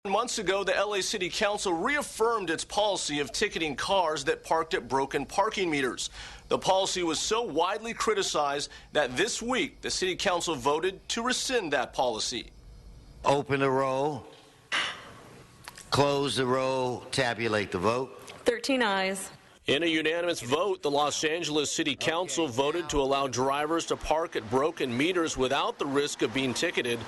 Months ago, the LA City Council reaffirmed its policy of ticketing cars that parked at broken parking meters. The policy was so widely criticized that this week the City Council voted to rescind that policy. Open the roll, close the roll, tabulate the vote. 13 ayes. In a unanimous vote, the Los Angeles City Council voted to allow drivers to park at broken meters without the risk of being ticketed.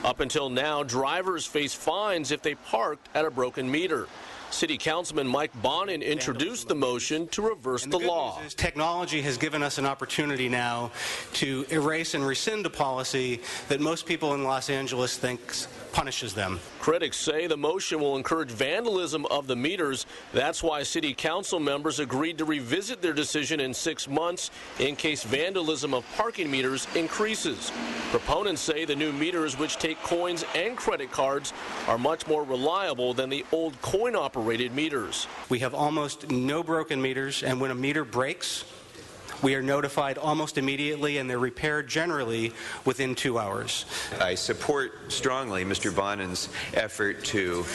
Up until now, drivers face fines if they parked at a broken meter. City Councilman Mike Bonin introduced the motion to reverse the law. Technology has given us an opportunity now to erase and rescind a policy that most people in Los Angeles think punishes them. Critics say the motion will encourage vandalism of the meters. That's why City Council members agreed to revisit their decision in 6 months in case vandalism of parking meters increases. Proponents say the new meters, which take coins and credit cards, are much more reliable than the old coin-operated meters. We have almost no broken meters, and when a meter breaks, we are notified almost immediately, and they're repaired generally within 2 hours. I support strongly Mr. Bonin's effort to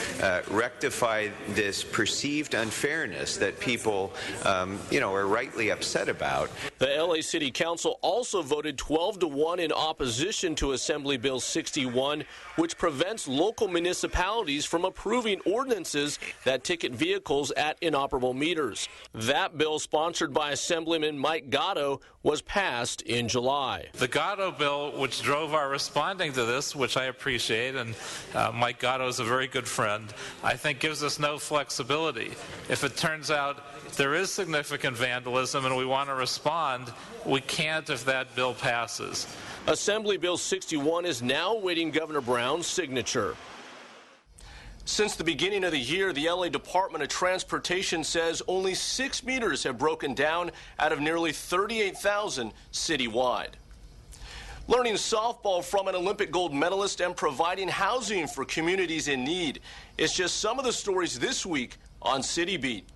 rectify this perceived unfairness that people, are rightly upset about. The LA City Council also voted 12-1 in opposition to Assembly Bill 61, which prevents local municipalities from approving ordinances that ticket vehicles at inoperable meters. That bill, sponsored by Assemblyman Mike Gatto, was passed in July. The Gatto bill, which drove our responding to this, which I appreciate, and Mike Gatto is a very good friend, I think gives us no flexibility. If it turns out there is significant vandalism and we want to respond, we can't if that bill passes. Assembly Bill 61 is now awaiting Governor Brown's signature. Since the beginning of the year, the LA Department of Transportation says only 6 meters have broken down out of nearly 38,000 citywide. Learning softball from an Olympic gold medalist and providing housing for communities in need is just some of the stories this week on City Beat.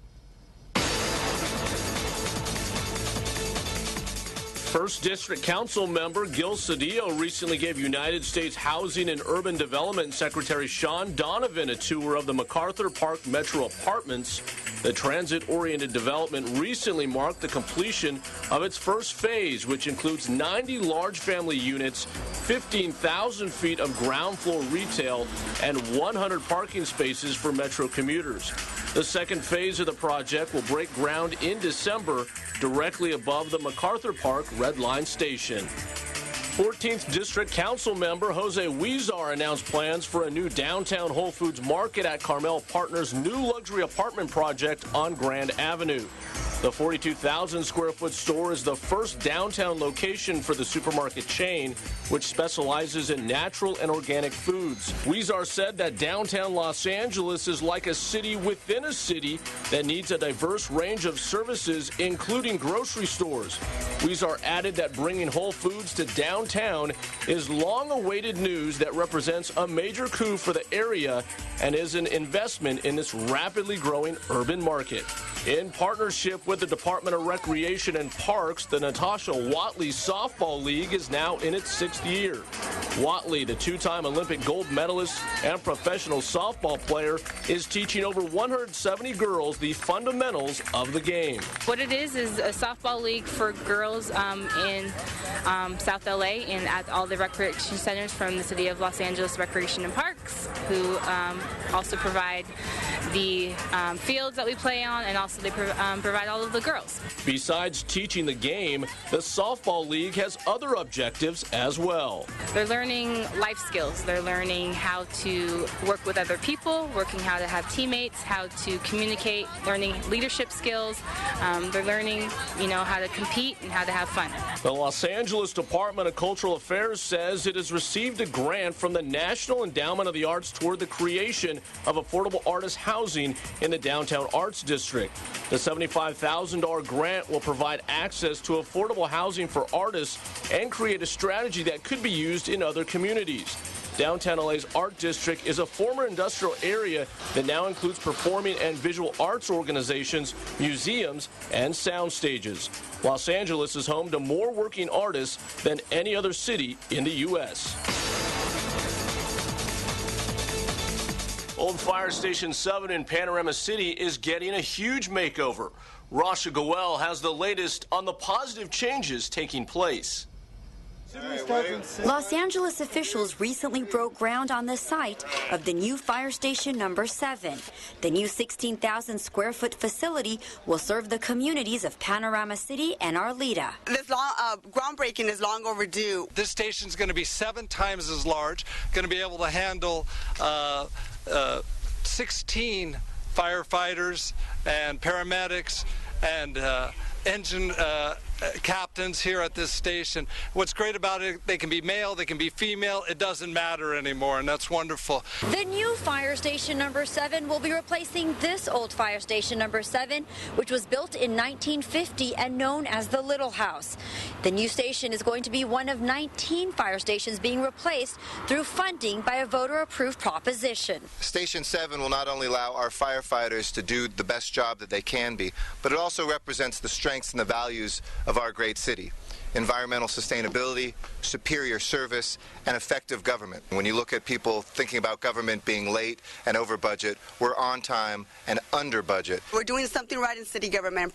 First District Council member Gil Cedillo recently gave United States Housing and Urban Development Secretary Sean Donovan a tour of the MacArthur Park Metro Apartments. The transit-oriented development recently marked the completion of its first phase, which includes 90 large family units, 15,000 feet of ground floor retail, and 100 parking spaces for Metro commuters. The second phase of the project will break ground in December, directly above the MacArthur Park Red Line Station. 14th District Council member Jose Huizar announced plans for a new downtown Whole Foods Market at Carmel Partners' new luxury apartment project on Grand Avenue. The 42,000 square foot store is the first downtown location for the supermarket chain, which specializes in natural and organic foods. Huizar said that downtown Los Angeles is like a city within a city that needs a diverse range of services, including grocery stores. Huizar added that bringing Whole Foods to downtown is long-awaited news that represents a major coup for the area and is an investment in this rapidly growing urban market. In partnership with the Department of Recreation and Parks, the Natasha Watley Softball League is now in its 6th year. Watley, the 2-time Olympic gold medalist and professional softball player, is teaching over 170 girls the fundamentals of the game. What it is a softball league for girls in South LA and at all the recreation centers from the City of Los Angeles Recreation and Parks, who also provide the fields that we play on, and also they provide all of the girls. Besides teaching the game, the softball league has other objectives as well. They're learning life skills. They're learning how to work with other people, working how to have teammates, how to communicate, learning leadership skills. They're learning, how to compete and how to have fun. The Los Angeles Department of Cultural Affairs says it has received a grant from the National Endowment of the Arts toward the creation of affordable artist housing in the downtown Arts District. The $75,000 grant will provide access to affordable housing for artists and create a strategy that could be used in other communities. Downtown LA's Art District is a former industrial area that now includes performing and visual arts organizations, museums, and sound stages. Los Angeles is home to more working artists than any other city in the U.S. Old Fire Station 7 in Panorama City is getting a huge makeover. Rasha Goel has the latest on the positive changes taking place. Los Angeles officials recently broke ground on the site of the new Fire Station number 7. The new 16,000 square foot facility will serve the communities of Panorama City and Arleta. This groundbreaking is long overdue. This station is going to be 7 times as large, going to be able to handle 16 firefighters and paramedics and engine captains here at this station. What's great about it, they can be male, they can be female, it doesn't matter anymore, and that's wonderful. The new Fire Station number 7 will be replacing this old Fire Station number 7, which was built in 1950 and known as the Little House. The new station is going to be one of 19 fire stations being replaced through funding by a voter-approved proposition. Station 7 will not only allow our firefighters to do the best job that they can be, but it also represents the strengths and the values of our great city. Environmental sustainability, superior service, and effective government. When you look at people thinking about government being late and over budget, we're on time and under budget. We're doing something right in city government.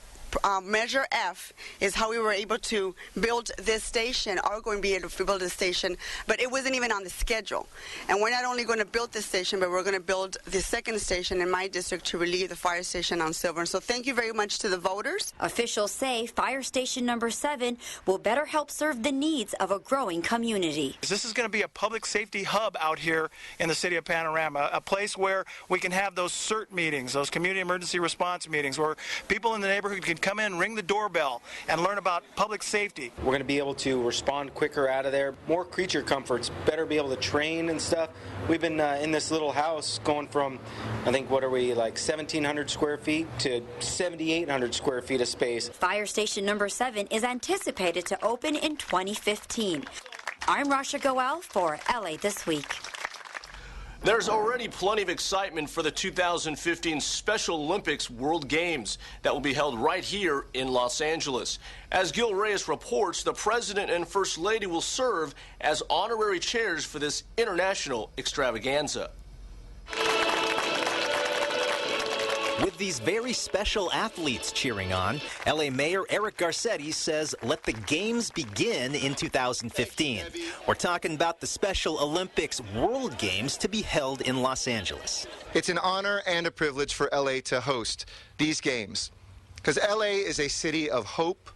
Measure F is how we were able to build this station, are going to be able to build this station, but it wasn't even on the schedule. And we're not only going to build this station, but we're going to build the second station in my district to relieve the fire station on Silver. So thank you very much to the voters. Officials say Fire Station number 7 will better help serve the needs of a growing community. This is going to be a public safety hub out here in the city of Panorama, a place where we can have those CERT meetings, those community emergency response meetings, where people in the neighborhood can come in, ring the doorbell, and learn about public safety. We're going to be able to respond quicker out of there, more creature comforts, better be able to train and stuff. We've been in this little house going from, I think, what are we, like 1,700 square feet to 7,800 square feet of space. Fire Station number 7 is anticipated to open in 2015. I'm Rasha Goel for LA This Week. There's already plenty of excitement for the 2015 Special Olympics World Games that will be held right here in Los Angeles. As Gil Reyes reports, the President and First Lady will serve as honorary chairs for this international extravaganza. With these very special athletes cheering on, LA Mayor Eric Garcetti says let the games begin in 2015. We're talking about the Special Olympics World Games to be held in Los Angeles. It's an honor and a privilege for LA to host these games, because LA is a city of hope,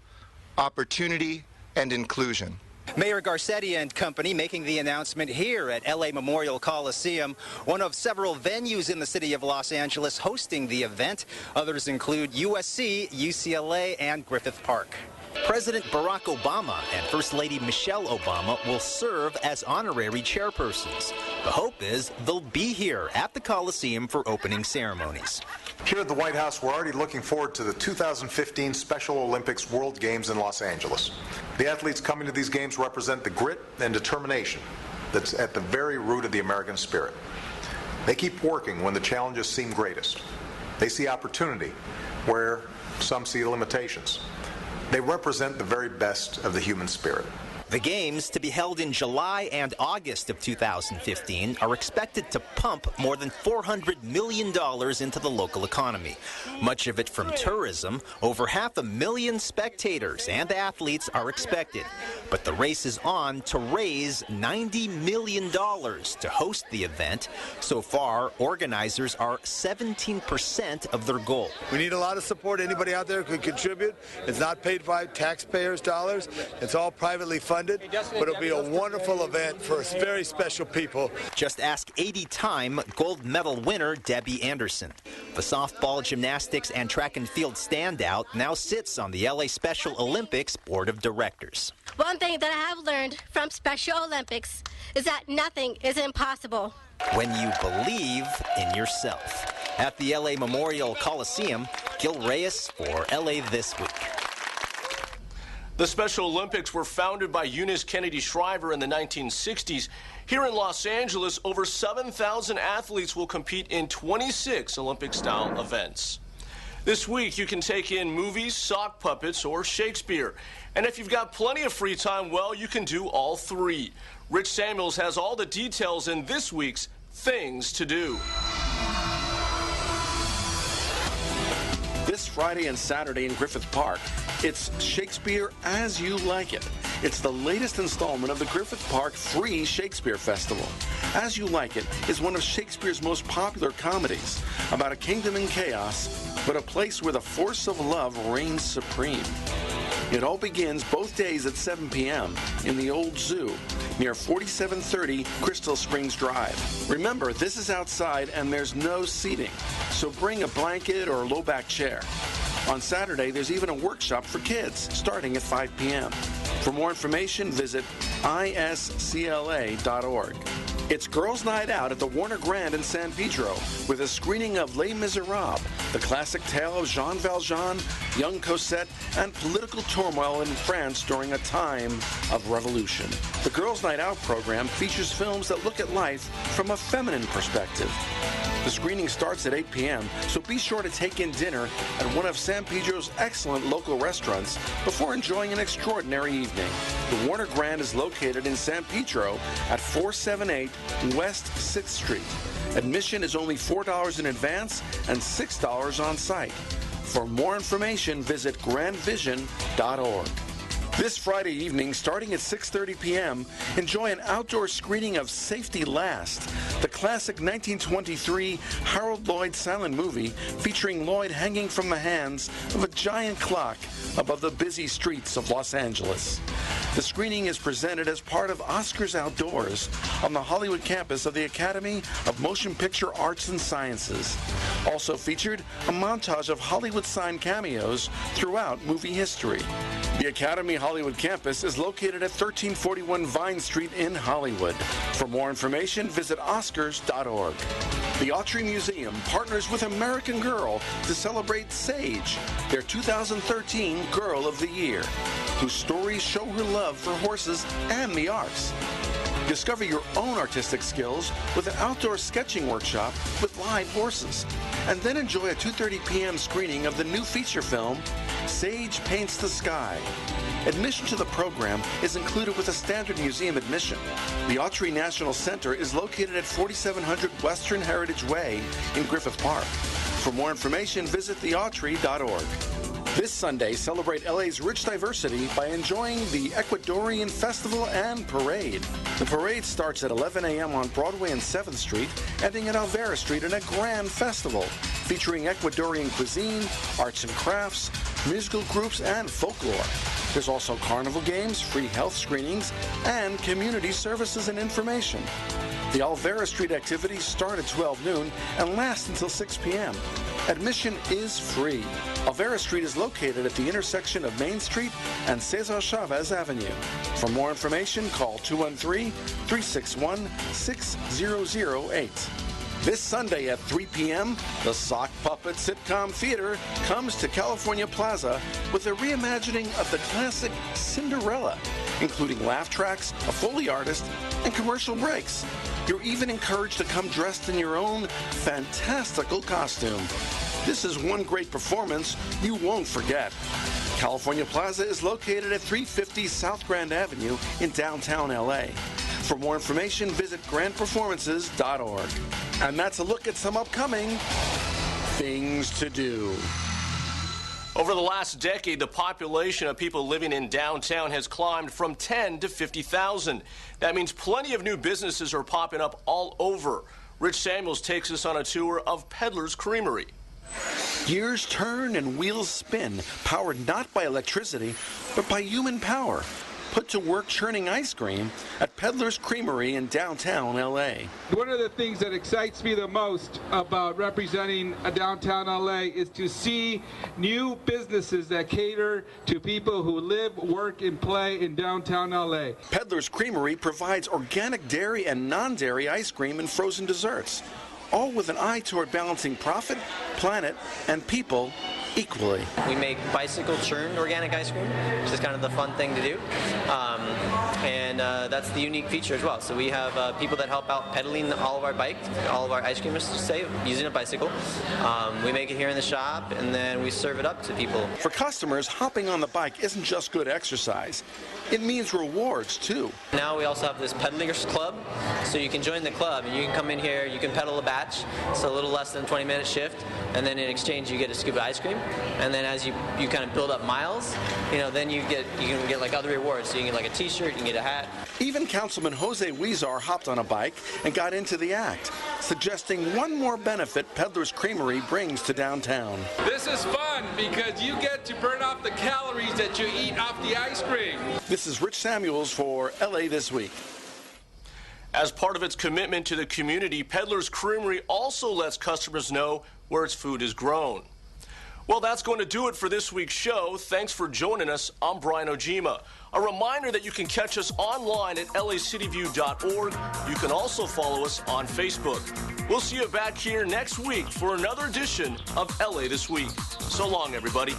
opportunity, and inclusion. Mayor Garcetti and company making the announcement here at LA Memorial Coliseum, one of several venues in the city of Los Angeles hosting the event. Others include USC, UCLA, and Griffith Park. President Barack Obama and First Lady Michelle Obama will serve as honorary chairpersons. The hope is they'll be here at the Coliseum for opening ceremonies. Here at the White House, we're already looking forward to the 2015 Special Olympics World Games in Los Angeles. The athletes coming to these games represent the grit and determination that's at the very root of the American spirit. They keep working when the challenges seem greatest. They see opportunity where some see limitations. They represent the very best of the human spirit. The games, to be held in July and August of 2015, are expected to pump more than $400 million into the local economy. Much of it from tourism. Over 500,000 spectators and athletes are expected. But the race is on to raise $90 million to host the event. So far, organizers are 17% of their goal. We need a lot of support. Anybody out there could contribute. It's not paid by taxpayers' dollars. It's all privately funded. But it'll be a wonderful event for very special people. Just ask 80-time gold medal winner Debbie Anderson. The softball, gymnastics, and track and field standout now sits on the LA Special Olympics Board of Directors. One thing that I have learned from Special Olympics is that nothing is impossible when you believe in yourself. At the LA Memorial Coliseum, Gil Reyes for LA This Week. The Special Olympics were founded by Eunice Kennedy Shriver in the 1960s. Here in Los Angeles, over 7,000 athletes will compete in 26 Olympic-style events. This week, you can take in movies, sock puppets, or Shakespeare. And if you've got plenty of free time, well, you can do all three. Rich Samuels has all the details in this week's Things to Do. Friday and Saturday in Griffith Park. It's Shakespeare As You Like It. It's the latest installment of the Griffith Park Free Shakespeare Festival. As You Like It is one of Shakespeare's most popular comedies about a kingdom in chaos, but a place where the force of love reigns supreme. It all begins both days at 7 p.m. in the Old Zoo near 4730 Crystal Springs Drive. Remember, this is outside and there's no seating, so bring a blanket or a low-back chair. On Saturday, there's even a workshop for kids starting at 5 p.m. For more information, visit iscla.org. It's Girls' Night Out at the Warner Grand in San Pedro with a screening of Les Miserables, the classic tale of Jean Valjean, young Cosette, and political turmoil in France during a time of revolution. The Girls' Night Out program features films that look at life from a feminine perspective. The screening starts at 8 p.m., so be sure to take in dinner at one of San Pedro's excellent local restaurants before enjoying an extraordinary evening. The Warner Grand is located in San Pedro at 478 West 6th Street. Admission is only $4 in advance and $6 on site. For more information, visit grandvision.org. This Friday evening, starting at 6:30 p.m., enjoy an outdoor screening of Safety Last, the classic 1923 Harold Lloyd silent movie featuring Lloyd hanging from the hands of a giant clock above the busy streets of Los Angeles. The screening is presented as part of Oscars Outdoors on the Hollywood campus of the Academy of Motion Picture Arts and Sciences. Also featured, a montage of Hollywood sign cameos throughout movie history. The Academy Hollywood campus is located at 1341 Vine Street in Hollywood. For more information, visit Oscars.org. The Autry Museum partners with American Girl to celebrate Sage, their 2013 Girl of the Year, whose stories show her love for horses and the arts. Discover your own artistic skills with an outdoor sketching workshop with live horses. And then enjoy a 2:30 p.m. screening of the new feature film, Sage Paints the Sky. Admission to the program is included with a standard museum admission. The Autry National Center is located at 4700 Western Heritage Way in Griffith Park. For more information, visit theautry.org. This Sunday, celebrate LA's rich diversity by enjoying the Ecuadorian Festival and Parade. The parade starts at 11 a.m. on Broadway and 7th Street, ending at Alvera Street in a grand festival featuring Ecuadorian cuisine, arts and crafts, musical groups, and folklore. There's also carnival games, free health screenings, and community services and information. The Alvera Street activities start at 12 noon and last until 6 p.m. Admission is free. Alvera Street is located at the intersection of Main Street and Cesar Chavez Avenue. For more information, call 213-361-6008. This Sunday at 3 p.m., the Sock Puppet Sitcom Theater comes to California Plaza with a reimagining of the classic Cinderella, including laugh tracks, a Foley artist, and commercial breaks. You're even encouraged to come dressed in your own fantastical costume. This is one great performance you won't forget. California Plaza is located at 350 South Grand Avenue in downtown LA. For more information, visit grandperformances.org. And that's a look at some upcoming things to do. Over the last decade, the population of people living in downtown has climbed from 10 to 50,000. That means plenty of new businesses are popping up all over. Rich Samuels takes us on a tour of Peddler's Creamery. Gears turn and wheels spin, powered not by electricity, but by human power. Put to work churning ice cream at Peddler's Creamery in downtown LA. One of the things that excites me the most about representing downtown LA is to see new businesses that cater to people who live, work, and play in downtown LA. Peddler's Creamery provides organic dairy and non-dairy ice cream and frozen desserts, all with an eye toward balancing profit, planet, and people equally. We make bicycle churned organic ice cream, which is kind of the fun thing to do. and that's the unique feature as well. So we have people that help out pedaling all of our bikes, all of our ice cream, say, using a bicycle. We make it here in the shop, and then we serve it up to people. For customers, hopping on the bike isn't just good exercise. It means rewards, too. Now we also have this Pedalers Club, so you can join the club, and you can come in here, you can pedal a batch, so a little less than 20-minute shift, and then in exchange you get a scoop of ice cream, and then as you kind of build up miles, then you can get like other rewards, so you can get like a t-shirt, you can get a hat. Even Councilman Jose Huizar hopped on a bike and got into the act, suggesting one more benefit Peddler's Creamery brings to downtown. This is fun because you get to burn off the calories that you eat off the ice cream. This is Rich Samuels for LA This Week. As part of its commitment to the community, Peddler's Creamery also lets customers know where its food is grown. Well, that's going to do it for this week's show. Thanks for joining us. I'm Brian Ojima. A reminder that you can catch us online at lacityview.org. You can also follow us on Facebook. We'll see you back here next week for another edition of LA This Week. So long, everybody.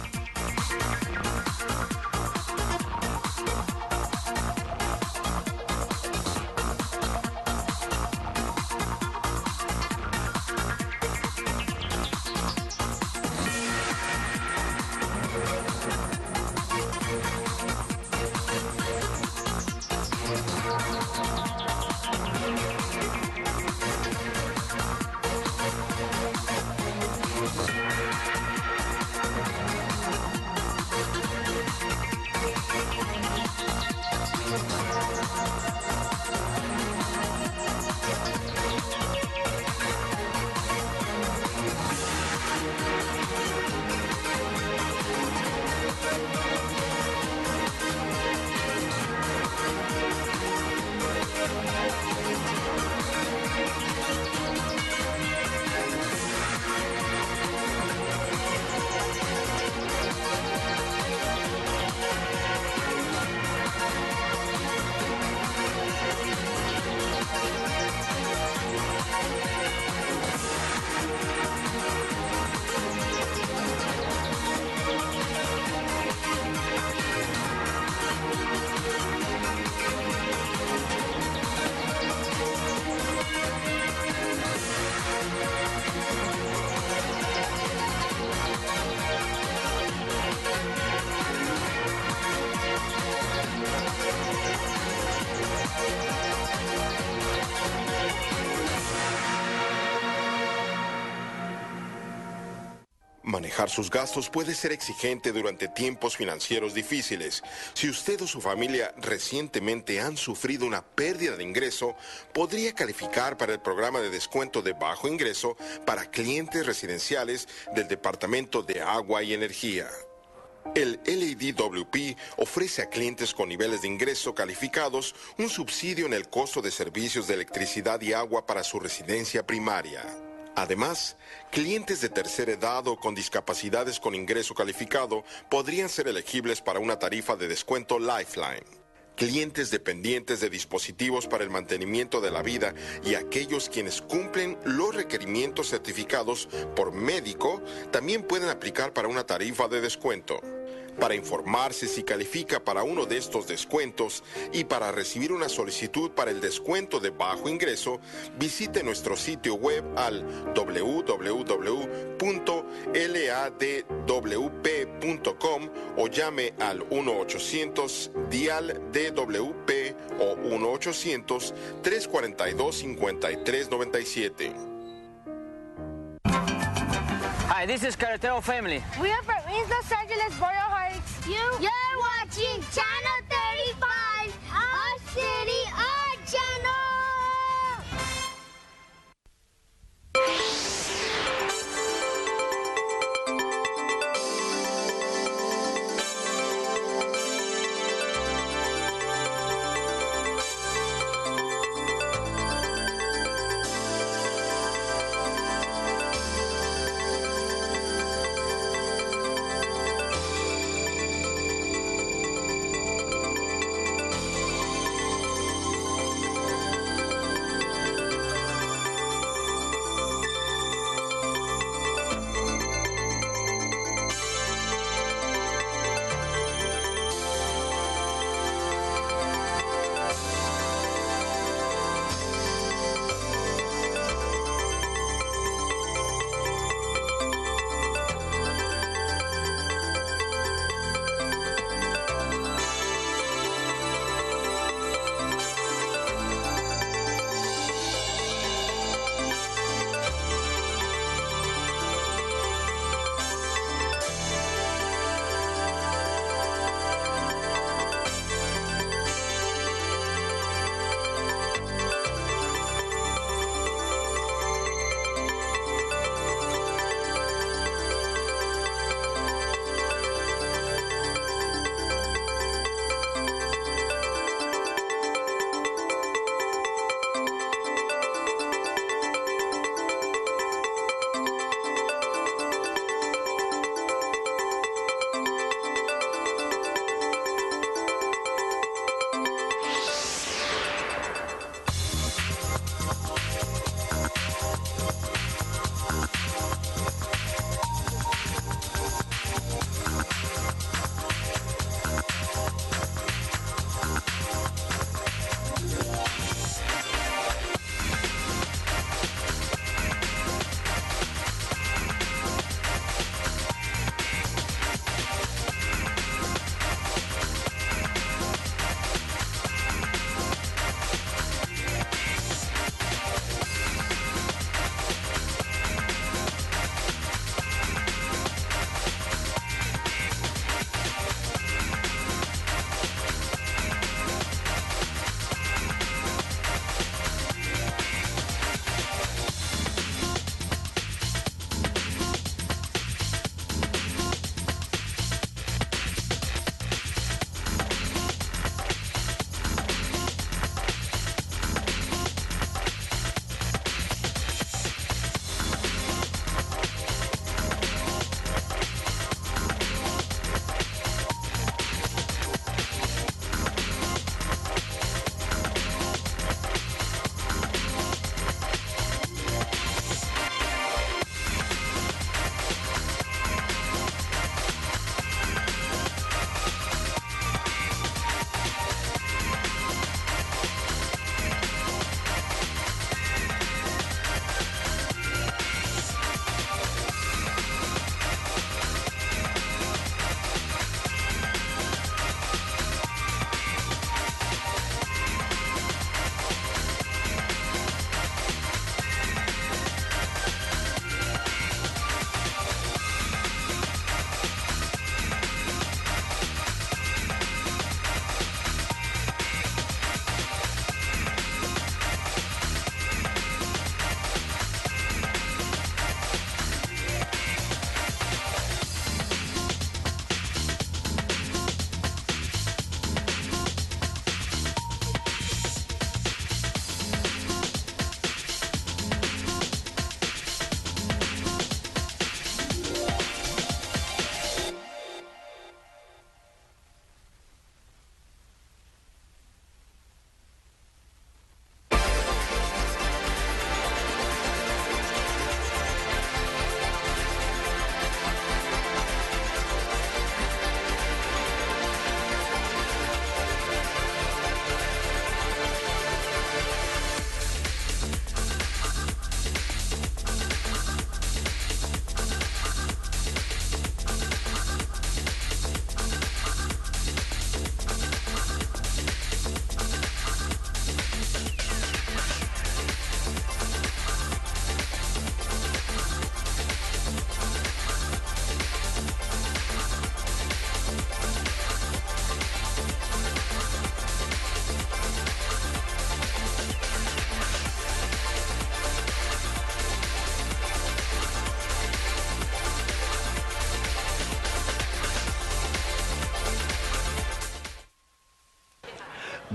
Manejar sus gastos puede ser exigente durante tiempos financieros difíciles. Si usted o su familia recientemente han sufrido una pérdida de ingreso, podría calificar para el programa de descuento de bajo ingreso para clientes residenciales del Departamento de Agua y Energía. El LADWP ofrece a clientes con niveles de ingreso calificados un subsidio en el costo de servicios de electricidad y agua para su residencia primaria. Además, clientes de tercera edad o con discapacidades con ingreso calificado podrían ser elegibles para una tarifa de descuento Lifeline. Clientes dependientes de dispositivos para el mantenimiento de la vida y aquellos quienes cumplen los requerimientos certificados por médico también pueden aplicar para una tarifa de descuento. Para informarse si califica para uno de estos descuentos y para recibir una solicitud para el descuento de bajo ingreso, visite nuestro sitio web al www.ladwp.com o llame al 1-800-DIAL-DWP o 1-800-342-5397. Hi, this is Carretero Family. We are from East Los Angeles, Boyle Heights. You're watching Channel 35, our city, our channel.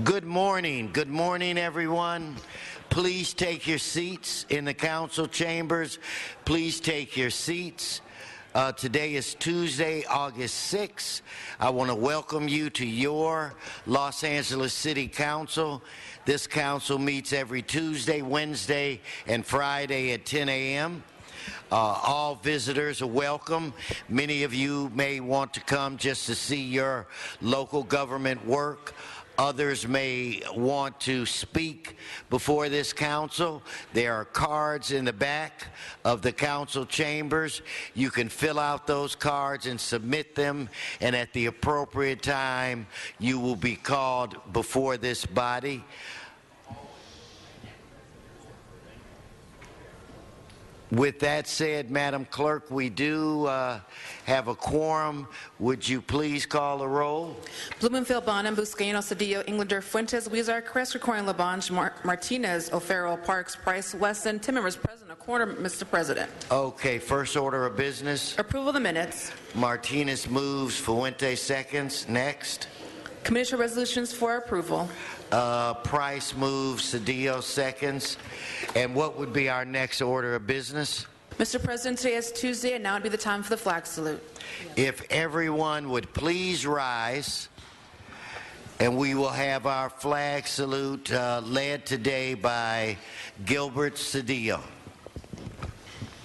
Good morning, everyone. Please take your seats in the council chambers. Please take your seats. Today is Tuesday, August 6th. I want to welcome you to your Los Angeles City Council. This council meets every Tuesday, Wednesday, and Friday at 10 a.m. All visitors are welcome. Many of you may want to come just to see your local government work. Others may want to speak before this council. There are cards in the back of the council chambers. You can fill out those cards and submit them, and at the appropriate time, you will be called before this body. With that said, Madam Clerk, we do have a quorum. Would you please call the roll? Blumenfield, Bonham, Buscaino, Cedillo, Englander, Fuentes, Weezer, Crest, Corcoran, Labange, Martinez, O'Farrell, Parks, Price, Weston, Timmons, President, a quarter, Mr. President. Okay, first order of business. Approval of the minutes. Martinez moves, Fuentes seconds. Next. Committee resolutions for approval. Price moves, Cedillo seconds. And what would be our next order of business? Mr. President, today is Tuesday, and now would be the time for the flag salute. If everyone would please rise, and we will have our flag salute led today by Gilbert Cedillo.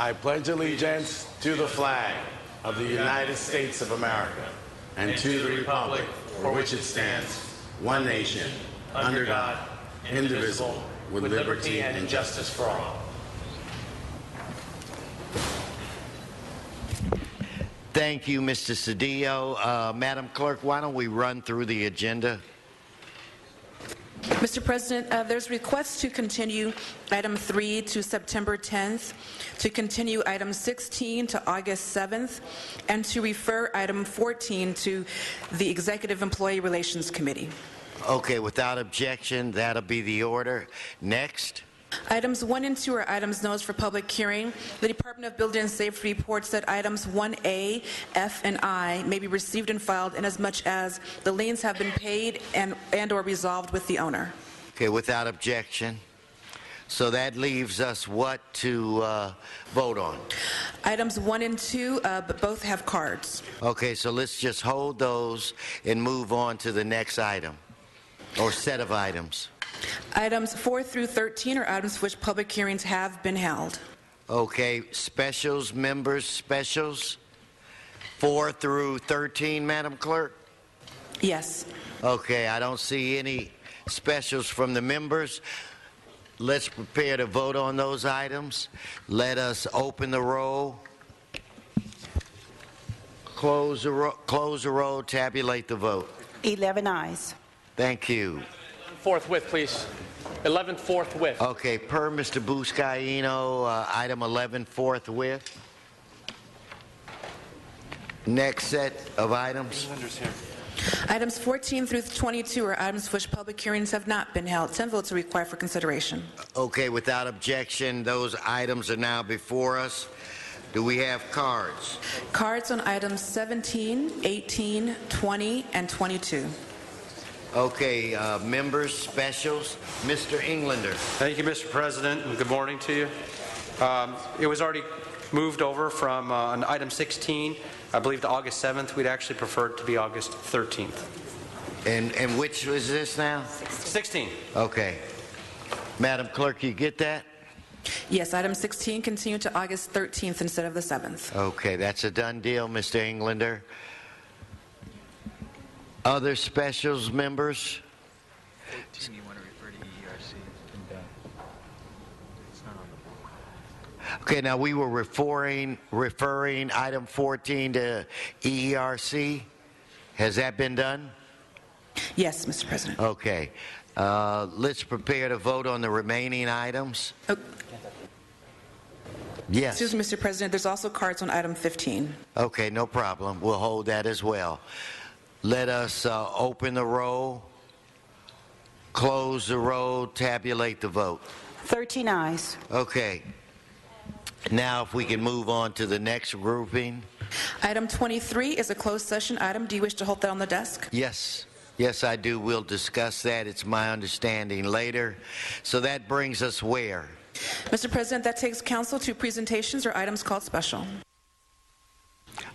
I pledge allegiance to the flag of the United States of America and to the republic for which it stands, one nation, under God, indivisible, with liberty and justice for all. Thank you, Mr. Cedillo. Madam Clerk, why don't we run through the agenda? Mr. President, there's requests to continue item 3 to September 10th, to continue item 16 to August 7th, and to refer item 14 to the Executive Employee Relations Committee. Okay, without objection, that'll be the order. Next. Items 1 and 2 are items noticed for public hearing. The Department of Building and Safety reports that items 1A, F, and I may be received and filed inasmuch as the liens have been paid and or resolved with the owner. Okay, without objection. So that leaves us what to vote on? Items 1 and 2, but both have cards. Okay, so let's just hold those and move on to the next item or set of items. Items 4 through 13 are items for which public hearings have been held. Okay, specials, members, specials. 4 through 13, Madam Clerk? Yes. Okay, I don't see any specials from the members. Let's prepare to vote on those items. Let us open the roll, close the roll, tabulate the vote. 11 ayes. Thank you. Forthwith, please. 11 forthwith. Okay, per Mr. Buscaino, item 11 forthwith. Next set of items. Items 14 through 22 are items for which public hearings have not been held. 10 votes are required for consideration. Okay, without objection, those items are now before us. Do we have cards? Cards on items 17, 18, 20, and 22. Okay, members, specials. Mr. Englander. Thank you, Mr. President, and good morning to you. It was already moved over from on item 16, I believe, to August 7th. We'd actually prefer it to be August 13th. And which was this now? 16. Okay. Madam Clerk, you get that? Yes, item 16 continued to August 13th instead of the 7th. Okay, that's a done deal, Mr. Englander. Other specials, members? 14, you want to refer to EERC. It's not on the board. Okay, now we were referring item 14 to EERC. Has that been done? Yes, Mr. President. Okay. Let's prepare to vote on the remaining items. Oh. Yes. Excuse me, Mr. President. There's also cards on item 15. Okay, no problem. We'll hold that as well. Let us open the roll, close the roll, tabulate the vote. 13 ayes. Okay. Now if we can move on to the next grouping. Item 23 is a closed session item. Do you wish to hold that on the desk? Yes. Yes, I do. We'll discuss that. It's my understanding later. So that brings us where? Mr. President, that takes council to presentations or items called special.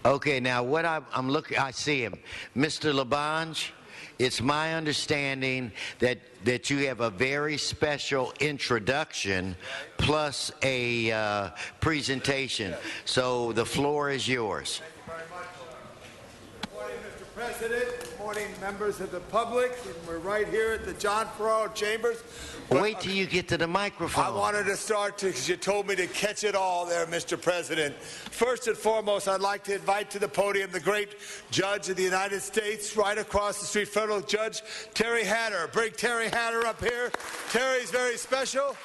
Okay, now what I'm looking, I see him. Mr. Labange, it's my understanding that you have a very special introduction plus a presentation. So the floor is yours. President, good morning, members of the public, and we're right here at the John Ferraro Chambers. Wait till you get to the microphone. I wanted to start because you told me to catch it all there, Mr. President. First and foremost, I'd like to invite to the podium the great judge of the United States, right across the street, federal judge Terry Hatter. Bring Terry Hatter up here. Terry's very special.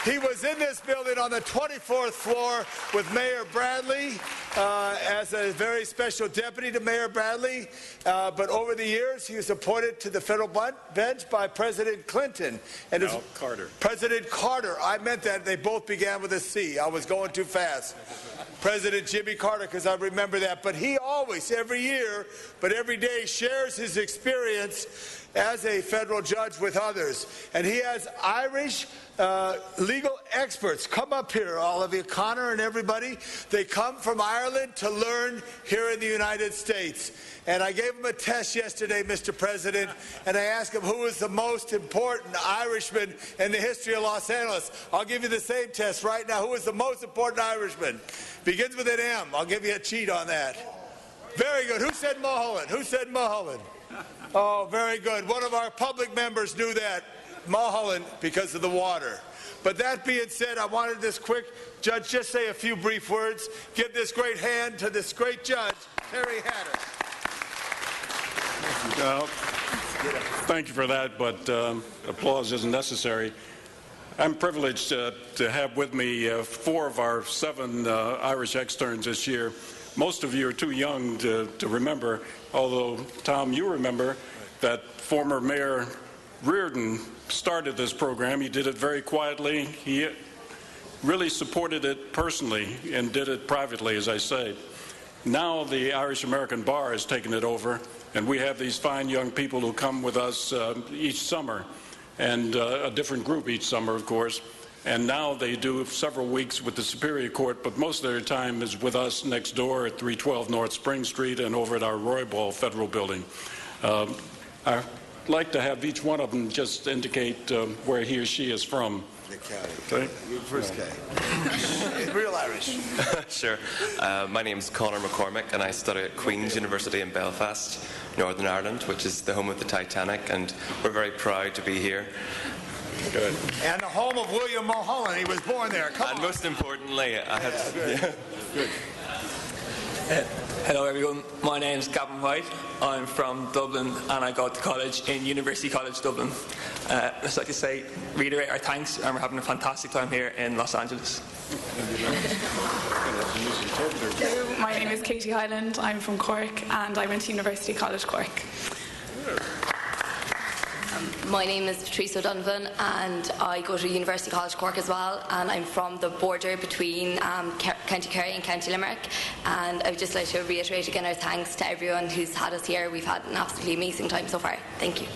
He was in this building on the 24th floor with Mayor Bradley as a very special deputy to Mayor Bradley. But over the years, he was appointed to the federal bench by President Clinton. And no, Carter. President Carter. I meant that. They both began with a C. I was going too fast. President Jimmy Carter, because I remember that. But he always, every year, but every day, shares his experience as a federal judge with others. And he has Irish legal experts. Come up here, all of you, Connor and everybody. They come from Ireland to learn here in the United States. And I gave him a test yesterday, Mr. President, and I asked him who was the most important Irishman in the history of Los Angeles. I'll give you the same test right now. Who is the most important Irishman? Begins with an M. I'll give you a cheat on that. Very good. Who said Mulholland? Who said Mulholland? Oh, very good. One of our public members knew that. Mulholland, because of the water. But that being said, I wanted this quick judge just say a few brief words. Give this great hand to this great judge, Terry Hatter. Thank you for that, but applause isn't necessary. I'm privileged to have with me 4 of our 7 Irish externs this year. Most of you are too young to remember, although, Tom, you remember that former Mayor Reardon started this program. He did it very quietly. He really supported it personally and did it privately, as I say. Now the Irish American Bar has taken it over, and we have these fine young people who come with us each summer, and a different group each summer, of course. And now they do several weeks with the Superior Court, but most of their time is with us next door at 312 North Spring Street and over at our Roybal Federal Building. I'd like to have each one of them just indicate where he or she is from. The county. Okay. First K. Real Irish. Sure. My name's Conor McCormick, and I study at Queen's University in Belfast, Northern Ireland, which is the home of the Titanic, and we're very proud to be here. Good. And the home of William Mulholland. He was born there. Come on. Most importantly, I have Good. Good. Hello everyone, my name is Gavin White. I'm from Dublin and I go to college in University College Dublin. I'd just like to reiterate our thanks, and we're having a fantastic time here in Los Angeles. My name is Katie Hyland, I'm from Cork and I went to University College Cork. My name is Patrice O'Donovan and I go to University College Cork as well, and I'm from the border between County Kerry and County Limerick, and I would just like to reiterate again our thanks to everyone who's had us here. We've had an absolutely amazing time so far. Thank you.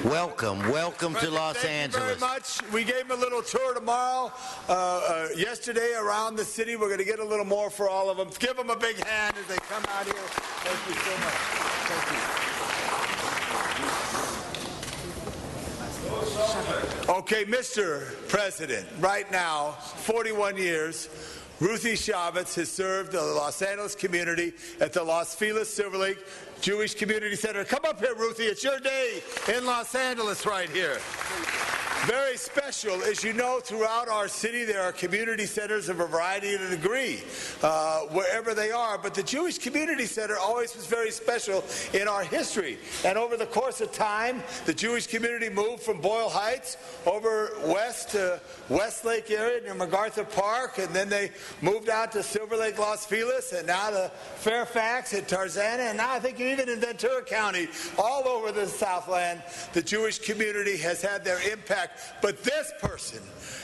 Welcome to Los Angeles. Thank you very much. We gave them a little tour tomorrow, yesterday around the city. We're going to get a little more for all of them. Give them a big hand as they come out here. Thank you so much. Thank you. Okay, Mr. President, right now, 41 years, Ruthie Chavez has served the Los Angeles community at the Los Feliz Silver Lake Jewish Community Center. Come up here, Ruthie. It's your day in Los Angeles right here. Very special. As you know, throughout our city, there are community centers of a variety and a degree, wherever they are. But the Jewish Community Center always was very special in our history. And over the course of time, the Jewish community moved from Boyle Heights over west to Westlake area near MacArthur Park, and then they moved out to Silver Lake, Los Feliz, and now to Fairfax and Tarzana, and now I think even in Ventura County, all over the Southland, the Jewish community has had their impact. But this person,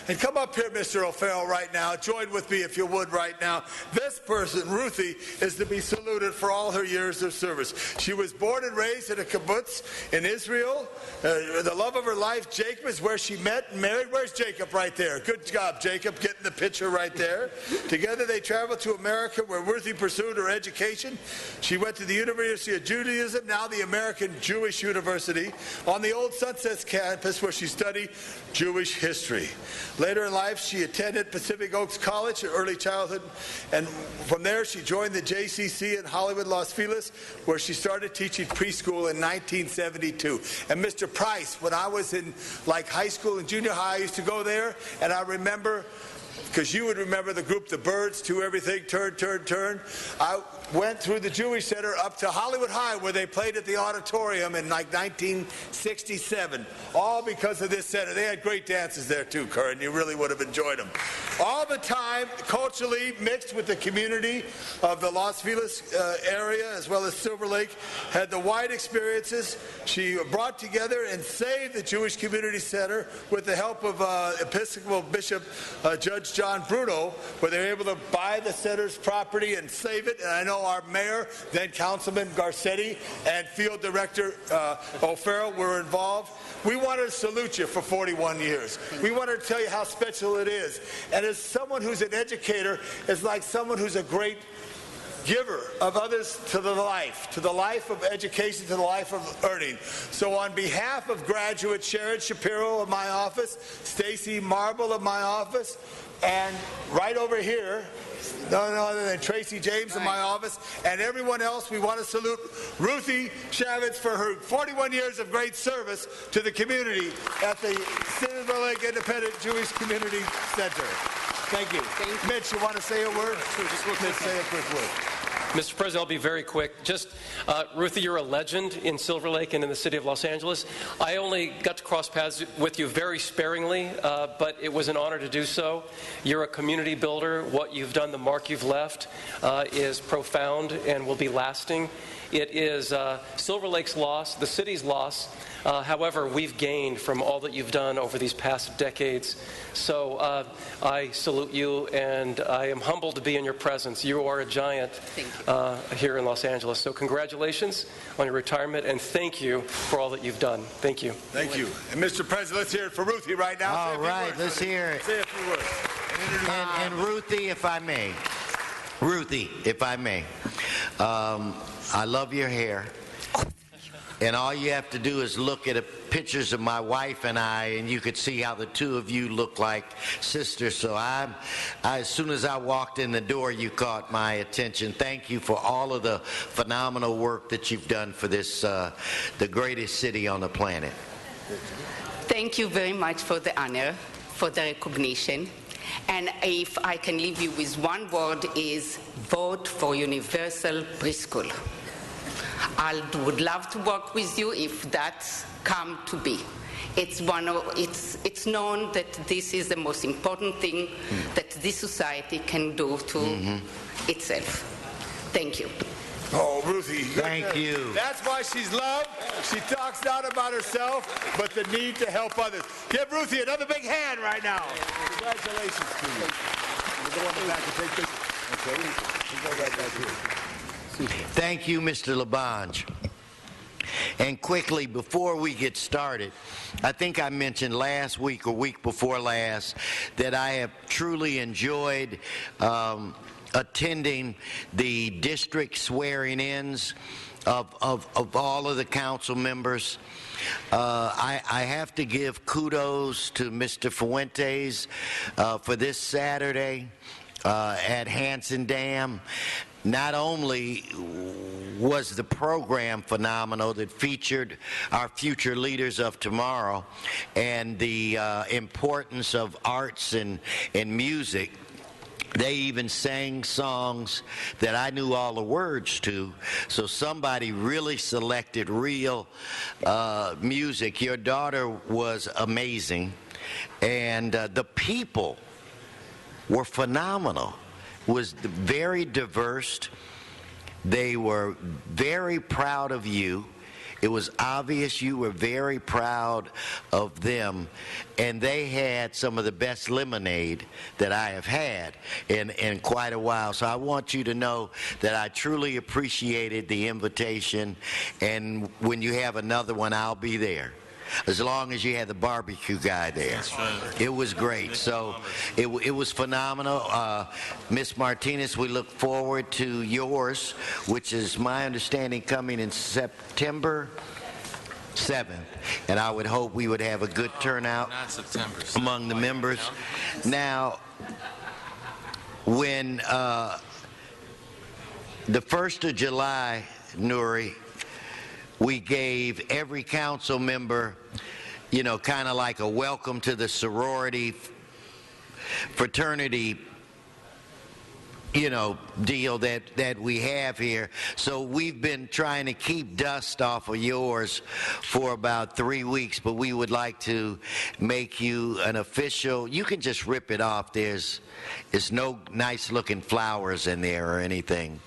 and come up here, Mr. O'Farrell, right now. Join with me if you would right now. This person, Ruthie, is to be saluted for all her years of service. She was born and raised in a kibbutz in Israel. The love of her life, Jacob, is where she met and married. Where's Jacob? Right there. Good job, Jacob, getting the picture right there. Together they traveled to America, where Ruthie pursued her education. She went to the University of Judaism, now the American Jewish University, on the old Sunset campus, where she studied Jewish history. Later in life, she attended Pacific Oaks College in early childhood, and from there she joined the JCC in Hollywood, Los Feliz, where she started teaching preschool in 1972. And Mr. Price, when I was in high school and junior high, I used to go there, and I remember, because you would remember the group, the Birds, to everything, turn, turn, turn. I went through the Jewish Center up to Hollywood High, where they played at the auditorium in 1967, all because of this center. They had great dances there too, Curran. You really would have enjoyed them. All the time, culturally mixed with the community of the Los Feliz area, as well as Silver Lake, had the wide experiences. She brought together and saved the Jewish Community Center with the help of Episcopal Bishop Judge John Bruno, where they were able to buy the center's property and save it. And I know our mayor, then Councilman Garcetti, and Field Director O'Farrell were involved. We wanted to salute you for 41 years. We wanted to tell you how special it is. And as someone who's an educator, it's like someone who's a great giver of others to the life of education, to the life of earning. So on behalf of graduate Sharon Shapiro of my office, Stacy Marble of my office, and right over here, none other than Tracy James of my office, and everyone else, we want to salute Ruthie Shavitz for her 41 years of great service to the community at the Silver Lake Independent Jewish Community Center. Thank you. Mitch, you want to say a word? Just say a quick word. Mr. President, I'll be very quick. Ruthie, you're a legend in Silver Lake and in the city of Los Angeles. I only got to cross paths with you very sparingly, but it was an honor to do so. You're a community builder. What you've done, the mark you've left, is profound and will be lasting. It is Silver Lake's loss, the city's loss. However, we've gained from all that you've done over these past decades. So I salute you, and I am humbled to be in your presence. You are a giant here in Los Angeles. So congratulations on your retirement, and thank you for all that you've done. Thank you. Thank you. And Mr. President, let's hear it for Ruthie right now. All right, let's hear it. Say a few words. And Ruthie, if I may. I love your hair. And all you have to do is look at pictures of my wife and I, and you could see how the two of you look like sisters. So as soon as I walked in the door, you caught my attention. Thank you for all of the phenomenal work that you've done for this, the greatest city on the planet. Thank you very much for the honor, for the recognition. And if I can leave you with one word, is vote for universal preschool. I would love to work with you if that's come to be. It's known that this is the most important thing that this society can do to itself. Thank you. Oh, Ruthie. Thank you. That's why she's loved. She talks not about herself, but the need to help others. Give Ruthie another big hand right now. Congratulations to you. We'll go on the back and take pictures. Okay. We'll go right back here. Thank you, Mr. Labange. And quickly, before we get started, I think I mentioned last week or week before last that I have truly enjoyed attending the district swearing-ins of all of the council members. I have to give kudos to Mr. Fuentes for this Saturday at Hanson Dam. Not only was the program phenomenal that featured our future leaders of tomorrow and the importance of arts and music, they even sang songs that I knew all the words to. So somebody really selected real music. Your daughter was amazing, and the people were phenomenal. Was very diverse. They were very proud of you. It was obvious you were very proud of them, and they had some of the best lemonade that I have had in quite a while. So I want you to know that I truly appreciated the invitation, and when you have another one, I'll be there. As long as you had the barbecue guy there. That's right. It was great. So it was phenomenal. Ms. Martinez, we look forward to yours, which is my understanding coming in September 7th. And I would hope we would have a good turnout Not September. among the members. Now, when the 1st of July, Nuri, we gave every council member, you know, kind of like a welcome to the sorority, fraternity, you know, deal that we have here. So we've been trying to keep dust off of yours for about 3 weeks, but we would like to make you an official. You can just rip it off. There's no nice looking flowers in there or anything.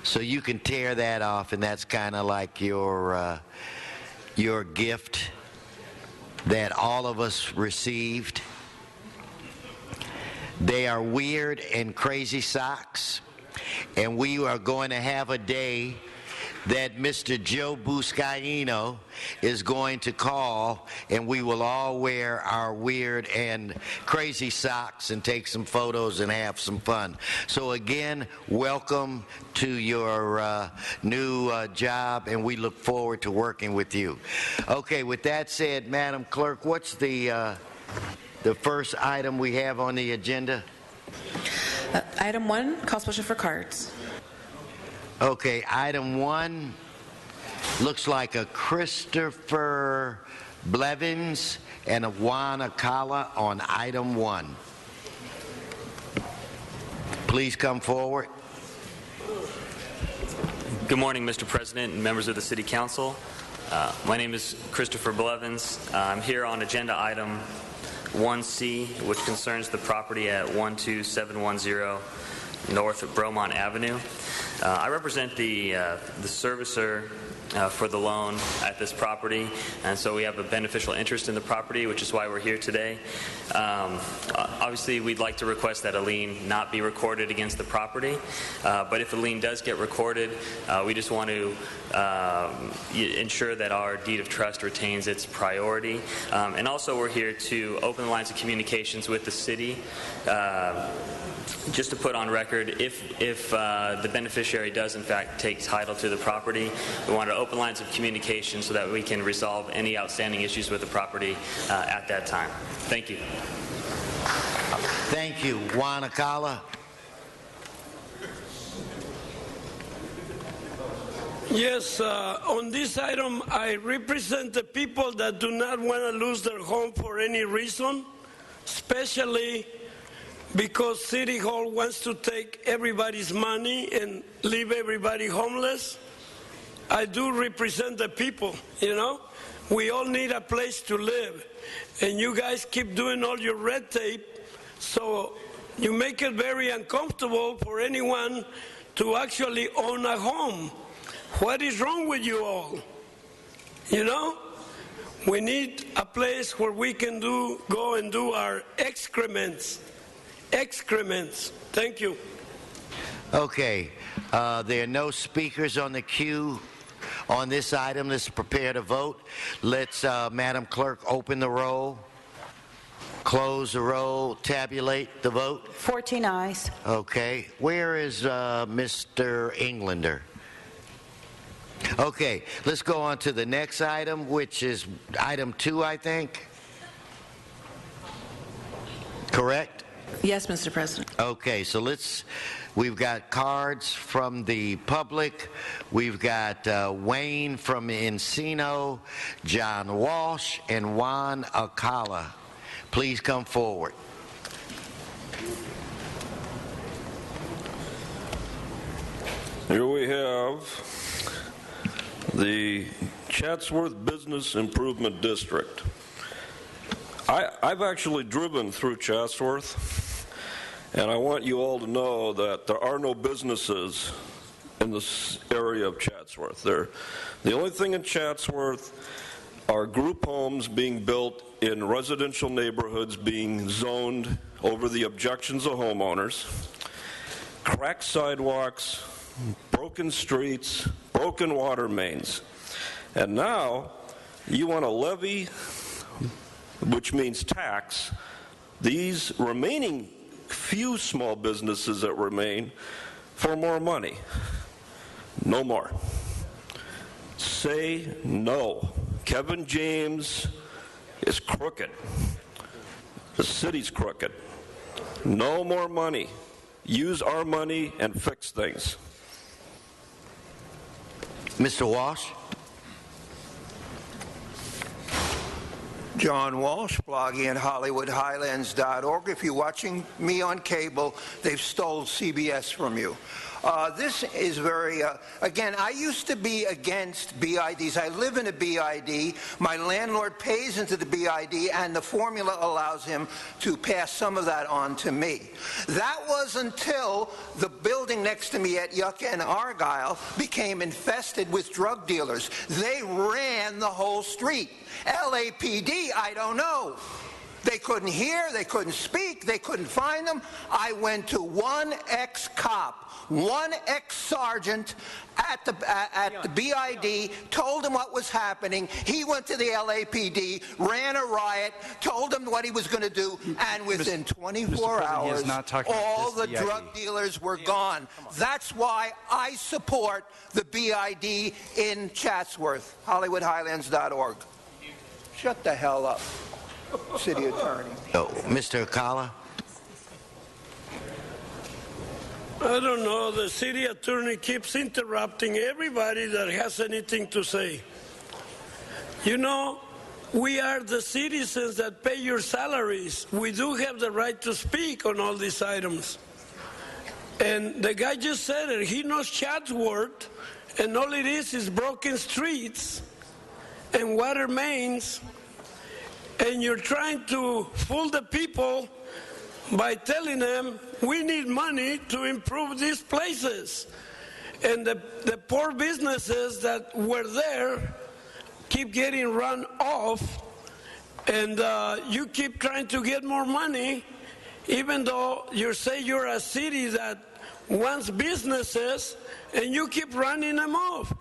So you can tear that off, and that's kind of like your gift that all of us received. They are weird and crazy socks, and we are going to have a day that Mr. Joe Buscaino is going to call, and we will all wear our weird and crazy socks and take some photos and have some fun. So again, welcome to your new job, and we look forward to working with you. Okay, with that said, Madam Clerk, what's the first item we have on the agenda? Item 1, call special for cards. Okay, item 1 looks like a Christopher Blevins and a Juan Acala on item 1. Please come forward. Good morning, Mr. President and members of the City Council. My name is Christopher Blevins. I'm here on agenda item 1C, which concerns the property at 12710 North Bromont Avenue. I represent the servicer for the loan at this property, and so we have a beneficial interest in the property, which is why we're here today. Obviously, we'd like to request that a lien not be recorded against the property, but if a lien does get recorded, we just want to ensure that our deed of trust retains its priority. And also, we're here to open the lines of communications with the city. Just to put on record, if the beneficiary does in fact take title to the property, we want to open lines of communication so that we can resolve any outstanding issues with the property at that time. Thank you. Thank you. Juan Acala. Yes, on this item, I represent the people that do not want to lose their home for any reason, especially because City Hall wants to take everybody's money and leave everybody homeless. I do represent the people, you know. We all need a place to live. And you guys keep doing all your red tape, so you make it very uncomfortable for anyone to actually own a home. What is wrong with you all? You know? We need a place where we can go and do our excrements. Thank you. Okay, there are no speakers on the queue on this item. Let's prepare to vote. Let's, Madam Clerk, open the roll, close the roll, tabulate the vote. 14 ayes. Okay, where is Mr. Englander? Okay, let's go on to the next item, which is item 2, I think. Correct? Yes, Mr. President. Okay, so we've got cards from the public. We've got Wayne from Encino, John Walsh, and Juan Acala. Please come forward. Here we have the Chatsworth Business Improvement District. I've actually driven through Chatsworth, and I want you all to know that there are no businesses in in this area of Chatsworth. The only thing in Chatsworth are group homes being built in residential neighborhoods being zoned over the objections of homeowners, cracked sidewalks, broken streets, broken water mains. And now you want to levy, which means tax, these remaining few small businesses that remain for more money. No more. Say no. Kevin James is crooked. The city's crooked. No more money. Use our money and fix things. Mr. Walsh? John Walsh, blogging at HollywoodHighlands.org. If you're watching me on cable, they've stole CBS from you. This is very, again, I used to be against BIDs. I live in a BID. My landlord pays into the BID, and the formula allows him to pass some of that on to me. That was until the building next to me at Yucca and Argyle became infested with drug dealers. They ran the whole street. LAPD, I don't know. They couldn't hear, they couldn't speak, they couldn't find them. I went to one ex-cop, one ex-sergeant at the BID, told him what was happening. He went to the LAPD, ran a riot, told him what he was going to do, and within 24 hours, all the drug dealers were gone. That's why I support the BID in Chatsworth, HollywoodHighlands.org. Shut the hell up, city attorney. Oh, Mr. Akala? I don't know. The city attorney keeps interrupting everybody that has anything to say. You know, we are the citizens that pay your salaries. We do have the right to speak on all these items. And the guy just said it. He knows Chatsworth, and all it is broken streets and water mains, and you're trying to fool the people by telling them we need money to improve these places. And the poor businesses that were there keep getting run off, and you keep trying to get more money, even though you say you're a city that wants businesses, and you keep running them off.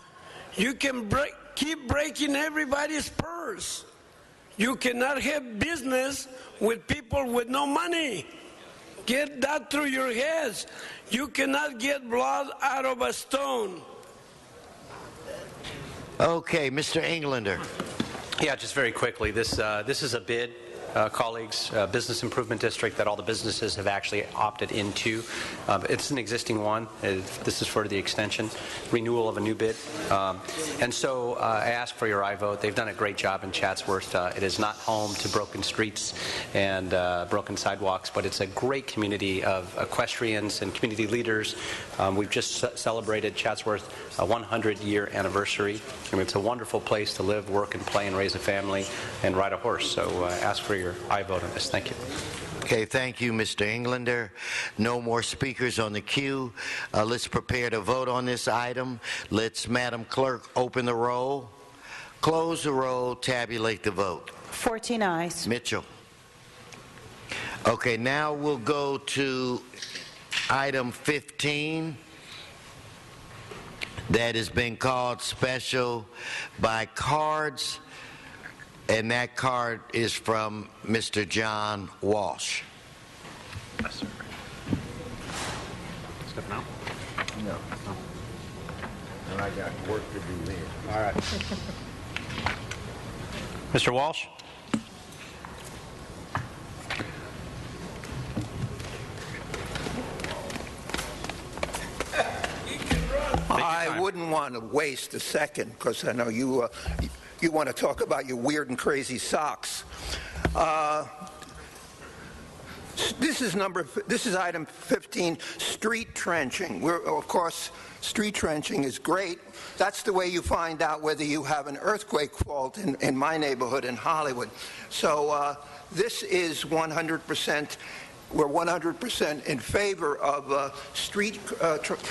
You can keep breaking everybody's purse. You cannot have business with people with no money. Get that through your heads. You cannot get blood out of a stone. Okay, Mr. Englander. Yeah, just very quickly. This is a bid, colleagues, business improvement district that all the businesses have actually opted into. It's an existing one. This is for the extension, renewal of a new bid. And so I ask for your aye vote. They've done a great job in Chatsworth. It is not home to broken streets and broken sidewalks, but it's a great community of equestrians and community leaders. We've just celebrated Chatsworth 100-year anniversary. I mean, it's a wonderful place to live, work, and play, and raise a family, and ride a horse. So ask for your aye vote on this. Thank you. Okay, thank you, Mr. Englander. No more speakers on the queue. Let's prepare to vote on this item. Let's, Madam Clerk, open the roll, close the roll, tabulate the vote. 14 ayes. Mitchell. Okay, now we'll go to item 15. That has been called special by cards, and that card is from Mr. John Walsh. Yes, sir. Stepping out? No. And I got work to do there. All right. Mr. Walsh? I wouldn't want to waste a second, because I know you want to talk about your weird and crazy socks. This is item 15, street trenching. Of course, street trenching is great. That's the way you find out whether you have an earthquake fault in my neighborhood in Hollywood. So this is 100% We're 100% in favor of street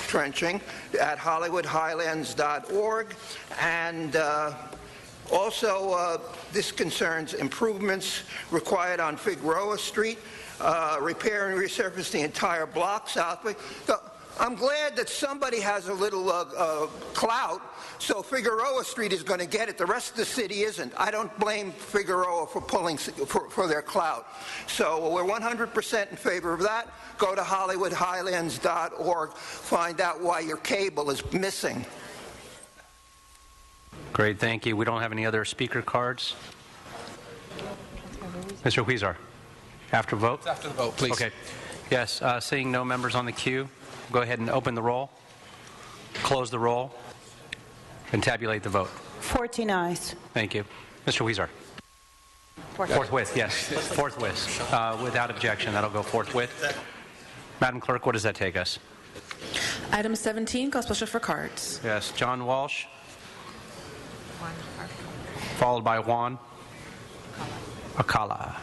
trenching at HollywoodHighlands.org. And also, this concerns improvements required on Figueroa Street, repair and resurface the entire block southward. So I'm glad that somebody has a little clout, so Figueroa Street is going to get it. The rest of the city isn't. I don't blame Figueroa for pulling for their clout. So we're 100% in favor of that. Go to HollywoodHighlands.org. Find out why your cable is missing. Great, thank you. We don't have any other speaker cards. Mr. Huizar, after vote? It's after the vote, please. Okay. Yes, seeing no members on the queue, go ahead and open the roll, close the roll, and tabulate the vote. 14 ayes. Thank you. Mr. Huizar. Forthwith, yes. Forthwith. Without objection, that'll go forthwith. Madam Clerk, what does that take us? Item 17, call special for cards. Yes, John Walsh, followed by Juan Acala.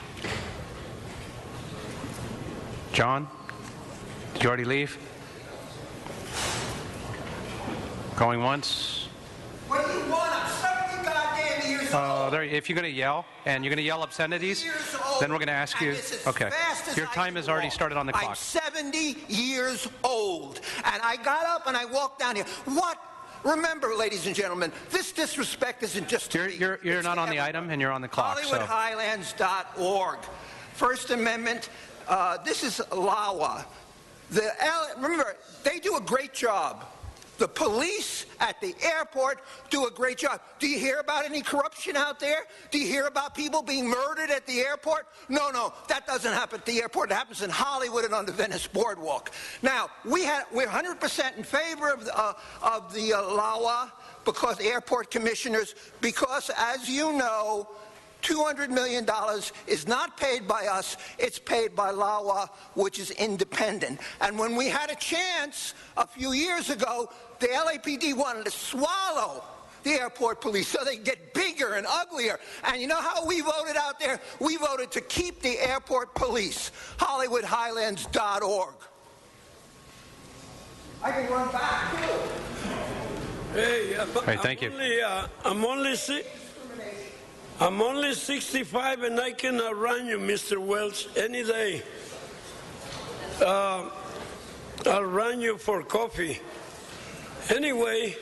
John, did you already leave? Going once? What do you want? I'm 70 goddamn years old. If you're going to yell, and you're going to yell obscenities, then we're going to ask you. Okay. Your time has already started on the clock. I'm 70 years old, and I got up and I walked down here. What? Remember, ladies and gentlemen, this disrespect isn't just to me. You're not on the item, and you're on the clock. HollywoodHighlands.org. First Amendment. This is LAWA. Remember, they do a great job. The police at the airport do a great job. Do you hear about any corruption out there? Do you hear about people being murdered at the airport? No, that doesn't happen at the airport. It happens in Hollywood and on the Venice Boardwalk. Now, we're 100% in favor of the LAWA because airport commissioners, because as you know, $200 million is not paid by us, it's paid by LAWA, which is independent. And when we had a chance a few years ago, the LAPD wanted to swallow the airport police so they get bigger and uglier. And you know how we voted out there? We voted to keep the airport police. HollywoodHighlands.org. I can run back, too. Hey, right, thank you. I'm only 65 and I can outrun you, Mr. Welch, any day. I'll run you for coffee. Anyway,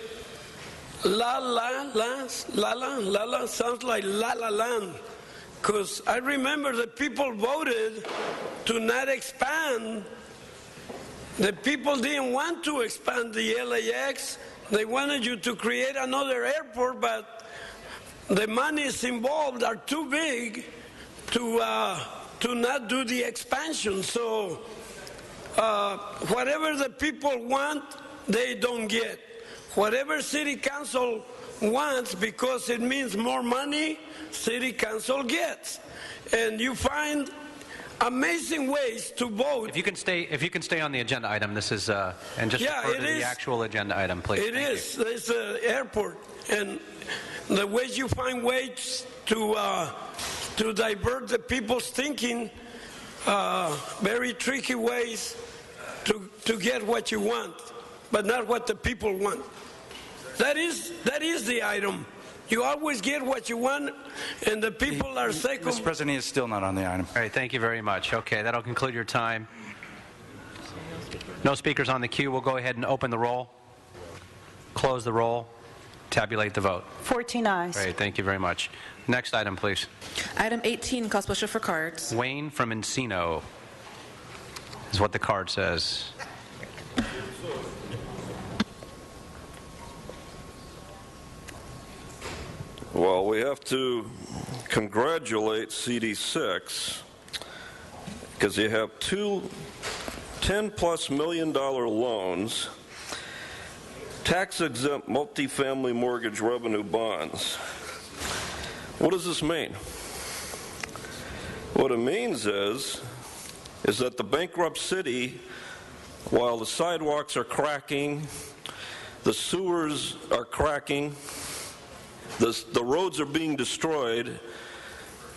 la sounds like La La Land. Because I remember the people voted to not expand. The people didn't want to expand the LAX. They wanted you to create another airport, but the monies involved are too big to not do the expansion. So whatever the people want, they don't get. Whatever city council wants, because it means more money, city council gets. And you find amazing ways to vote. If you can stay on the agenda item, this is and just refer to the actual agenda item, please. It is. It's an airport, and the ways you find ways to divert the people's thinking, very tricky ways to get what you want, but not what the people want. That is the item. You always get what you want, and the people are second. Mr. President, he is still not on the item. All right, thank you very much. Okay, that'll conclude your time. No speakers on the queue. We'll go ahead and open the roll, close the roll, tabulate the vote. 14 ayes. Great, thank you very much. Next item, please. Item 18, call special for cards. Wayne from Encino is what the card says. Well, we have to congratulate CD6 because you have two $10+ million loans, tax-exempt multifamily mortgage revenue bonds. What does this mean? What it means is that the bankrupt city, while the sidewalks are cracking, the sewers are cracking, the roads are being destroyed,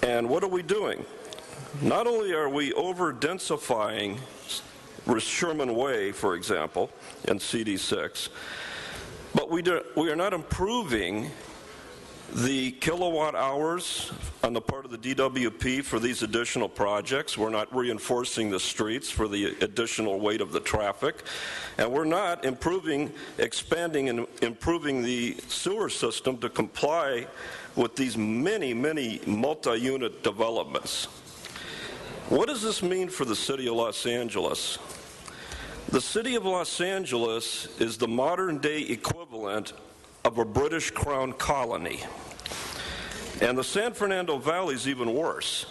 and what are we doing? not only are we over-densifying Sherman Way, for example, in CD6, but we are not improving the kilowatt hours on the part of the DWP for these additional projects. We're not reinforcing the streets for the additional weight of the traffic. And we're not expanding and improving the sewer system to comply with these many, many multi-unit developments. What does this mean for the city of Los Angeles? The city of Los Angeles is the modern-day equivalent of a British Crown colony. And the San Fernando Valley is even worse,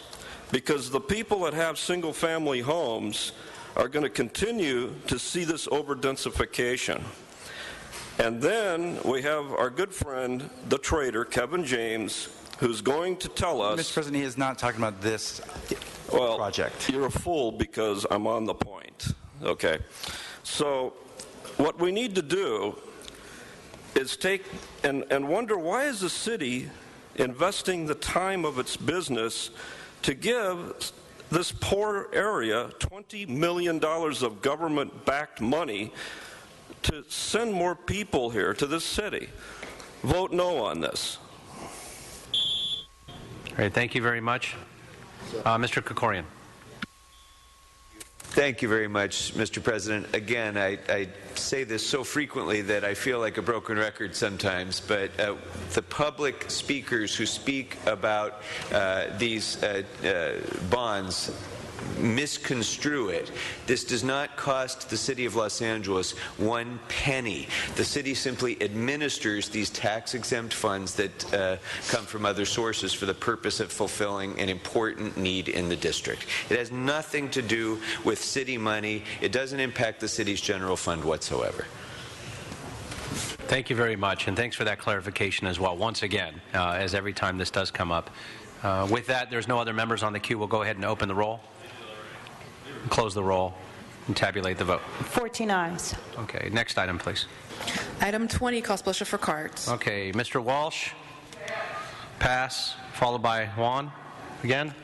because the people that have single-family homes are going to continue to see this over-densification. And then we have our good friend, the trader, Kevin James, who's going to tell us... Mr. President, he is not talking about this project. You're a fool because I'm on the point. Okay. So what we need to do is take and wonder, why is the city investing the time of its business to give this poor area $20 million of government-backed money to send more people here to this city? Vote no on this. All right, thank you very much. Mr. Krikorian. Thank you very much, Mr. President. Again, I say this so frequently that I feel like a broken record sometimes, but the public speakers who speak about these bonds misconstrue it. This does not cost the city of Los Angeles one penny. The city simply administers these tax-exempt funds that come from other sources for the purpose of fulfilling an important need in the district. It has nothing to do with city money. It doesn't impact the city's general fund whatsoever. Thank you very much, and thanks for that clarification as well, once again, as every time this does come up. With that, there's no other members on the queue. We'll go ahead and open the roll, close the roll, and tabulate the vote. 14 ayes. Okay, next item, please. Item 20, Cosplasher for cards. Okay, Mr. Walsh, pass, followed by Juan again.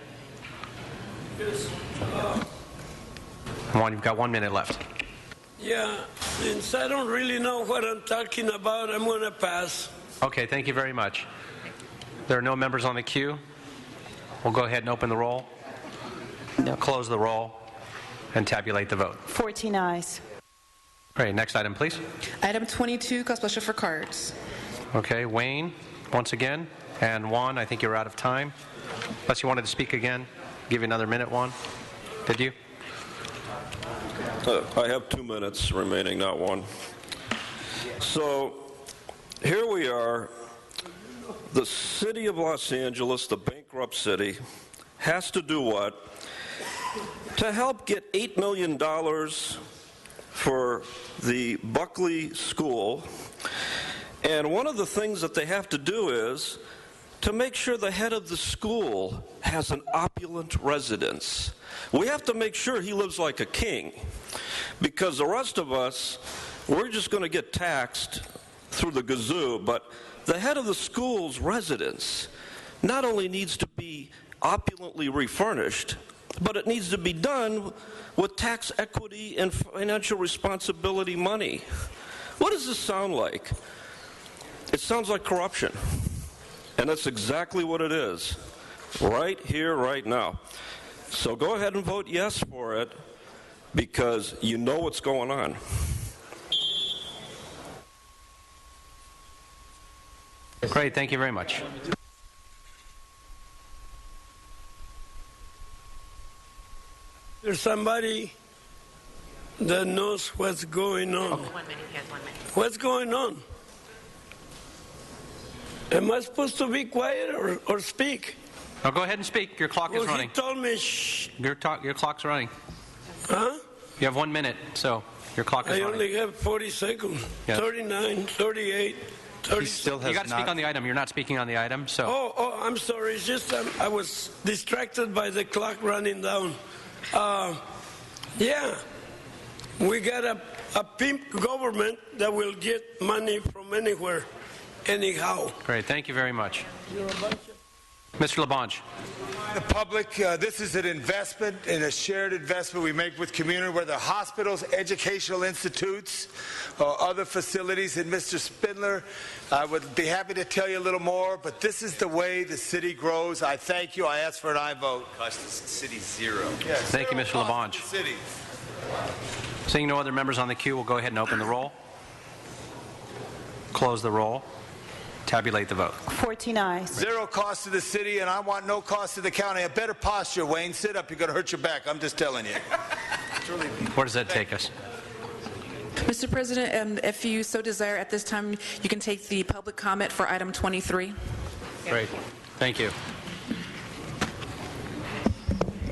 Juan, you've got 1 minute left. Yeah, since I don't really know what I'm talking about, I'm going to pass. Okay, thank you very much. There are no members on the queue. We'll go ahead and open the roll, close the roll, and tabulate the vote. 14 ayes. All right, next item, please. Item 22, Cosplasher for cards. Okay, Wayne, once again, and Juan, I think you're out of time. Unless you wanted to speak again, give you another minute, Juan. Did you? I have 2 minutes remaining, not one. So here we are. The city of Los Angeles, the bankrupt city, has to do what? To help get $8 million for the Buckley School. And one of the things that they have to do is to make sure the head of the school has an opulent residence. We have to make sure he lives like a king, because the rest of us, we're just going to get taxed through the gazoo. But the head of the school's residence not only needs to be opulently refurnished, but it needs to be done with tax equity and financial responsibility money. What does this sound like? It sounds like corruption. And that's exactly what it is, right here, right now. So go ahead and vote yes for it, because you know what's going on. Great, thank you very much. There's somebody that knows what's going on. Okay. 1 minute, he has 1 minute. What's going on? Am I supposed to be quiet or speak? No, go ahead and speak. Your clock is running. He told me, shh. Your clock's running. Huh? You have 1 minute, so your clock is running. I only have 40 seconds. Yes. 39, 38, 30. He still has you got to speak on the item. You're not speaking on the item, so. Oh, I'm sorry. It's just I was distracted by the clock running down. Yeah, we got a pimp government that will get money from anywhere, anyhow. Great, thank you very much. You're a bunch of Mr. Labange. The public, this is an investment and a shared investment we make with community, whether hospitals, educational institutes, or other facilities. And Mr. Spindler, I would be happy to tell you a little more, but this is the way the city grows. I thank you. I ask for an aye vote. Cost the city zero. Yes, Thank you, Mr. Labange. City. Seeing no other members on the queue, we'll go ahead and open the roll. Close the roll. Tabulate the vote. 14 ayes. Zero cost to the city, and I want no cost to the county. A better posture, Wayne. Sit up. You're going to hurt your back. I'm just telling you. Where does that take us? Mr. President, if you so desire, at this time, you can take the public comment for item 23. Great. Thank you.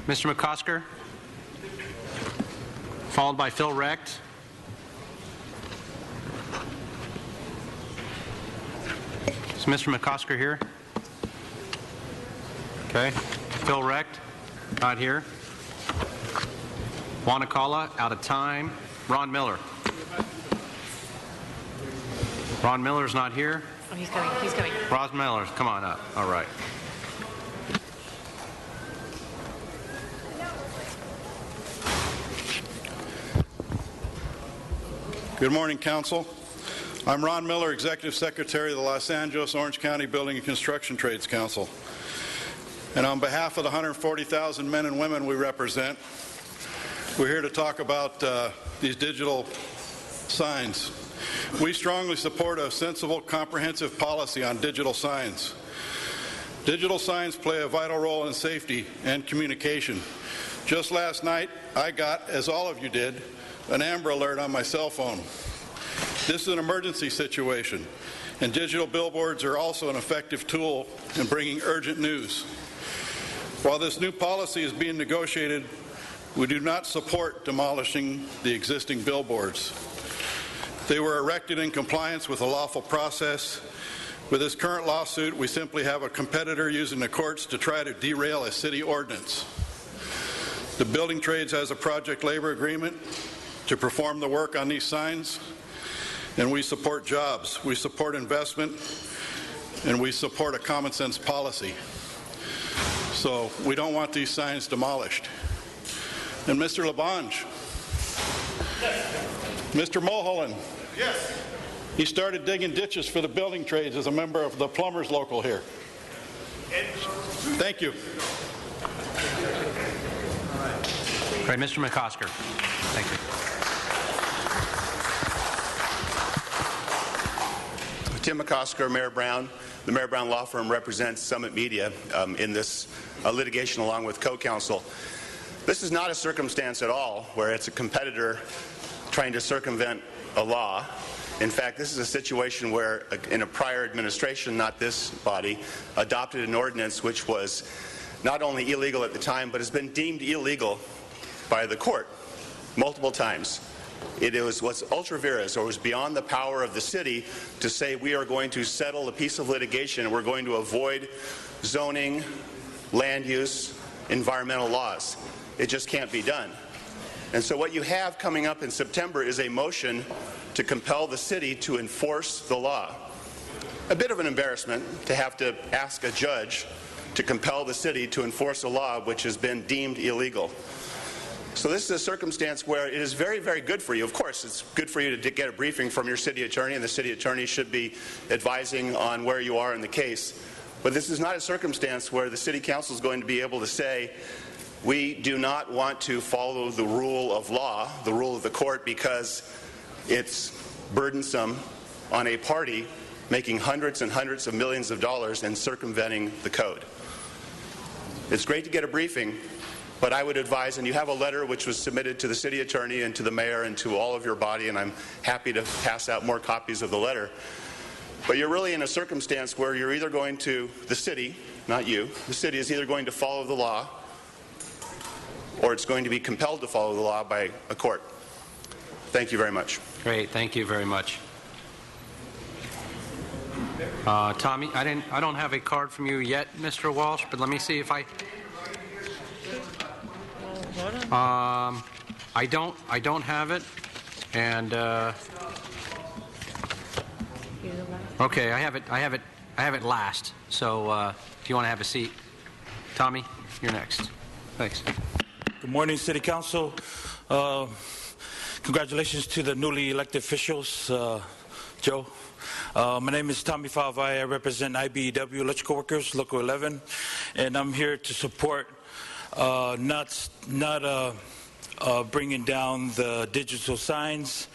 Mr. McCosker, followed by Phil Recht. Is Mr. McCosker here? Okay. Phil Recht, not here. Wanakala, out of time. Ron Miller. Ron Miller's not here. Oh, he's coming. He's coming. Ron Miller, come on up. All right. Good morning, Council. I'm Ron Miller, Executive Secretary of the Los Angeles Orange County Building and Construction Trades Council. And on behalf of the 140,000 men and women we represent, we're here to talk about these digital signs. We strongly support a sensible, comprehensive policy on digital signs. Digital signs play a vital role in safety and communication. Just last night, I got, as all of you did, an Amber Alert on my cell phone. This is an emergency situation, and digital billboards are also an effective tool in bringing urgent news. While this new policy is being negotiated, we do not support demolishing the existing billboards. They were erected in compliance with a lawful process. With this current lawsuit, we simply have a competitor using the courts to try to derail a city ordinance. The building trades has a project labor agreement to perform the work on these signs, and we support jobs, we support investment, and we support a common sense policy. So we don't want these signs demolished. And Mr. Labange, Mr. Mulholland, yes, he started digging ditches for the building trades as a member of the plumbers local here. Thank you. Great, Mr. McCosker. Thank you. Tim McCosker, Mayor Brown. The Mayor Brown Law Firm represents Summit Media in this litigation along with co-counsel. This is not a circumstance at all where it's a competitor trying to circumvent a law. In fact, this is a situation where in a prior administration, not this body, adopted an ordinance which was not only illegal at the time, but has been deemed illegal by the court multiple times. It was what's ultra vires, or was beyond the power of the city to say we are going to settle a piece of litigation and we're going to avoid zoning, land use, environmental laws. It just can't be done. And so what you have coming up in September is a motion to compel the city to enforce the law. A bit of an embarrassment to have to ask a judge to compel the city to enforce a law which has been deemed illegal. So this is a circumstance where it is very, very good for you. Of course, it's good for you to get a briefing from your city attorney, and the city attorney should be advising on where you are in the case. But this is not a circumstance where the city council is going to be able to say, we do not want to follow the rule of law, the rule of the court, because it's burdensome on a party making hundreds and hundreds of millions of dollars and circumventing the code. It's great to get a briefing, but I would advise, and you have a letter which was submitted to the city attorney and to the mayor and to all of your body, and I'm happy to pass out more copies of the letter. But you're really in a circumstance where you're either going to, the city, not you, the city is either going to follow the law or it's going to be compelled to follow the law by a court. Thank you very much. Great, thank you very much. Tommy, I don't have a card from you yet, Mr. Walsh, but let me see if I don't have it, and okay, I have it last. So if you want to have a seat. Tommy, you're next. Thanks. Good morning, City Council. Congratulations to the newly elected officials, Joe. My name is Tommy Falvai. I represent IBEW Electrical Workers, Local 11, and I'm here to support not bringing down the digital signs.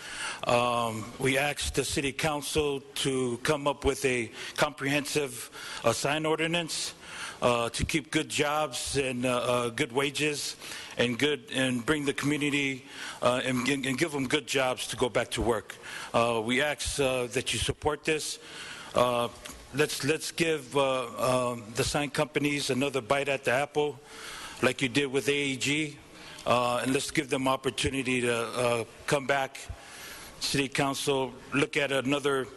We asked the City Council to come up with a comprehensive sign ordinance to keep good jobs and good wages and bring the community and give them good jobs to go back to work. We ask that you support this. Let's give the sign companies another bite at the apple, like you did with AEG, and let's give them opportunity to come back. City Council, look at another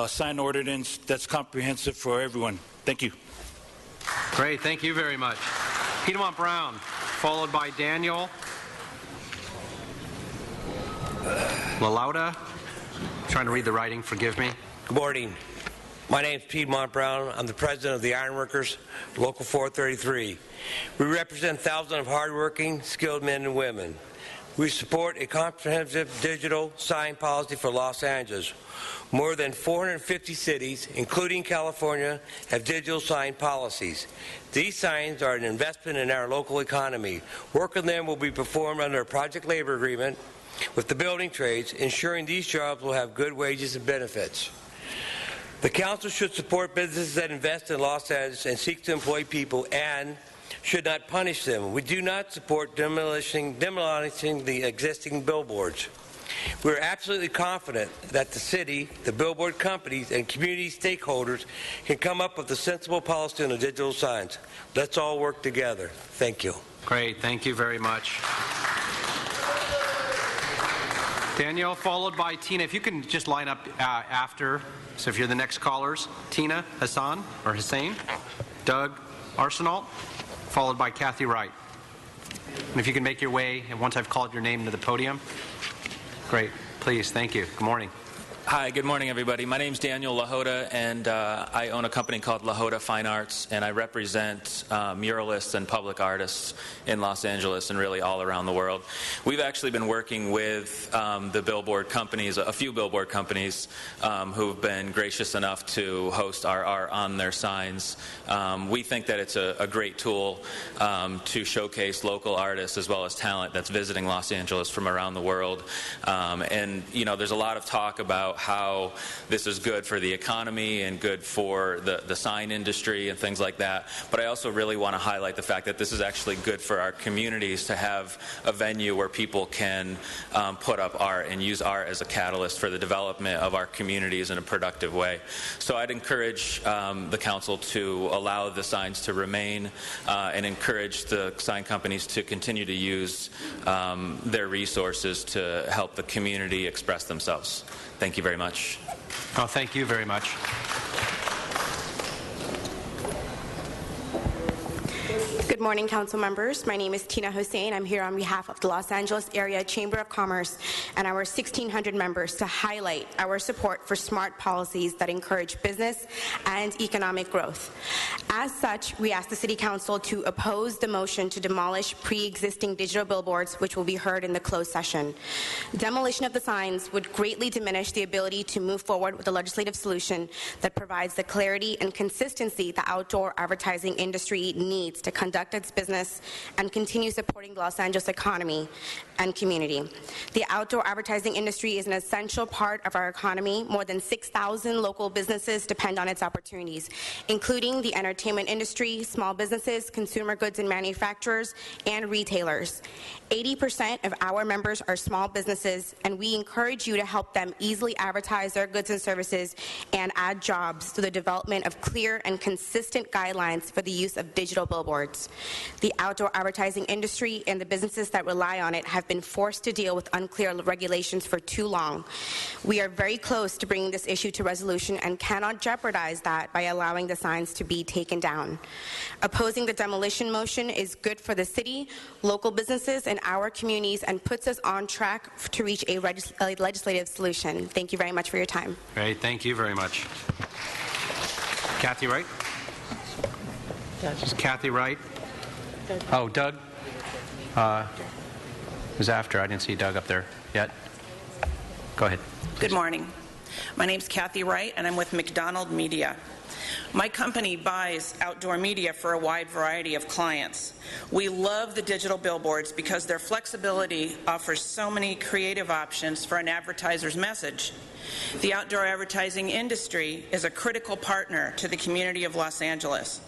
sign ordinance that's comprehensive for everyone. Thank you. Great, thank you very much. Piedmont Brown, followed by Daniel LaLauda. Trying to read the writing, forgive me. Good morning. My name is Piedmont Brown. I'm the president of the Ironworkers, Local 433. We represent thousands of hardworking, skilled men and women. We support a comprehensive digital sign policy for Los Angeles. More than 450 cities, including California, have digital sign policies. These signs are an investment in our local economy. Work on them will be performed under a project labor agreement with the building trades, ensuring these jobs will have good wages and benefits. The Council should support businesses that invest in Los Angeles and seek to employ people and should not punish them. We do not support demolishing the existing billboards. We are absolutely confident that the city, the billboard companies, and community stakeholders can come up with a sensible policy on the digital signs. Let's all work together. Thank you. Great, thank you very much. Danielle, followed by Tina. If you can just line up after, so if you're the next callers, Tina Hassan or Hussein, Doug Arsenault, followed by Kathy Wright. And if you can make your way, and once I've called your name, to the podium. Great. Please. Thank you. Good morning. Hi, good morning, everybody. My name's Daniel LaHoda, and I own a company called LaHoda Fine Arts, and I represent muralists and public artists in Los Angeles and really all around the world. We've actually been working with the billboard companies, a few billboard companies, who've been gracious enough to host our art on their signs. We think that it's a great tool to showcase local artists as well as talent that's visiting Los Angeles from around the world. And, you know, there's a lot of talk about how this is good for the economy and good for the sign industry and things like that. But I also really want to highlight the fact that this is actually good for our communities to have a venue where people can put up art and use art as a catalyst for the development of our communities in a productive way. So I'd encourage the council to allow the signs to remain and encourage the sign companies to continue to use their resources to help the community express themselves. Thank you very much. Oh, thank you very much. Good morning, council members. My name is Tina Hussein. I'm here on behalf of the Los Angeles Area Chamber of Commerce and our 1,600 members to highlight our support for smart policies that encourage business and economic growth. As such, we ask the City Council to oppose the motion to demolish pre-existing digital billboards, which will be heard in the closed session. Demolition of the signs would greatly diminish the ability to move forward with a legislative solution that provides the clarity and consistency the outdoor advertising industry needs to conduct its business and continue supporting the Los Angeles economy and community. The outdoor advertising industry is an essential part of our economy. More than 6,000 local businesses depend on its opportunities, including the entertainment industry, small businesses, consumer goods and manufacturers, and retailers. 80% of our members are small businesses, and we encourage you to help them easily advertise their goods and services and add jobs through the development of clear and consistent guidelines for the use of digital billboards. The outdoor advertising industry and the businesses that rely on it have been forced to deal with unclear regulations for too long. We are very close to bringing this issue to resolution and cannot jeopardize that by allowing the signs to be taken down. Opposing the demolition motion is good for the city, local businesses, and our communities, and puts us on track to reach a legislative solution. Thank you very much for your time. Great, thank you very much. Kathy Wright. This is Kathy Wright. Oh, Doug? Was after. I didn't see Doug up there yet. Go ahead. Good morning. My name's Kathy Wright, and I'm with McDonald Media. My company buys outdoor media for a wide variety of clients. We love the digital billboards because their flexibility offers so many creative options for an advertiser's message. The outdoor advertising industry is a critical partner to the community of Los Angeles.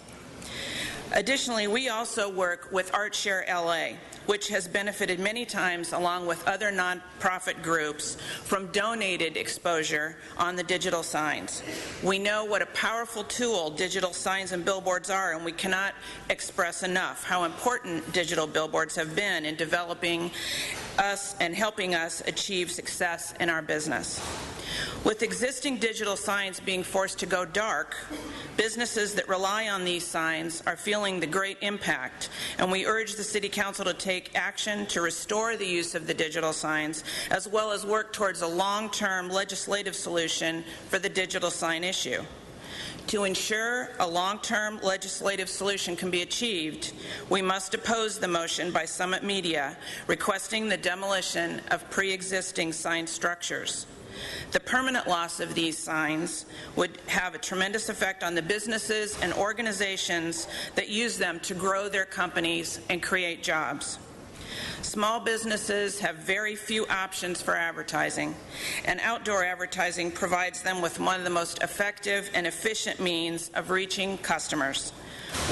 Additionally, we also work with ArtShare LA, which has benefited many times along with other nonprofit groups from donated exposure on the digital signs. We know what a powerful tool digital signs and billboards are, and we cannot express enough how important digital billboards have been in developing us and helping us achieve success in our business. With existing digital signs being forced to go dark, businesses that rely on these signs are feeling the great impact, and we urge the City Council to take action to restore the use of the digital signs, as well as work towards a long-term legislative solution for the digital sign issue. To ensure a long-term legislative solution can be achieved, we must oppose the motion by Summit Media requesting the demolition of pre-existing sign structures. The permanent loss of these signs would have a tremendous effect on the businesses and organizations that use them to grow their companies and create jobs. Small businesses have very few options for advertising, and outdoor advertising provides them with one of the most effective and efficient means of reaching customers.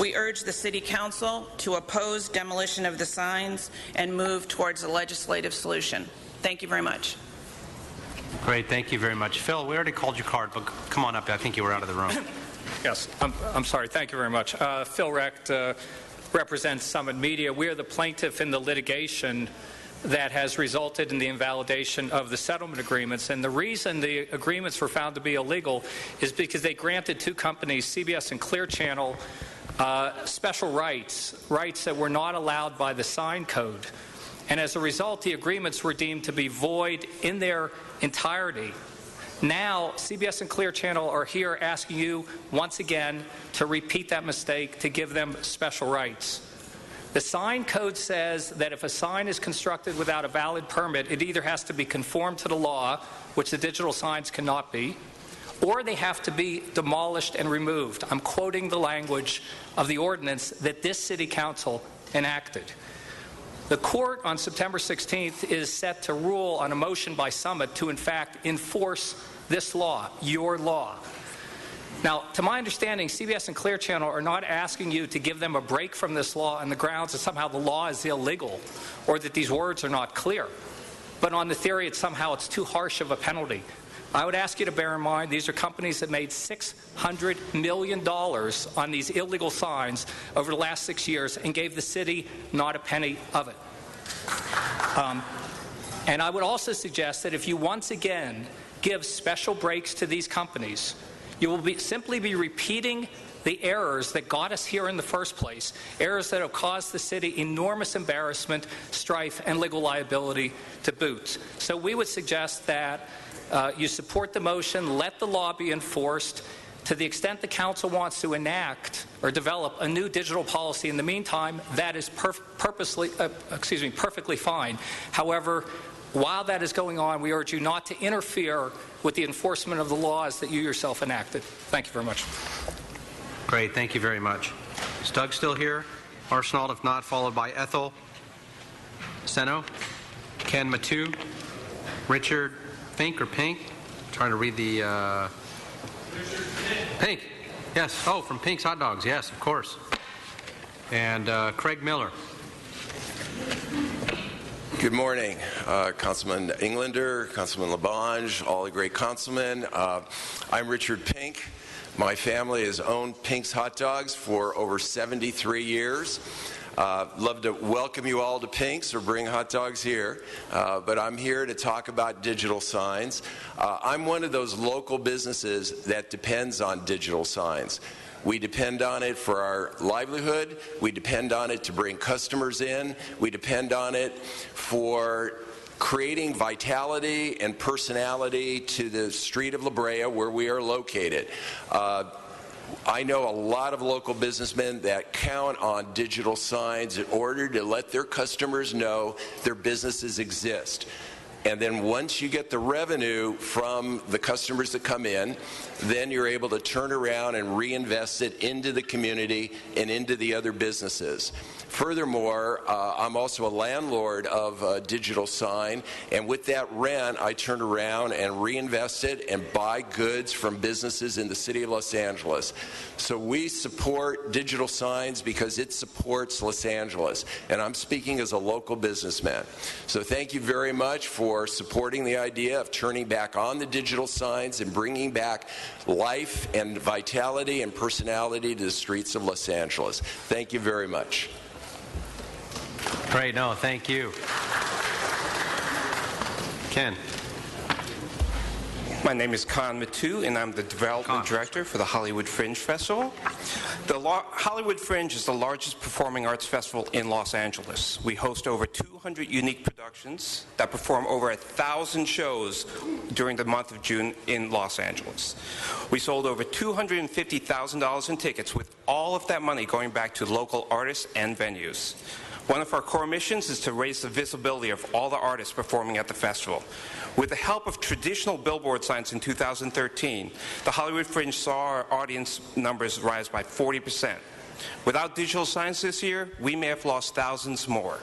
We urge the City Council to oppose demolition of the signs and move towards a legislative solution. Thank you very much. Great, thank you very much. Phil, we already called your card, but come on up. I think you were out of the room. Yes, I'm sorry. Thank you very much. Phil Recht represents Summit Media. We are the plaintiff in the litigation that has resulted in the invalidation of the settlement agreements. And the reason the agreements were found to be illegal is because they granted two companies, CBS and Clear Channel, special rights that were not allowed by the sign code. And as a result, the agreements were deemed to be void in their entirety. Now, CBS and Clear Channel are here asking you once again to repeat that mistake, to give them special rights. The sign code says that if a sign is constructed without a valid permit, it either has to be conformed to the law, which the digital signs cannot be, or they have to be demolished and removed. I'm quoting the language of the ordinance that this City Council enacted. The court on September 16th is set to rule on a motion by Summit to, in fact, enforce this law, your law. Now, to my understanding, CBS and Clear Channel are not asking you to give them a break from this law on the grounds that somehow the law is illegal or that these words are not clear, but on the theory that somehow it's too harsh of a penalty. I would ask you to bear in mind these are companies that made $600 million on these illegal signs over the last 6 years and gave the city not a penny of it. And I would also suggest that if you once again give special breaks to these companies, you will simply be repeating the errors that got us here in the first place, errors that have caused the city enormous embarrassment, strife, and legal liability to boot. So we would suggest that you support the motion, let the law be enforced. To the extent the council wants to enact or develop a new digital policy in the meantime, that is perfectly fine. However, while that is going on, we urge you not to interfere with the enforcement of the laws that you yourself enacted. Thank you very much. Great, thank you very much. Is Doug still here? Arsenault, if not, followed by Ethel Seno, Ken Matu, Richard Fink or Pink? I'm trying to read the Pink. Yes. Oh, from Pink's Hot Dogs. Yes, of course. And Craig Miller. Good morning, Councilman Englander, Councilman LaBonge, all the great councilmen. I'm Richard Pink. My family has owned Pink's Hot Dogs for over 73 years. Love to welcome you all to Pink's or bring hot dogs here, but I'm here to talk about digital signs. I'm one of those local businesses that depends on digital signs. We depend on it for our livelihood. We depend on it to bring customers in. We depend on it for creating vitality and personality to the street of La Brea where we are located. I know a lot of local businessmen that count on digital signs in order to let their customers know their businesses exist. And then once you get the revenue from the customers that come in, then you're able to turn around and reinvest it into the community and into the other businesses. Furthermore, I'm also a landlord of a digital sign, and with that rent, I turn around and reinvest it and buy goods from businesses in the city of Los Angeles. So we support digital signs because it supports Los Angeles, and I'm speaking as a local businessman. So thank you very much for supporting the idea of turning back on the digital signs and bringing back life and vitality and personality to the streets of Los Angeles. Thank you very much. Great. No, thank you. Ken. My name is Khan Matu, and I'm the Development Director for the Hollywood Fringe Festival. The Hollywood Fringe is the largest performing arts festival in Los Angeles. We host over 200 unique productions that perform over 1,000 shows during the month of June in Los Angeles. We sold over $250,000 in tickets, with all of that money going back to local artists and venues. One of our core missions is to raise the visibility of all the artists performing at the festival. With the help of traditional billboard signs in 2013, the Hollywood Fringe saw our audience numbers rise by 40%. Without digital signs this year, we may have lost thousands more.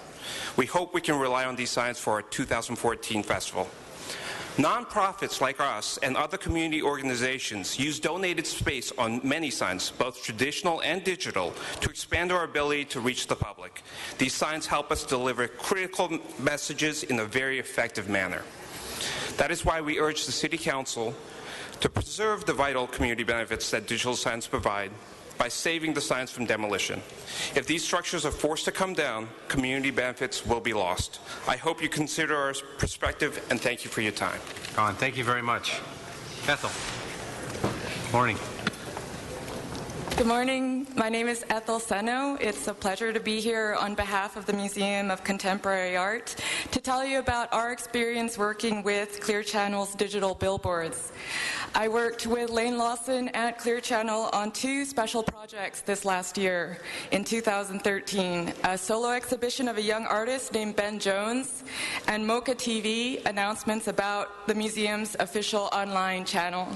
We hope we can rely on these signs for our 2014 festival. Nonprofits like us and other community organizations use donated space on many signs, both traditional and digital, to expand our ability to reach the public. These signs help us deliver critical messages in a very effective manner. That is why we urge the City Council to preserve the vital community benefits that digital signs provide by saving the signs from demolition. If these structures are forced to come down, community benefits will be lost. I hope you consider our perspective, and thank you for your time. Con, thank you very much. Ethel. Morning. Good morning. My name is Ethel Seno. It's a pleasure to be here on behalf of the Museum of Contemporary Art to tell you about our experience working with Clear Channel's digital billboards. I worked with Lane Lawson at Clear Channel on two special projects this last year in 2013, a solo exhibition of a young artist named Ben Jones, and Mocha TV announcements about the museum's official online channel.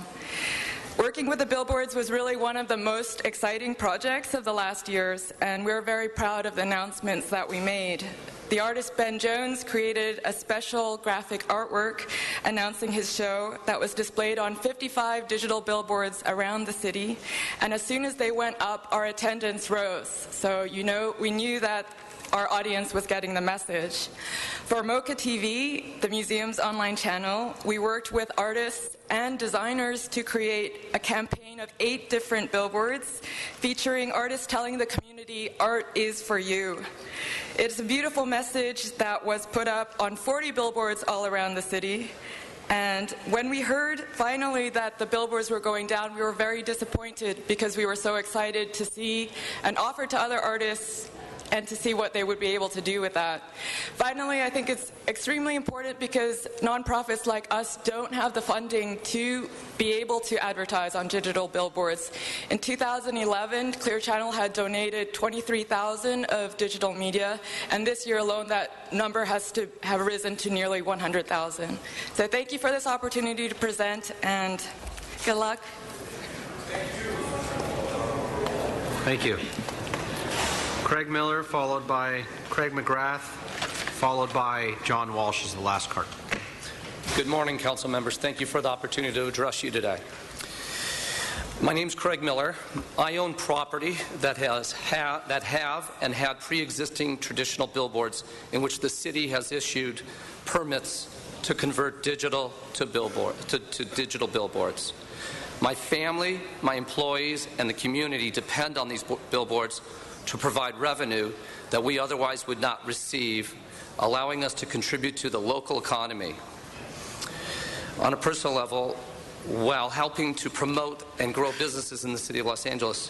Working with the billboards was really one of the most exciting projects of the last years, and we're very proud of the announcements that we made. The artist Ben Jones created a special graphic artwork announcing his show that was displayed on 55 digital billboards around the city, and as soon as they went up, our attendance rose. So we knew that our audience was getting the message. For Mocha TV, the museum's online channel, we worked with artists and designers to create a campaign of 8 different billboards featuring artists telling the community, art is for you. It's a beautiful message that was put up on 40 billboards all around the city. And when we heard finally that the billboards were going down, we were very disappointed because we were so excited to see and offer to other artists and to see what they would be able to do with that. Finally, I think it's extremely important because nonprofits like us don't have the funding to be able to advertise on digital billboards. In 2011, Clear Channel had donated $23,000 of digital media, and this year alone that number has to have risen to nearly $100,000. So thank you for this opportunity to present, and good luck. Thank you. Craig Miller, followed by Craig McGrath, followed by John Walsh as the last card. Good morning, council members. Thank you for the opportunity to address you today. My name's Craig Miller. I own property that have and had pre-existing traditional billboards in which the city has issued permits to convert digital to digital billboards. My family, my employees, and the community depend on these billboards to provide revenue that we otherwise would not receive, allowing us to contribute to the local economy. On a personal level, while helping to promote and grow businesses in the city of Los Angeles,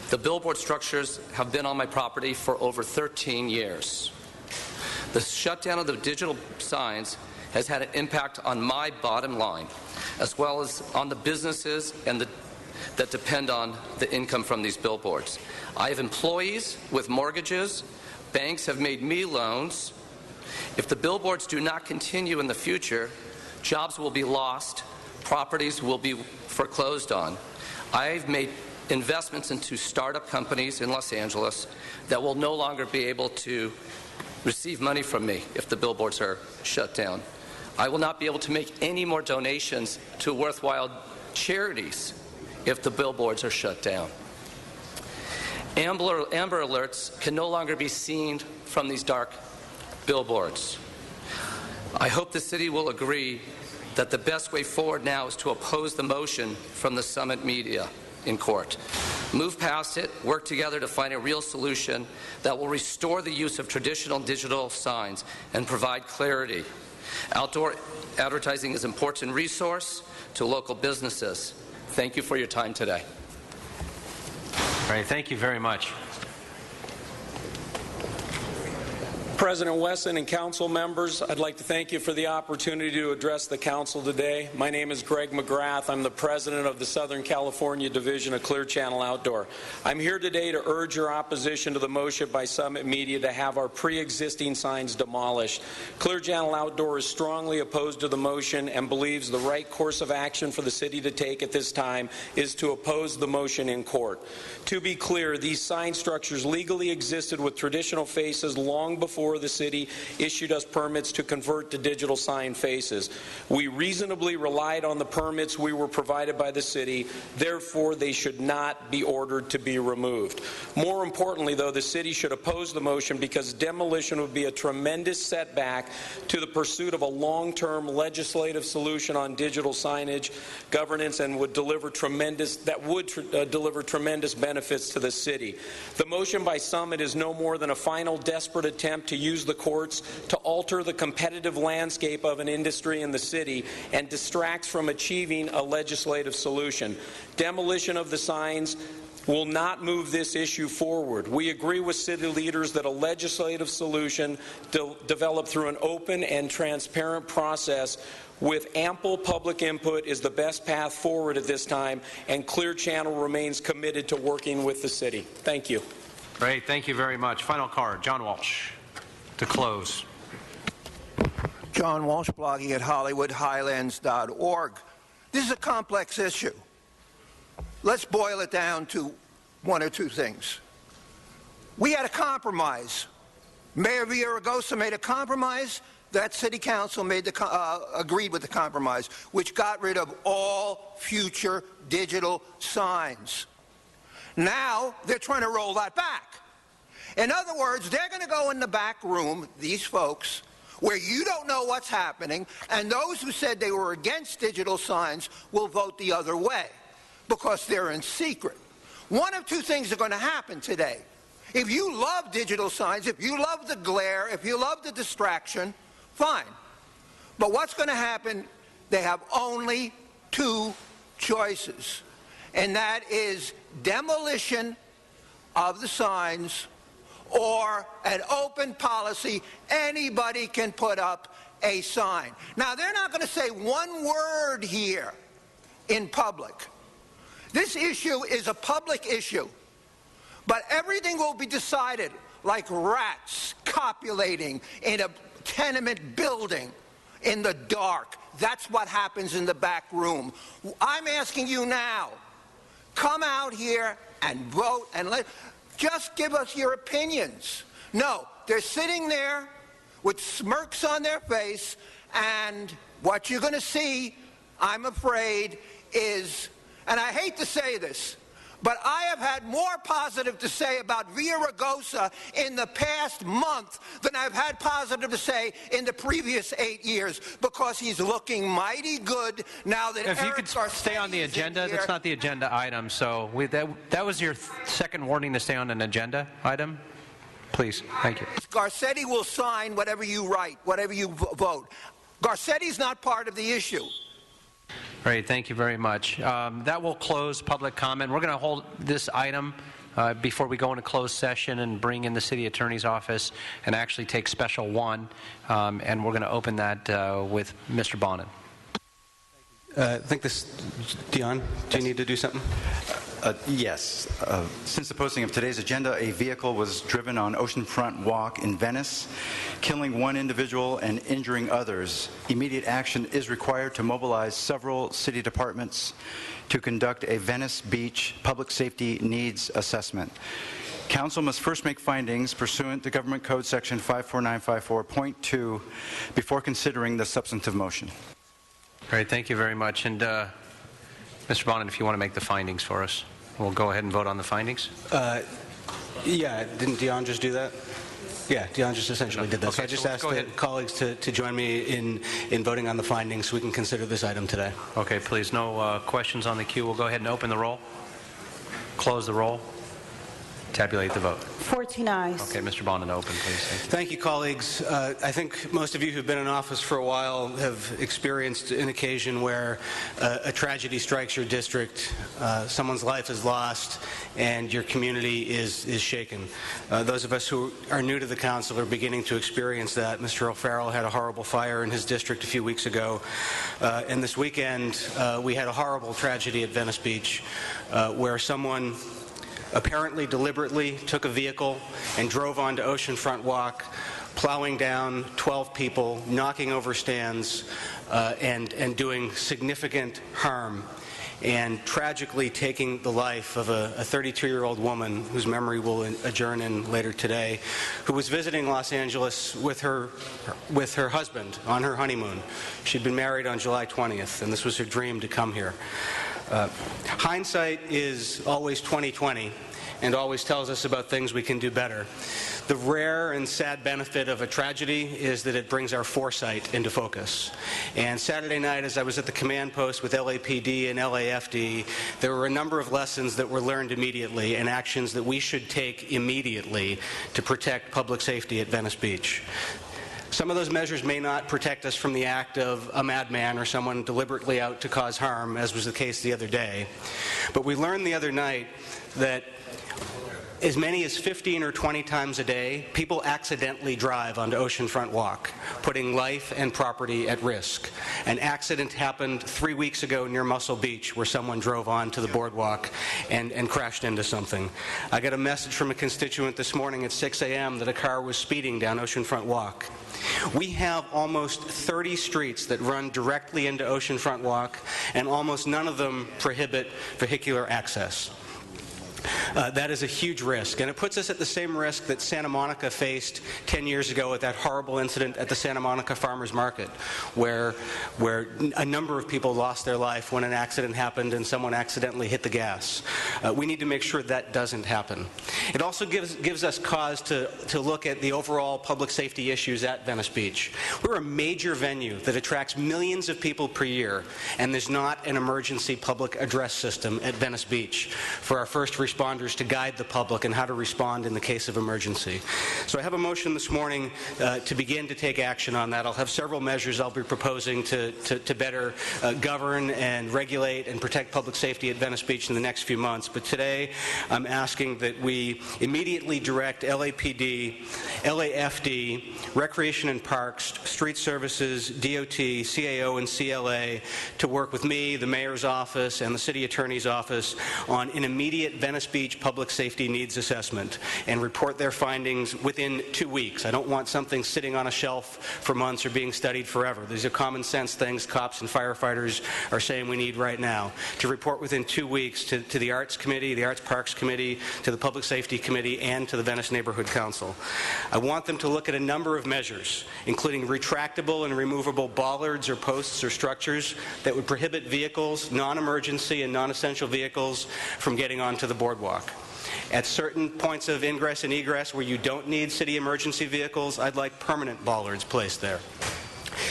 the billboard structures have been on my property for over 13 years. The shutdown of the digital signs has had an impact on my bottom line, as well as on the businesses and the that depend on the income from these billboards. I have employees with mortgages. Banks have made me loans. If the billboards do not continue in the future, jobs will be lost, properties will be foreclosed on. I've made investments into startup companies in Los Angeles that will no longer be able to receive money from me if the billboards are shut down. I will not be able to make any more donations to worthwhile charities if the billboards are shut down. Amber alerts can no longer be seen from these dark billboards. I hope the city will agree that the best way forward now is to oppose the motion from the Summit Media in court. Move past it, work together to find a real solution that will restore the use of traditional digital signs and provide clarity. Outdoor advertising is an important resource to local businesses. Thank you for your time today. All right, thank you very much. President Wesson and council members, I'd like to thank you for the opportunity to address the council today. My name is Greg McGrath. I'm the president of the Southern California Division of Clear Channel Outdoor. I'm here today to urge your opposition to the motion by Summit Media to have our pre-existing signs demolished. Clear Channel Outdoor is strongly opposed to the motion and believes the right course of action for the city to take at this time is to oppose the motion in court. To be clear, these sign structures legally existed with traditional faces long before the city issued us permits to convert to digital sign faces. We reasonably relied on the permits we were provided by the city, therefore they should not be ordered to be removed. More importantly, though, the city should oppose the motion because demolition would be a tremendous setback to the pursuit of a long-term legislative solution on digital signage governance and would deliver tremendous benefits to the city. The motion by Summit is no more than a final desperate attempt to use the courts to alter the competitive landscape of an industry in the city and distracts from achieving a legislative solution. Demolition of the signs will not move this issue forward. We agree with city leaders that a legislative solution developed through an open and transparent process with ample public input is the best path forward at this time, and Clear Channel remains committed to working with the city. Thank you. Great, thank you very much. Final card, John Walsh, to close. John Walsh, blogging at HollywoodHighlands.org. This is a complex issue. Let's boil it down to one or two things. We had a compromise. Mayor Villaraigosa made a compromise. That city council agreed with the compromise, which got rid of all future digital signs. Now they're trying to roll that back. In other words, they're going to go in the back room, these folks, where you don't know what's happening, and those who said they were against digital signs will vote the other way because they're in secret. One of two things are going to happen today. If you love digital signs, if you love the glare, if you love the distraction, fine. But what's going to happen, they have only two choices, and that is demolition of the signs or an open policy. Anybody can put up a sign. Now, they're not going to say one word here in public. This issue is a public issue, but everything will be decided like rats copulating in a tenement building in the dark. That's what happens in the back room. I'm asking you now, come out here and vote and just give us your opinions. No, they're sitting there with smirks on their face, and what you're going to see, I'm afraid, is, and I hate to say this, but I have had more positive to say about Villaraigosa in the past month than I've had positive to say in the previous 8 years, because he's looking mighty good now that If you could stay on the agenda, that's not the agenda item. So that was your second warning to stay on an agenda item. Please, thank you. Garcetti will sign whatever you write, whatever you vote. Garcetti's not part of the issue. Great, thank you very much. That will close public comment. We're going to hold this item before we go into closed session and bring in the city attorney's office and actually take special one, and we're going to open that with Mr. Bonin. I think this, Dion, do you need to do something? Yes. Since the posting of today's agenda, a vehicle was driven on Oceanfront Walk in Venice, killing one individual and injuring others. Immediate action is required to mobilize several city departments to conduct a Venice Beach public safety needs assessment. Council must first make findings pursuant to Government Code Section 54954.2 before considering the substantive motion. Great, thank you very much. And Mr. Bonin, if you want to make the findings for us, we'll go ahead and vote on the findings. Yeah, didn't Dion just do that? Yeah, Dion just essentially did that. Okay, so I just so asked the colleagues to join me in voting on the findings so we can consider this item today. Okay, please, no questions on the queue. We'll go ahead and open the roll, close the roll, tabulate the vote. 14 ayes. Okay, Mr. Bonin, open, please. Thank you, colleagues. I think most of you who've been in office for a while have experienced an occasion where a tragedy strikes your district, someone's life is lost, and your community is shaken. Those of us who are new to the council are beginning to experience that. Mr. O'Farrell had a horrible fire in his district a few weeks ago, and this weekend we had a horrible tragedy at Venice Beach where someone apparently deliberately took a vehicle and drove onto Oceanfront Walk, plowing down 12 people, knocking over stands, and doing significant harm, and tragically taking the life of a 32-year-old woman whose memory will adjourn in later today, who was visiting Los Angeles with her husband on her honeymoon. She'd been married on July 20th, and this was her dream to come here. Hindsight is always 20/20 and always tells us about things we can do better. The rare and sad benefit of a tragedy is that it brings our foresight into focus. And Saturday night, as I was at the command post with LAPD and LAFD, there were a number of lessons that were learned immediately and actions that we should take immediately to protect public safety at Venice Beach. Some of those measures may not protect us from the act of a madman or someone deliberately out to cause harm, as was the case the other day. But we learned the other night that as many as 15 or 20 times a day, people accidentally drive onto Oceanfront Walk, putting life and property at risk. An accident happened 3 weeks ago near Muscle Beach where someone drove onto the boardwalk and crashed into something. I got a message from a constituent this morning at 6 a.m. that a car was speeding down Oceanfront Walk. We have almost 30 streets that run directly into Oceanfront Walk, and almost none of them prohibit vehicular access. That is a huge risk, and it puts us at the same risk that Santa Monica faced 10 years ago at that horrible incident at the Santa Monica Farmers Market, where a number of people lost their life when an accident happened and someone accidentally hit the gas. We need to make sure that doesn't happen. It also gives us cause to look at the overall public safety issues at Venice Beach. We're a major venue that attracts millions of people per year, and there's not an emergency public address system at Venice Beach for our first responders to guide the public in how to respond in the case of emergency. So I have a motion this morning to begin to take action on that. I'll have several measures I'll be proposing to better govern and regulate and protect public safety at Venice Beach in the next few months. But today I'm asking that we immediately direct LAPD, LAFD, Recreation and Parks, Street Services, DOT, CAO, and CLA to work with me, the Mayor's Office, and the City Attorney's Office on an immediate Venice Beach public safety needs assessment and report their findings within 2 weeks. I don't want something sitting on a shelf for months or being studied forever. These are common sense things cops and firefighters are saying we need right now. To report within 2 weeks to the Arts Committee, the Arts Parks Committee, to the Public Safety Committee, and to the Venice Neighborhood Council. I want them to look at a number of measures, including retractable and removable bollards or posts or structures that would prohibit vehicles, non-emergency and non-essential vehicles, from getting onto the boardwalk. At certain points of ingress and egress where you don't need city emergency vehicles, I'd like permanent bollards placed there.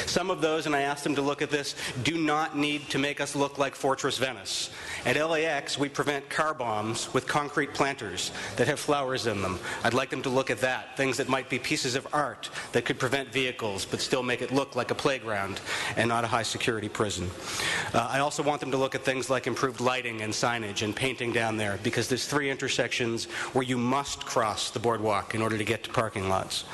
Some of those, and I asked them to look at this, do not need to make us look like Fortress Venice. At LAX, we prevent car bombs with concrete planters that have flowers in them. I'd like them to look at that, things that might be pieces of art that could prevent vehicles but still make it look like a playground and not a high-security prison. I also want them to look at things like improved lighting and signage and painting down there, because there's 3 intersections where you must cross the boardwalk in order to get to parking lots.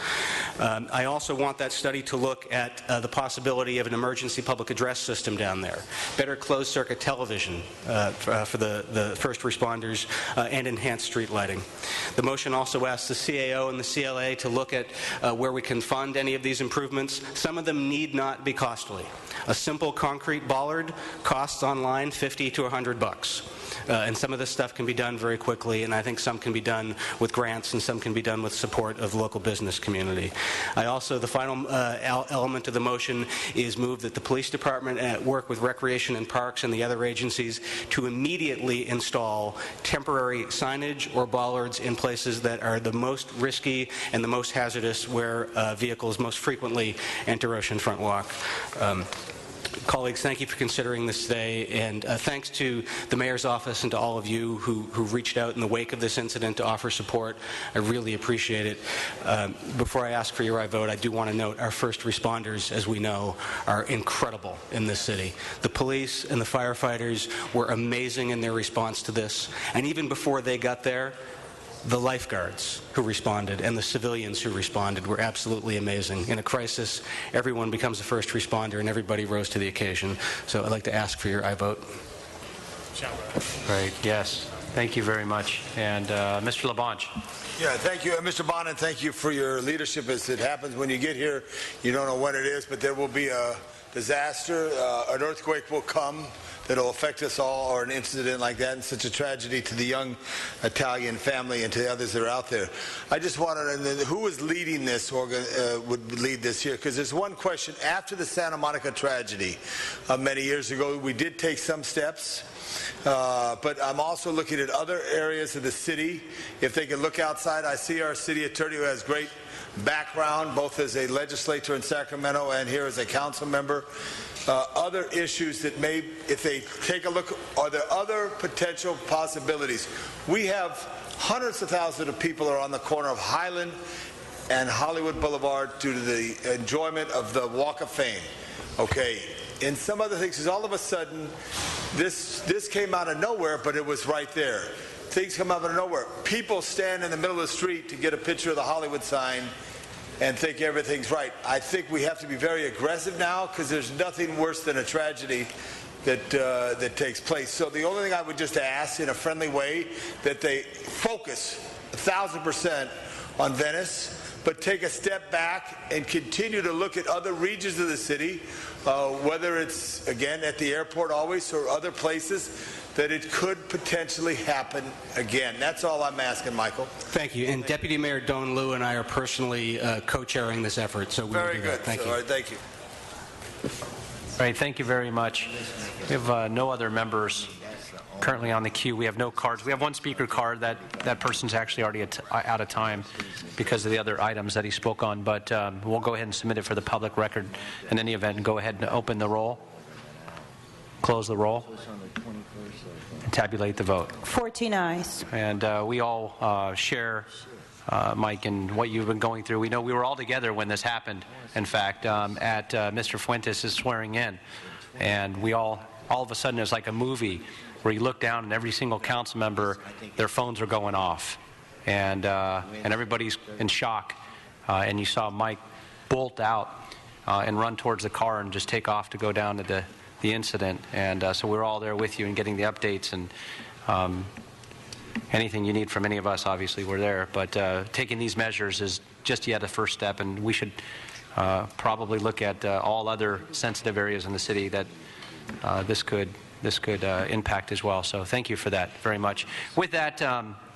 I also want that study to look at the possibility of an emergency public address system down there, better closed-circuit television for the first responders, and enhanced street lighting. The motion also asks the CAO and the CLA to look at where we can fund any of these improvements. Some of them need not be costly. A simple concrete bollard costs online $50 to $100. And some of this stuff can be done very quickly, and I think some can be done with grants and some can be done with support of the local business community. I also, the final element of the motion is move that the police department work with Recreation and Parks and the other agencies to immediately install temporary signage or bollards in places that are the most risky and the most hazardous, where vehicles most frequently enter Oceanfront Walk. Colleagues, thank you for considering this today, and thanks to the Mayor's office and to all of you who reached out in the wake of this incident to offer support. I really appreciate it. Before I ask for your I vote, I do want to note our first responders, as we know, are incredible in this city. The police and the firefighters were amazing in their response to this, and even before they got there, the lifeguards who responded and the civilians who responded were absolutely amazing. In a crisis, everyone becomes a first responder and everybody rose to the occasion. So I'd like to ask for your I vote. Great, yes. Thank you very much. And Mr. LaBonge. Yeah, thank you, Mr. Bond, and thank you for your leadership. As it happens when you get here, you don't know when it is, but there will be a disaster, an earthquake will come that will affect us all, or an incident like that, and such a tragedy to the young Italian family and to the others that are out there. I just wanted to know who is leading this, would lead this here, because there's one question. After the Santa Monica tragedy many years ago, we did take some steps. But I'm also looking at other areas of the city. If they can look outside, I see our city attorney who has great background, both as a legislator in Sacramento and here as a council member. Other issues that may, if they take a look, are there other potential possibilities? We have hundreds of thousands of people are on the corner of Highland and Hollywood Boulevard due to the enjoyment of the Walk of Fame. Okay. And some other things is all of a sudden this came out of nowhere, but it was right there. Things come out of nowhere. People stand in the middle of the street to get a picture of the Hollywood sign and think everything's right. I think we have to be very aggressive now, because there's nothing worse than a tragedy that takes place. So the only thing I would just ask in a friendly way, that they focus 1,000% on Venice, but take a step back and continue to look at other regions of the city, whether it's, again, at the airport always or other places, that it could potentially happen again. That's all I'm asking, Michael. Thank you. And Deputy Mayor Don Liu and I are personally co-chairing this effort, so we very will do good. That. Thank you. All right, thank you. All right, thank you very much. We have no other members currently on the queue. We have no cards. We have one speaker card. That person's actually already out of time because of the other items that he spoke on, but we'll go ahead and submit it for the public record in any event, and go ahead and open the roll, close the roll, and tabulate the vote. 14 ayes. And we all share, Mike, in what you've been going through. We know we were all together when this happened, in fact, at Mr. Fuentes' swearing in. And we all of a sudden, it's like a movie where you look down and every single council member, their phones are going off. And everybody's in shock. And you saw Mike bolt out and run towards the car and just take off to go down to the incident. And so we're all there with you and getting the updates, and anything you need from any of us, obviously, we're there. But taking these measures is just yet a first step, and we should probably look at all other sensitive areas in the city that this could impact as well. So thank you for that very much. With that,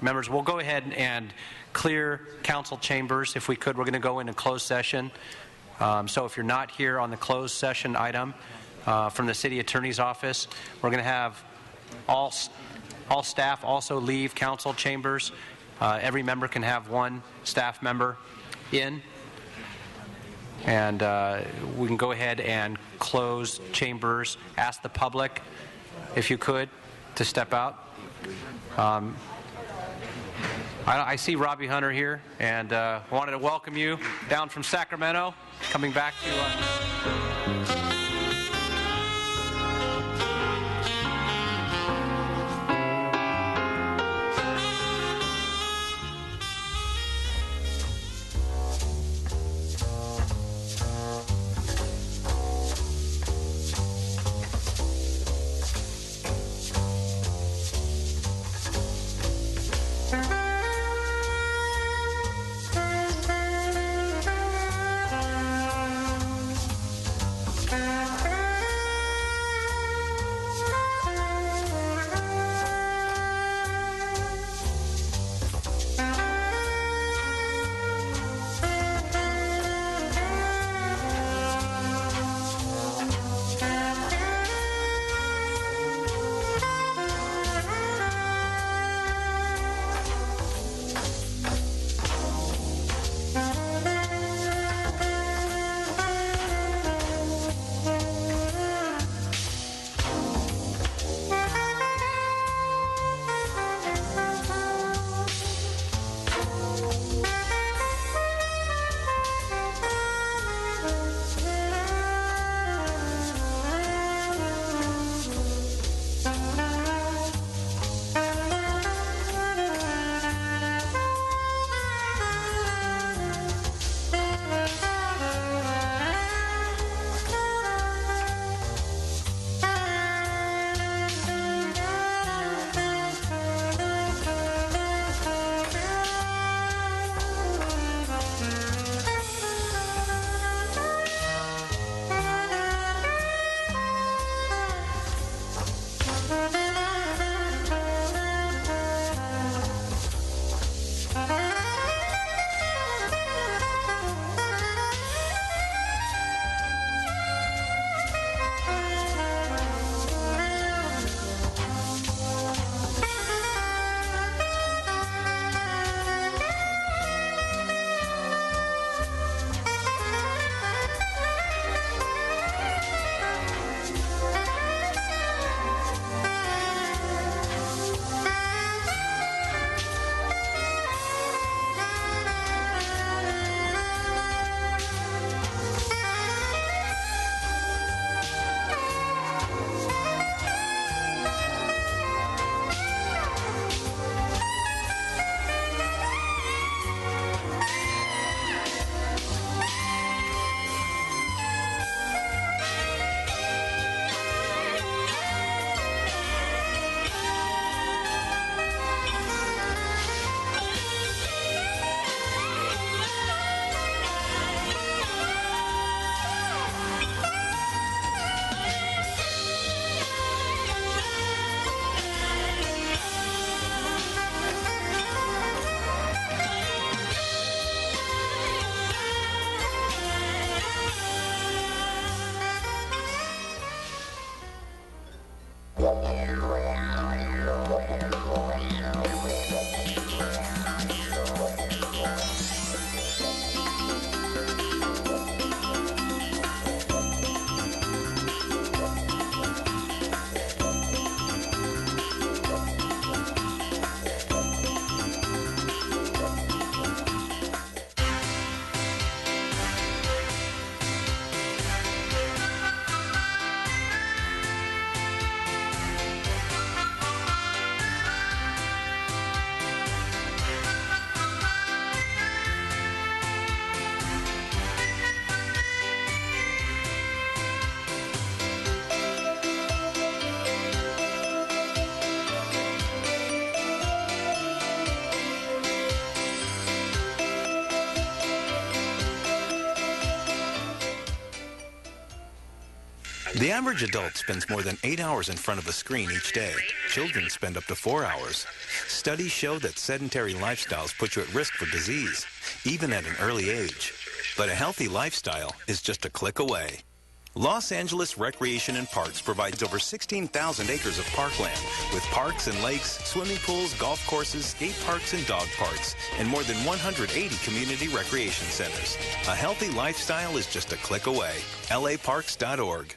members, we'll go ahead and clear council chambers. If we could, we're going to go into closed session. So if you're not here on the closed session item from the city attorney's office, we're going to have all staff also leave council chambers. Every member can have one staff member in. And we can go ahead and close chambers. Ask the public, if you could, to step out. I see Robbie Hunter here, and wanted to welcome you down from Sacramento, coming back to... The average adult spends more than 8 hours in front of a screen each day. Children spend up to 4 hours. Studies show that sedentary lifestyles put you at risk for disease, even at an early age. But a healthy lifestyle is just a click away. Los Angeles Recreation and Parks provides over 16,000 acres of parkland with parks and lakes, swimming pools, golf courses, skate parks, and dog parks, and more than 180 community recreation centers. A healthy lifestyle is just a click away. laparks.org.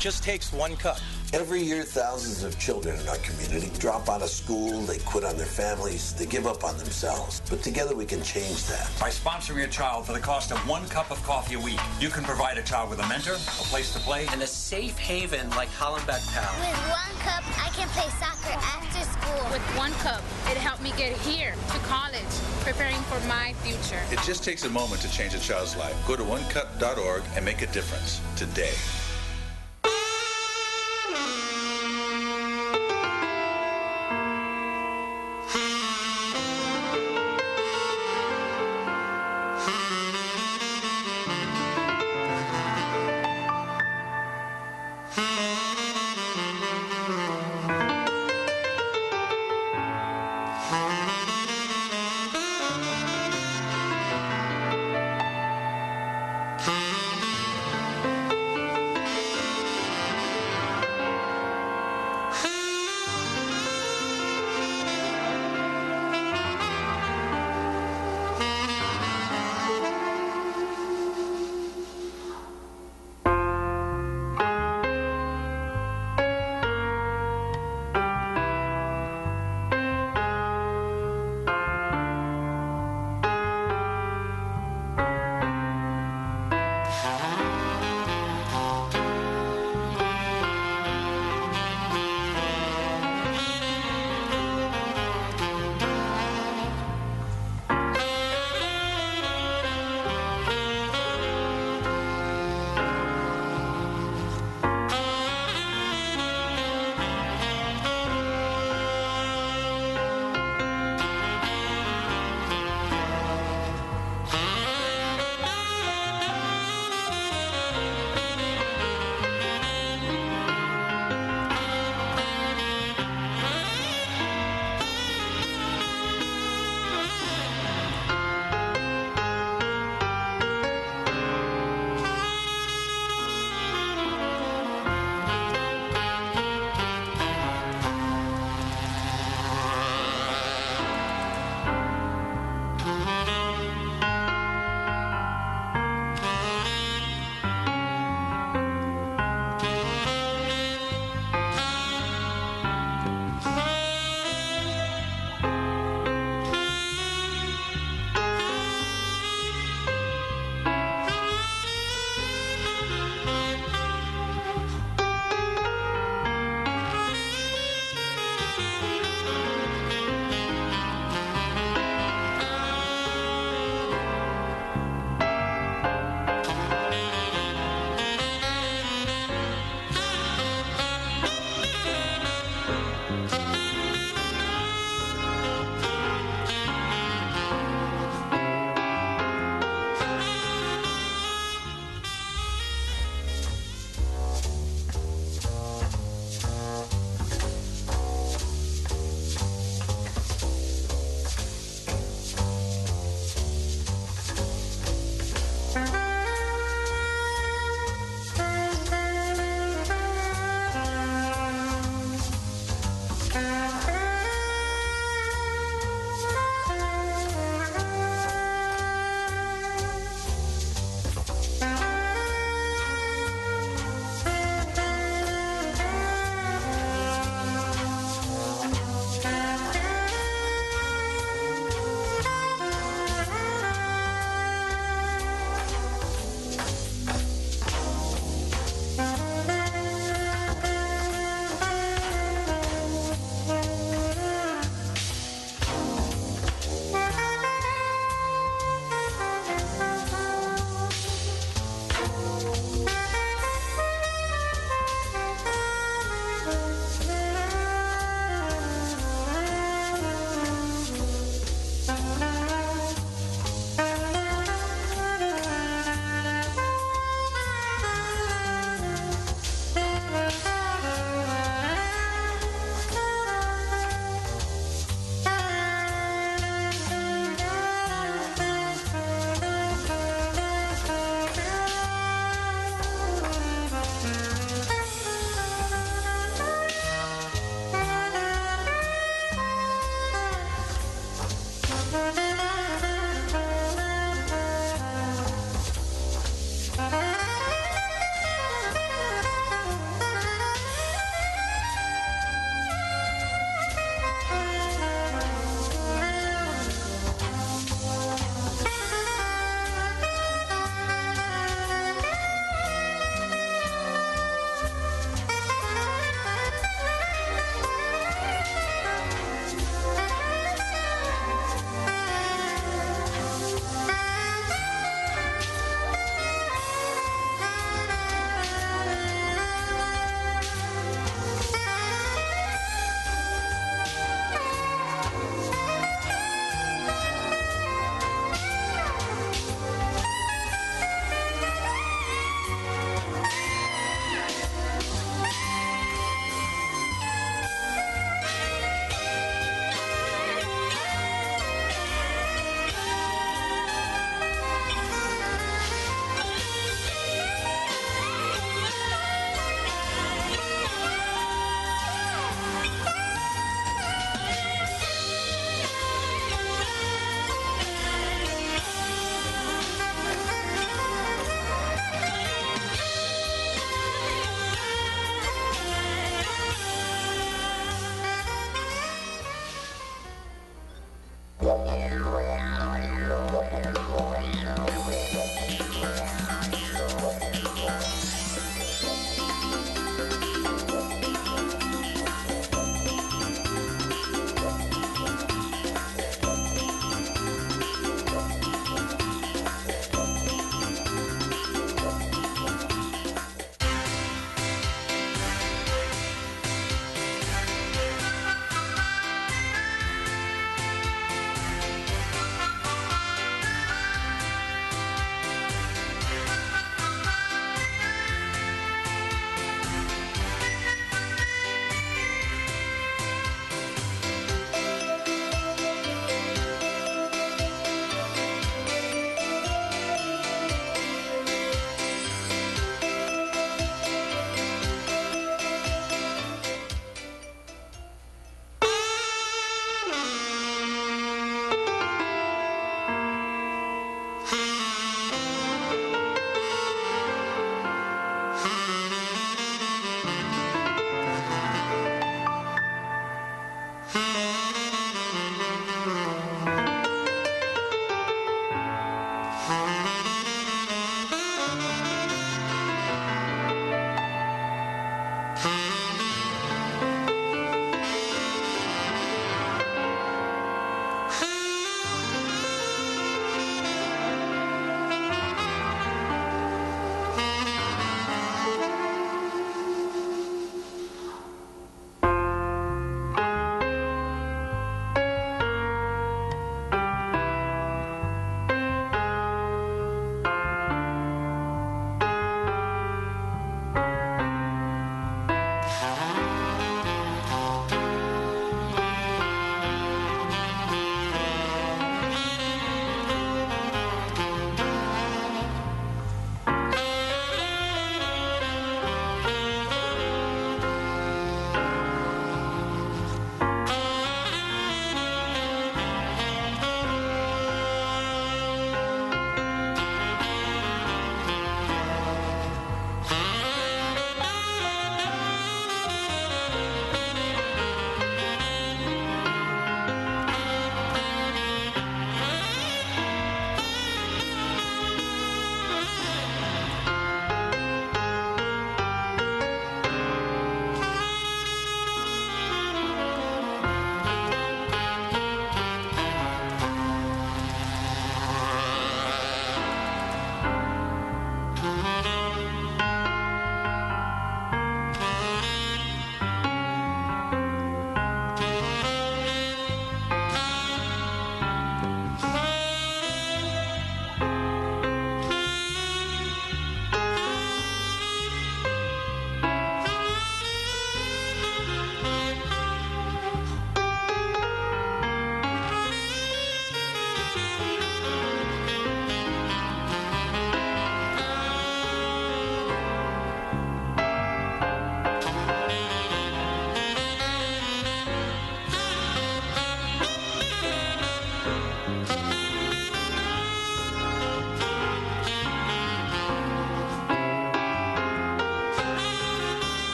just takes one cup. Every year, thousands of children in our community drop out of school, they quit on their families, they give up on themselves. But together we can change that. By sponsoring a child for the cost of 1 cup of coffee a week, you can provide a child with a mentor, a place to play, and a safe haven like Hollenbeck Pal. With 1 cup, I can play soccer after school. With 1 cup, it helped me get here to college, preparing for my future. It just takes a moment to change a child's life. Go to onecup.org and make a difference today.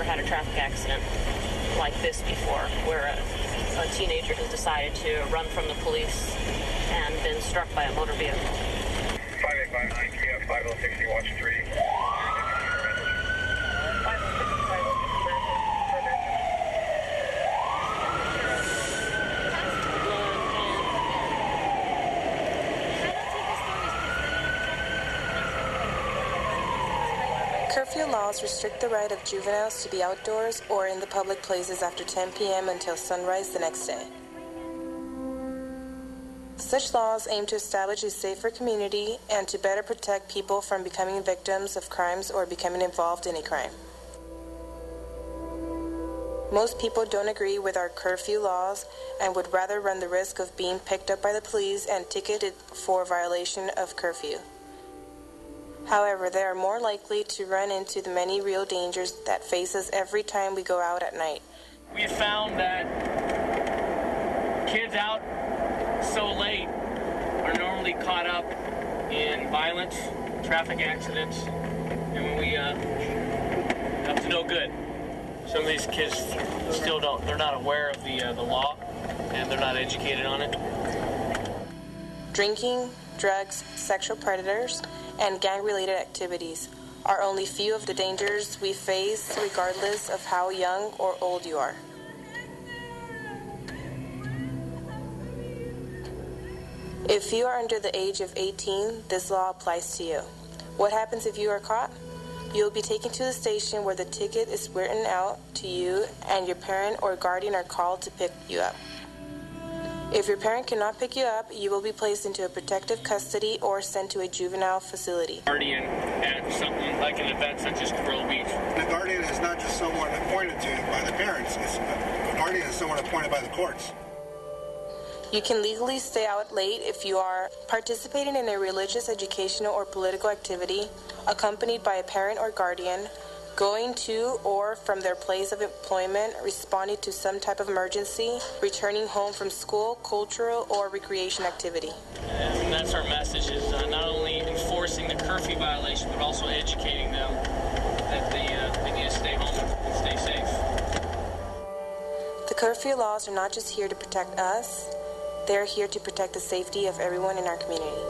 had a traffic accident like this before, where a teenager has decided to run from the police and been struck by a motor vehicle. 5859 KF 5060, watch 3. Curfew laws restrict the right of juveniles to be outdoors or in the public places after 10 p.m. until sunrise the next day. Such laws aim to establish a safer community and to better protect people from becoming victims of crimes or becoming involved in a crime. Most people don't agree with our curfew laws and would rather run the risk of being picked up by the police and ticketed for violation of curfew. However, they are more likely to run into the many real dangers that face us every time we go out at night. We have found that kids out so late are normally caught up in violence, traffic accidents, and we up to no good. Some of these kids still they're not aware of the law, and they're not educated on it. Drinking, drugs, sexual predators, and gang-related activities are only few of the dangers we face regardless of how young or old you are. If you are under the age of 18, this law applies to you. What happens if you are caught? You'll be taken to the station where the ticket is written out to you and your parent or guardian are called to pick you up. If your parent cannot pick you up, you will be placed into a protective custody or sent to a juvenile facility. Guardian at something like an event such as Cabrillo Beach. The guardian is not just someone appointed to by the parents. The guardian is someone appointed by the courts. You can legally stay out late if you are participating in a religious, educational, or political activity, accompanied by a parent or guardian, going to or from their place of employment, responding to some type of emergency, returning home from school, cultural, or recreation activity. And that's our message, is not only enforcing the curfew violation, but also educating them that they need to stay home and stay safe. The curfew laws are not just here to protect us, they're here to protect the safety of everyone in our community.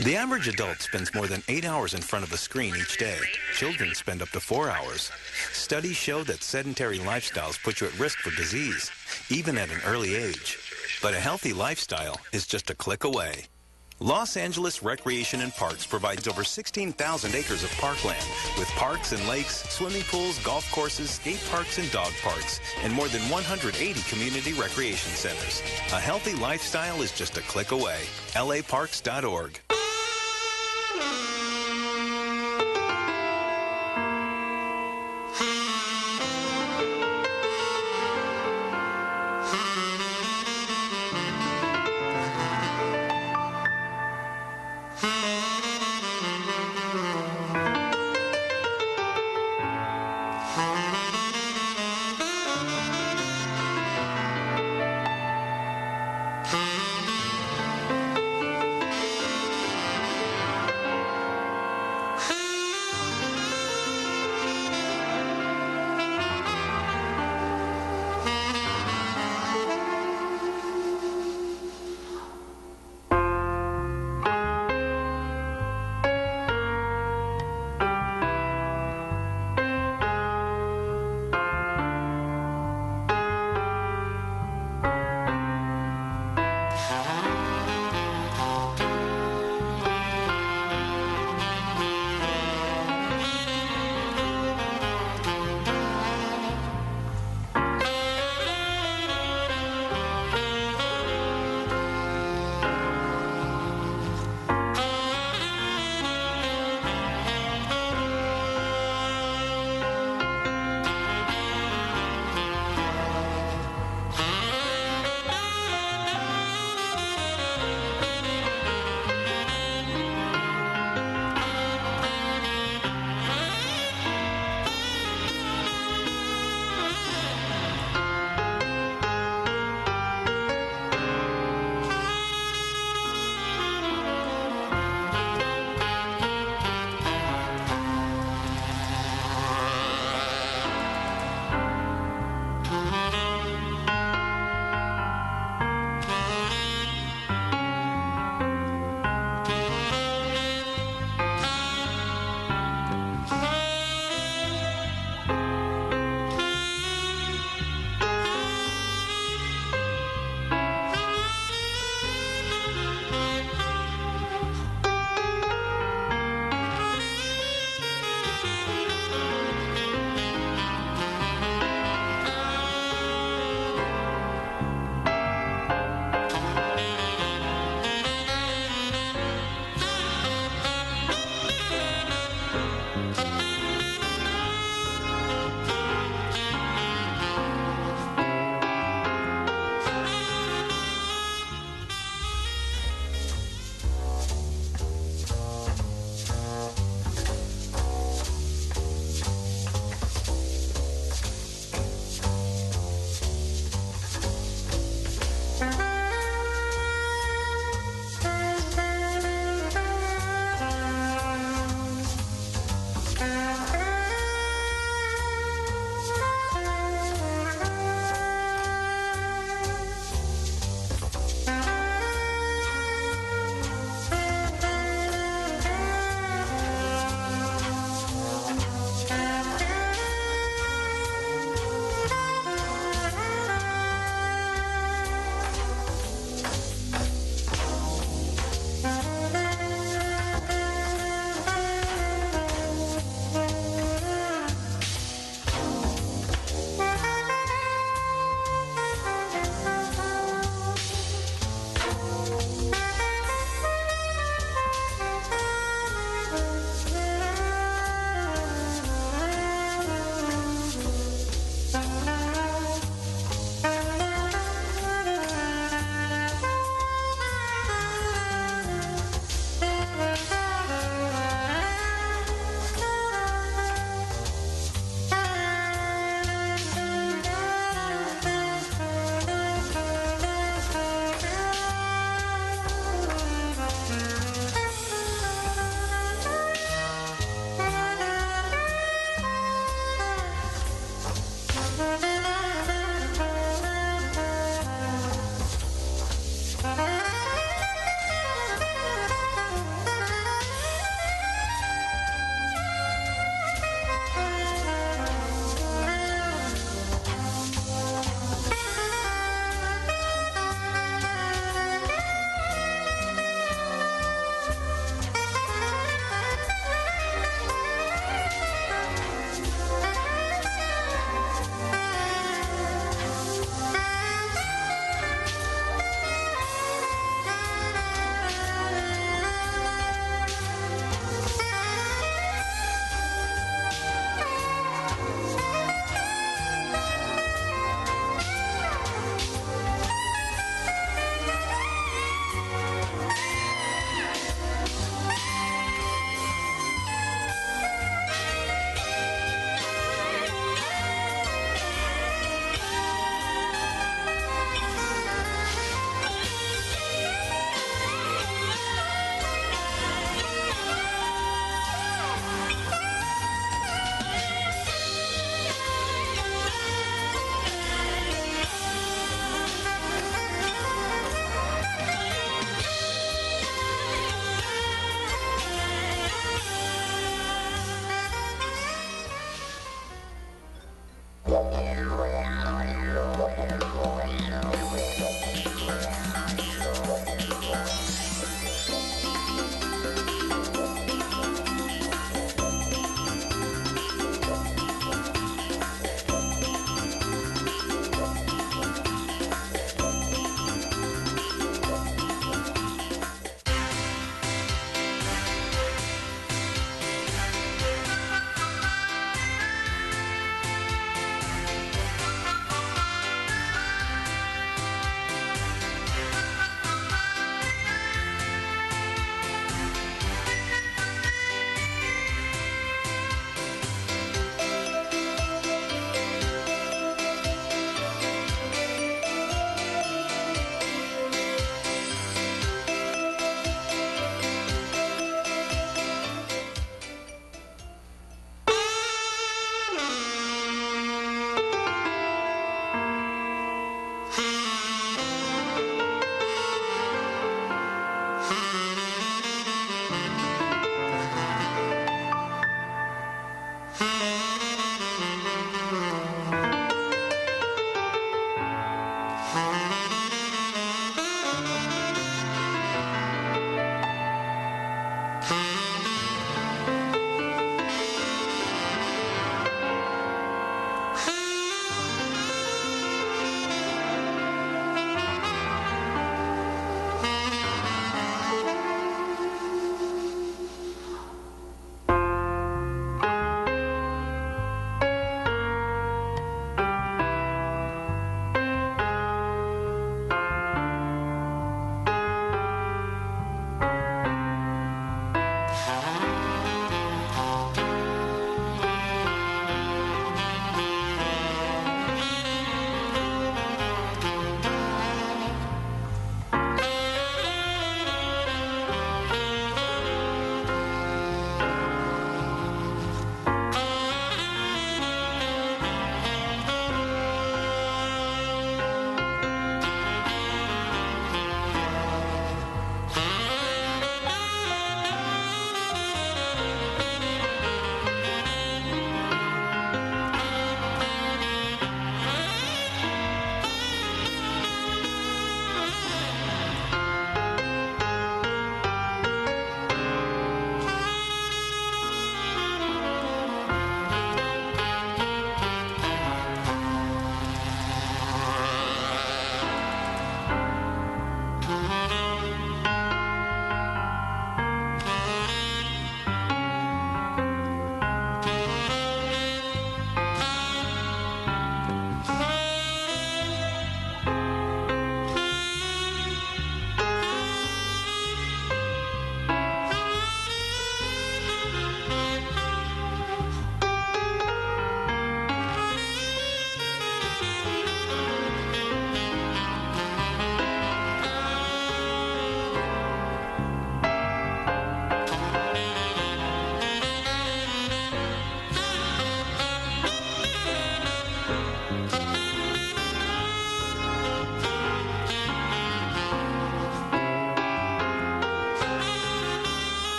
The average adult spends more than 8 hours in front of a screen each day. Children spend up to 4 hours. Studies show that sedentary lifestyles put you at risk for disease, even at an early age. But a healthy lifestyle is just a click away. Los Angeles Recreation and Parks provides over 16,000 acres of parkland with parks and lakes, swimming pools, golf courses, skate parks, and dog parks, and more than 180 community recreation centers. A healthy lifestyle is just a click away. LAparks.org.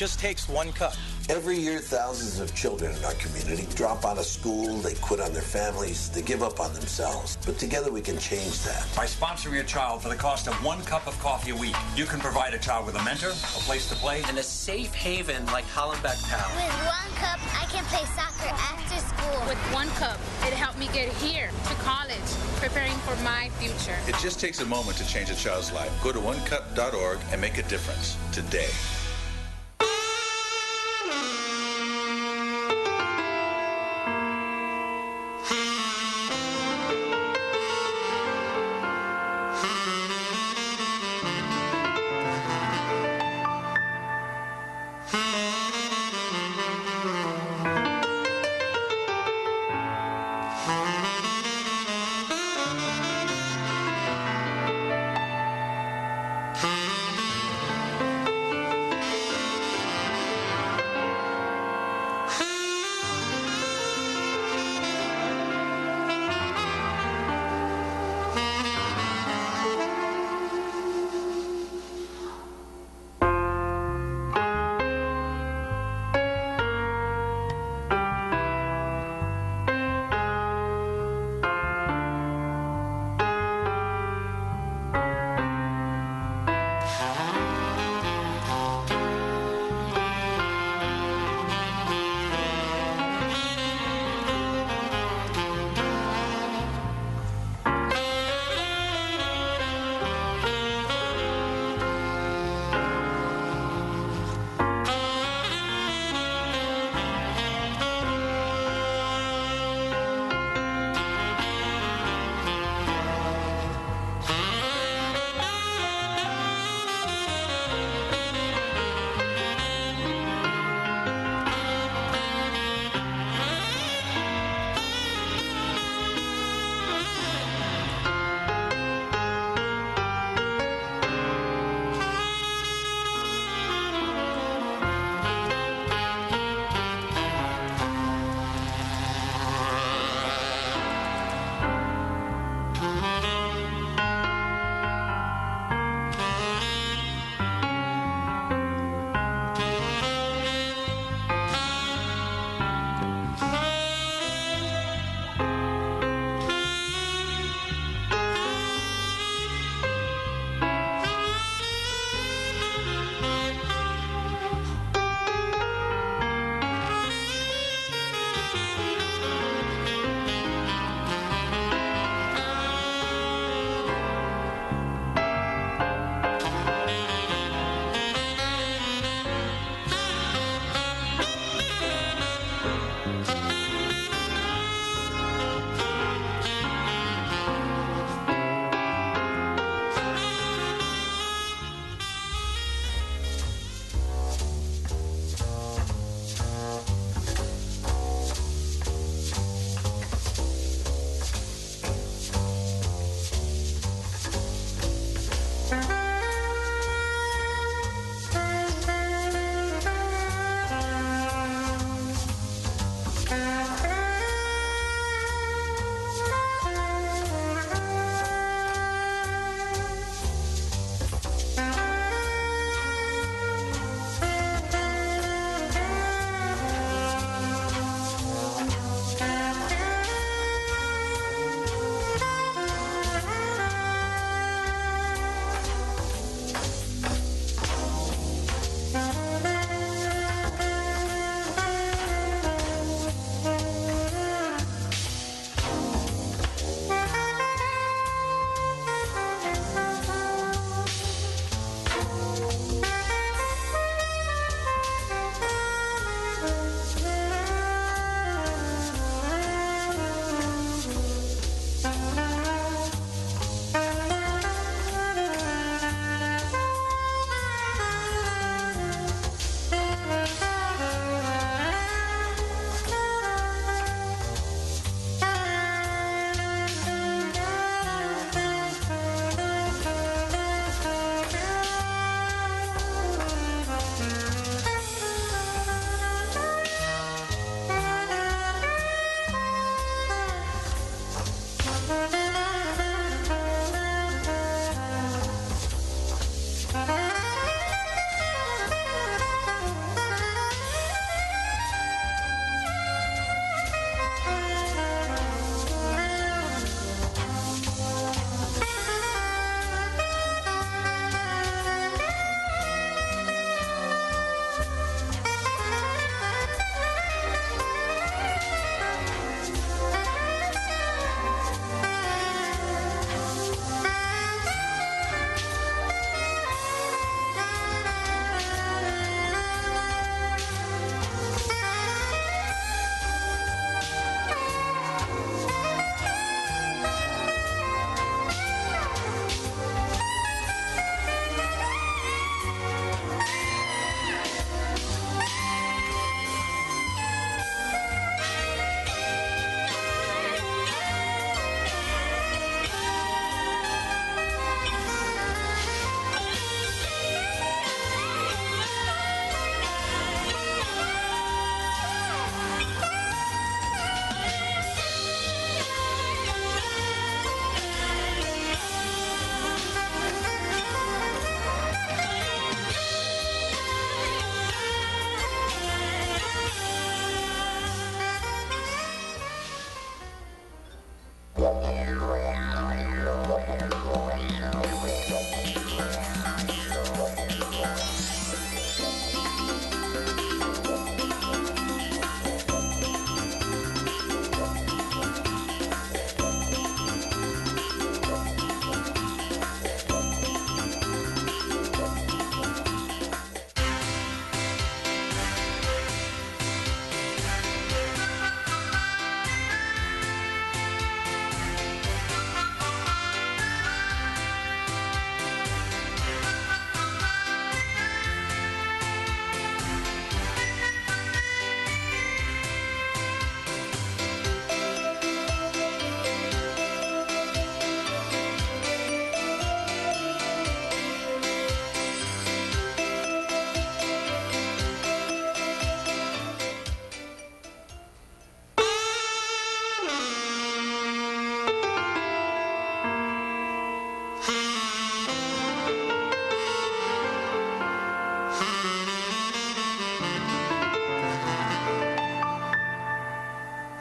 just takes one cup. Every year, thousands of children in our community drop out of school, they quit on their families, they give up on themselves. But together we can change that. By sponsoring a child for the cost of 1 cup of coffee a week, you can provide a child with a mentor, a place to play, and a safe haven like Hollenbeck Pal. With 1 cup, I can play soccer after school. With 1 cup, it helped me get here to college, preparing for my future. It just takes a moment to change a child's life. Go to onecup.org and make a difference today.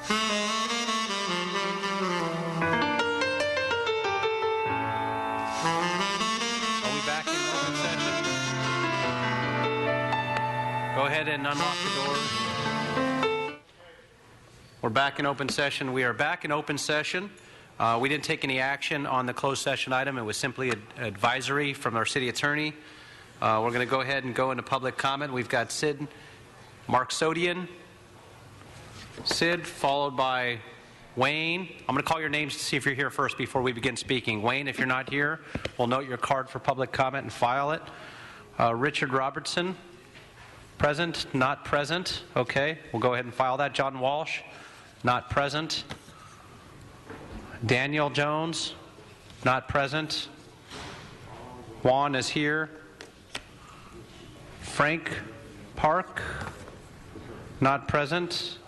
Are we back in open session? Go ahead and unlock the doors. We're back in open session. We are back in open session. We didn't take any action on the closed session item. It was simply an advisory from our city attorney. We're going to go ahead and go into public comment. We've got Sid Marksodian, Sid, followed by Wayne. I'm going to call your names to see if you're here first before we begin speaking. Wayne, if you're not here, we'll note your card for public comment and file it. Richard Robertson, present, not present. Okay, we'll go ahead and file that. John Walsh, not present. Daniel Jones, not present. Juan is here. Frank Park, not present.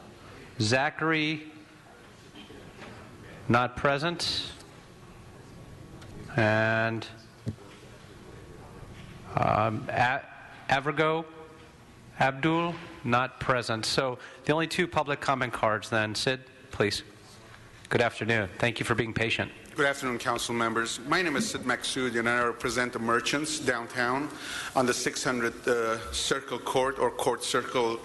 Zachary, not present. And Avrgo Abdul, not present. So the only two public comment cards then. Sid, please. Good afternoon. Thank you for being patient. Good afternoon, council members. My name is Sid Maksoudi, and I represent the merchants downtown on the 600 Circle Court or Court Circle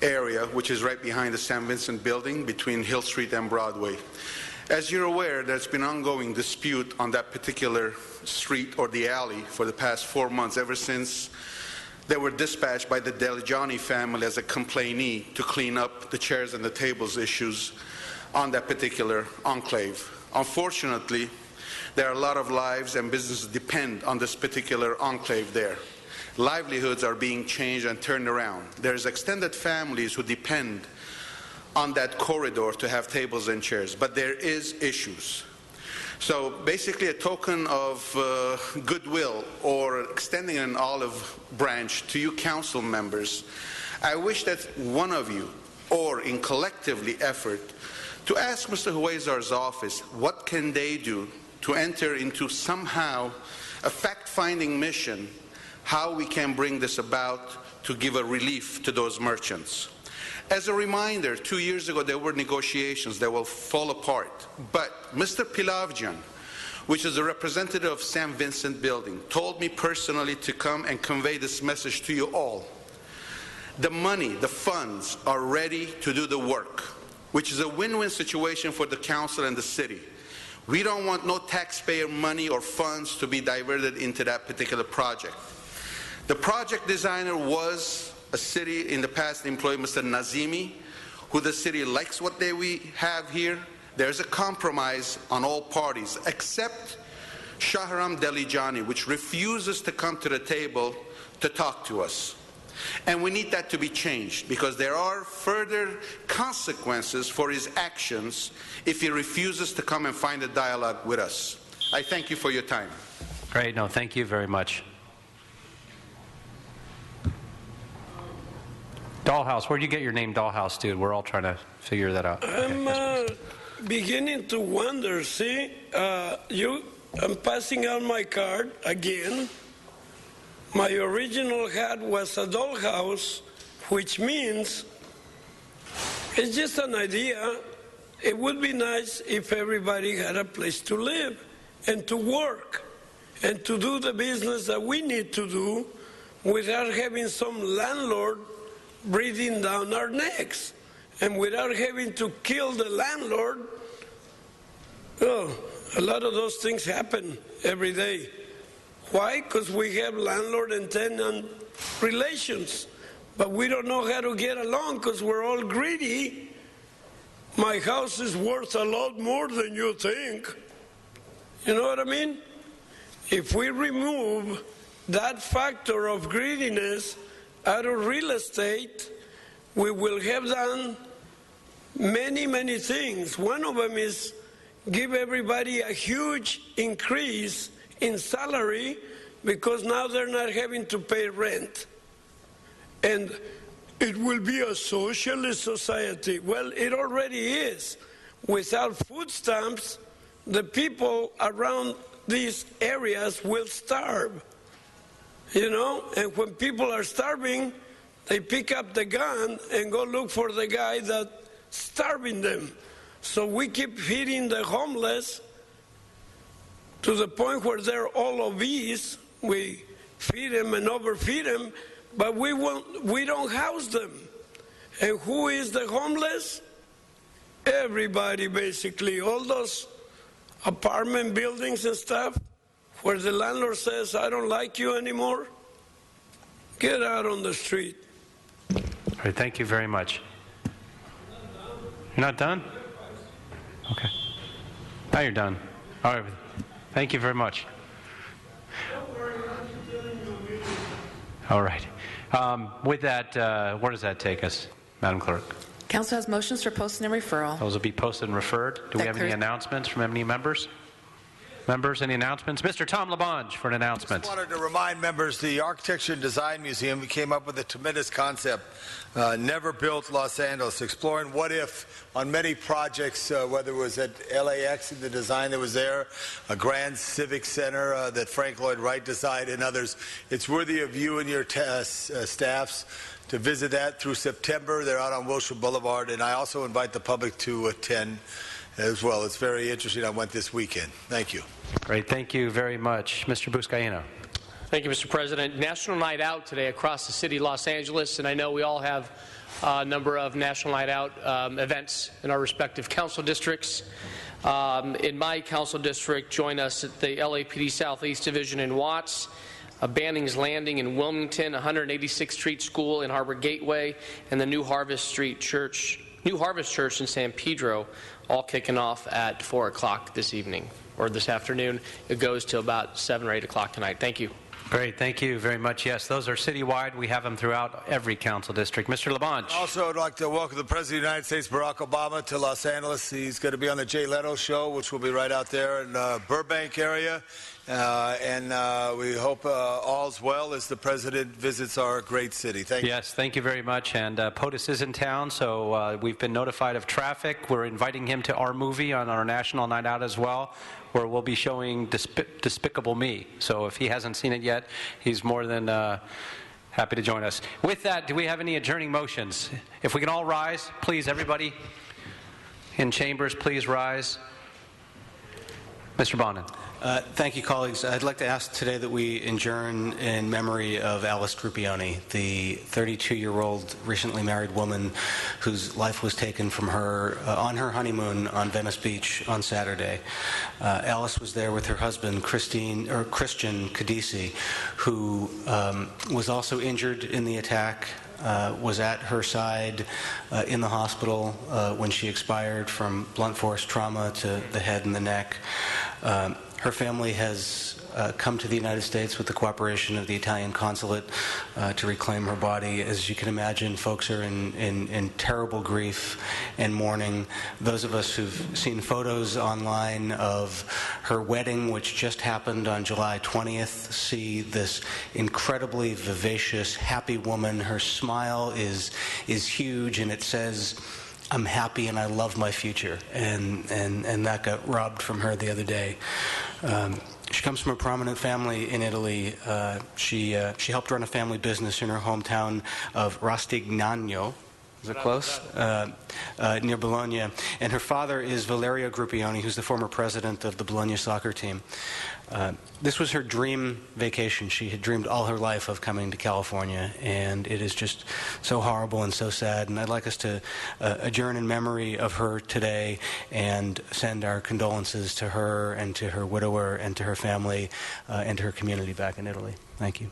area, which is right behind the St. Vincent building between Hill Street and Broadway. As you're aware, there's been ongoing dispute on that particular street or the alley for the past 4 months, ever since they were dispatched by the Deligiani family as a complainee to clean up the chairs and the tables issues on that particular enclave. Unfortunately, there are a lot of lives and businesses depend on this particular enclave there. Livelihoods are being changed and turned around. There's extended families who depend on that corridor to have tables and chairs, but there is issues. So basically a token of goodwill or extending an olive branch to you council members, I wish that one of you, or in collectively effort, to ask Mr. Huizar's office what can they do to enter into somehow a fact-finding mission, how we can bring this about to give a relief to those merchants. As a reminder, 2 years ago there were negotiations that will fall apart, but Mr. Pilavjian, which is a representative of St. Vincent building, told me personally to come and convey this message to you all. The money, the funds are ready to do the work, which is a win-win situation for the council and the city. We don't want no taxpayer money or funds to be diverted into that particular project. The project designer was a city in the past employee, Mr. Nazimi, who the city likes what we have here. There's a compromise on all parties, except Shahram Deligiani, which refuses to come to the table to talk to us. And we need that to be changed, because there are further consequences for his actions if he refuses to come and find a dialogue with us. I thank you for your time. Great. No, thank you very much. Dollhouse, where'd you get your name Dollhouse, dude? We're all trying to figure that out. I'm beginning to wonder, see? I'm passing out my card again. My original hat was a dollhouse, which means it's just an idea. It would be nice if everybody had a place to live and to work and to do the business that we need to do without having some landlord breathing down our necks and without having to kill the landlord. Oh, a lot of those things happen every day. Why? Because we have landlord and tenant relations, but we don't know how to get along because we're all greedy. My house is worth a lot more than you think. You know what I mean? If we remove that factor of greediness out of real estate, we will have done many, many things. One of them is give everybody a huge increase in salary because now they're not having to pay rent. And it will be a socialist society. Well, it already is. Without food stamps, the people around these areas will starve. You know, and when people are starving, they pick up the gun and go look for the guy that starving them. So we keep feeding the homeless to the point where they're all obese. We feed them and overfeed them, but we don't house them. And who is the homeless? Everybody, basically. All those apartment buildings and stuff where the landlord says, I don't like you anymore, get out on the street. All right, thank you very much. You're not done? Okay. Now you're done. All right. Thank you very much. All right. With that, where does that take us, Madam Clerk? Council has motions for posting and referral. Those will be posted and referred. Do we have any announcements from any members? Members, any announcements? Mr. Tom LaBonge for an announcement. I just wanted to remind members the Architecture and Design Museum came up with a tremendous concept, Never Built Los Angeles, exploring what if on many projects, whether it was at LAX and the design that was there, a grand civic center that Frank Lloyd Wright designed, and others. It's worthy of you and your staffs to visit that through September. They're out on Wilshire Boulevard, and I also invite the public to attend as well. It's very interesting. I went this weekend. Thank you. Great. Thank you very much. Mr. Buscaino. Thank you, Mr. President. National Night Out today across the city of Los Angeles, and I know we all have a number of National Night Out events in our respective council districts. In my council district, join us at the LAPD Southeast Division in Watts, Banning's Landing in Wilmington, 186th Street School in Harbor Gateway, and the New Harvest Church in San Pedro, all kicking off at 4 o'clock this evening, or this afternoon. It goes till about 7 or 8 o'clock tonight. Thank you. Great. Thank you very much. Yes, those are citywide. We have them throughout every council district. Mr. LaBonge. Also, I'd like to welcome the President of the United States, Barack Obama, to Los Angeles. He's going to be on the Jay Leno show, which will be right out there in Burbank area. And we hope all's well as the President visits our great city. Thank you. Yes, thank you very much. And POTUS is in town, so we've been notified of traffic. We're inviting him to our movie on our National Night Out as well, where we'll be showing Despicable Me. So if he hasn't seen it yet, he's more than happy to join us. With that, do we have any adjourning motions? If we can all rise, please, everybody in chambers, please rise. Mr. Bonin. Thank you, colleagues. I'd like to ask today that we adjourn in memory of Alice Grupioni, the 32-year-old recently married woman whose life was taken from her on her honeymoon on Venice Beach on Saturday. Alice was there with her husband, Christian Cadisi, who was also injured in the attack. Was at her side in the hospital when she expired from blunt force trauma to the head and the neck. Her family has come to the United States with the cooperation of the Italian consulate to reclaim her body. As you can imagine, folks are in terrible grief and mourning. Those of us who've seen photos online of her wedding, which just happened on July 20th, see this incredibly vivacious, happy woman. Her smile is huge, and it says, "I'm happy and I love my future," and that got robbed from her the other day. She comes from a prominent family in Italy. She helped run a family business in her hometown of Rostignano. Is it close? Near Bologna. And her father is Valerio Grupioni, who's the former president of the Bologna soccer team. This was her dream vacation. She had dreamed all her life of coming to California, and it is just so horrible and so sad. And I'd like us to adjourn in memory of her today and send our condolences to her and to her widower and to her family and to her community back in Italy. Thank you.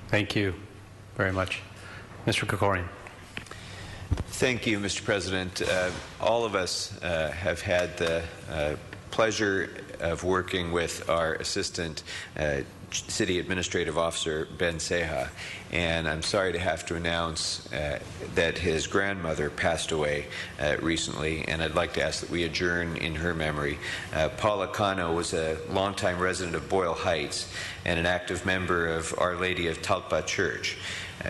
Thank you very much. Mr. Krikorian. Thank you, Mr. President. All of us have had the pleasure of working with our Assistant City Administrative Officer, Ben Ceja, and I'm sorry to have to announce that his grandmother passed away recently, and I'd like to ask that we adjourn in her memory. Paula Cano was a longtime resident of Boyle Heights and an active member of Our Lady of Talpa Church.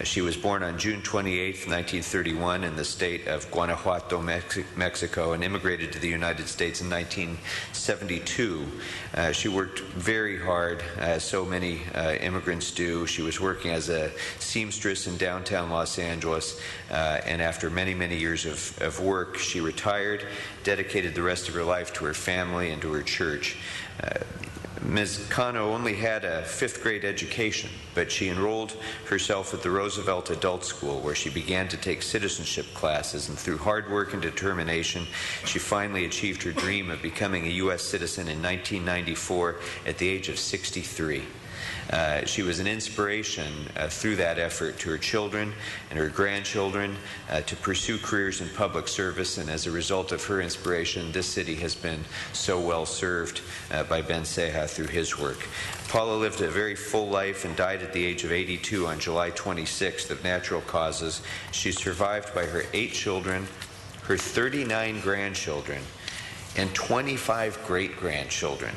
She was born on June 28, 1931 in the state of Guanajuato, Mexico, and immigrated to the United States in 1972. She worked very hard, as so many immigrants do. She was working as a seamstress in downtown Los Angeles, and after many, many years of work, she retired, dedicated the rest of her life to her family and to her church. Ms. Cano only had a 5th grade education, but she enrolled herself at the Roosevelt Adult School, where she began to take citizenship classes, and through hard work and determination, she finally achieved her dream of becoming a U.S. citizen in 1994 at the age of 63. She was an inspiration through that effort to her children and her grandchildren to pursue careers in public service, and as a result of her inspiration, this city has been so well served by Ben Ceja through his work. Paula lived a very full life and died at the age of 82 on July 26th of natural causes. She's survived by her 8 children, her 39 grandchildren, and 25 great-grandchildren.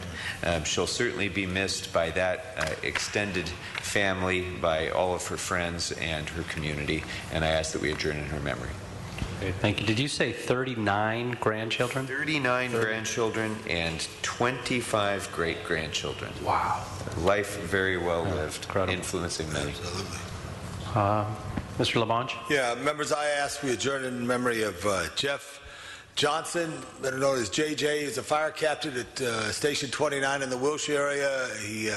She'll certainly be missed by that extended family, by all of her friends and her community, and I ask that we adjourn in her memory. Okay, thank you. Did you say 39 grandchildren? 39 grandchildren and 25 great-grandchildren. Wow. Life very well lived, incredible. Influencing many. Mr. LaBonge? Yeah, members, I ask we adjourn in memory of Jeff Johnson, better known as JJ. He's a fire captain at Station 29 in the Wilshire area. He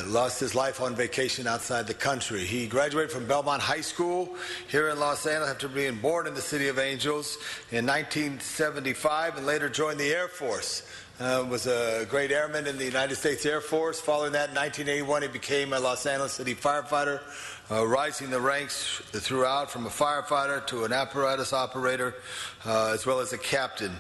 lost his life on vacation outside the country. He graduated from Belmont High School here in Los Angeles after being born in the City of Angels in 1975 and later joined the Air Force. Was a great airman in the United States Air Force. Following that, in 1981, he became a Los Angeles City firefighter, rising the ranks throughout from a firefighter to an apparatus operator, as well as a captain.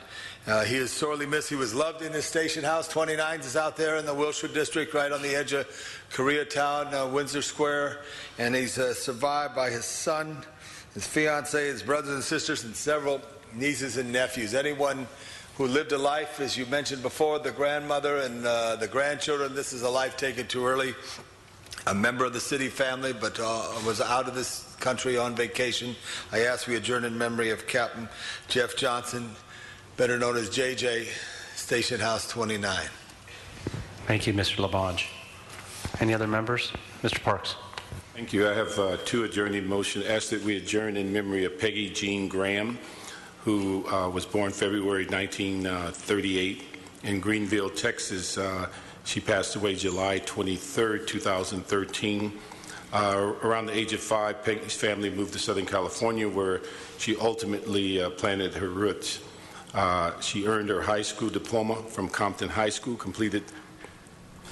He is sorely missed. He was loved in his station house. 29 is out there in the Wilshire District, right on the edge of Koreatown, Windsor Square, and he's survived by his son, his fiance, his brothers and sisters, and several nieces and nephews. Anyone who lived a life, as you mentioned before, the grandmother and the grandchildren, this is a life taken too early. A member of the city family, but was out of this country on vacation. I ask we adjourn in memory of Captain Jeff Johnson, better known as JJ, Station House 29. Thank you, Mr. LaBonge. Any other members? Mr. Parks. Thank you. I have 2 adjourning motions. Ask that we adjourn in memory of Peggy Jean Graham, who was born February 1938 in Greenville, Texas. She passed away July 23, 2013. Around the age of 5, Peggy's family moved to Southern California, where she ultimately planted her roots. She earned her high school diploma from Compton High School, completed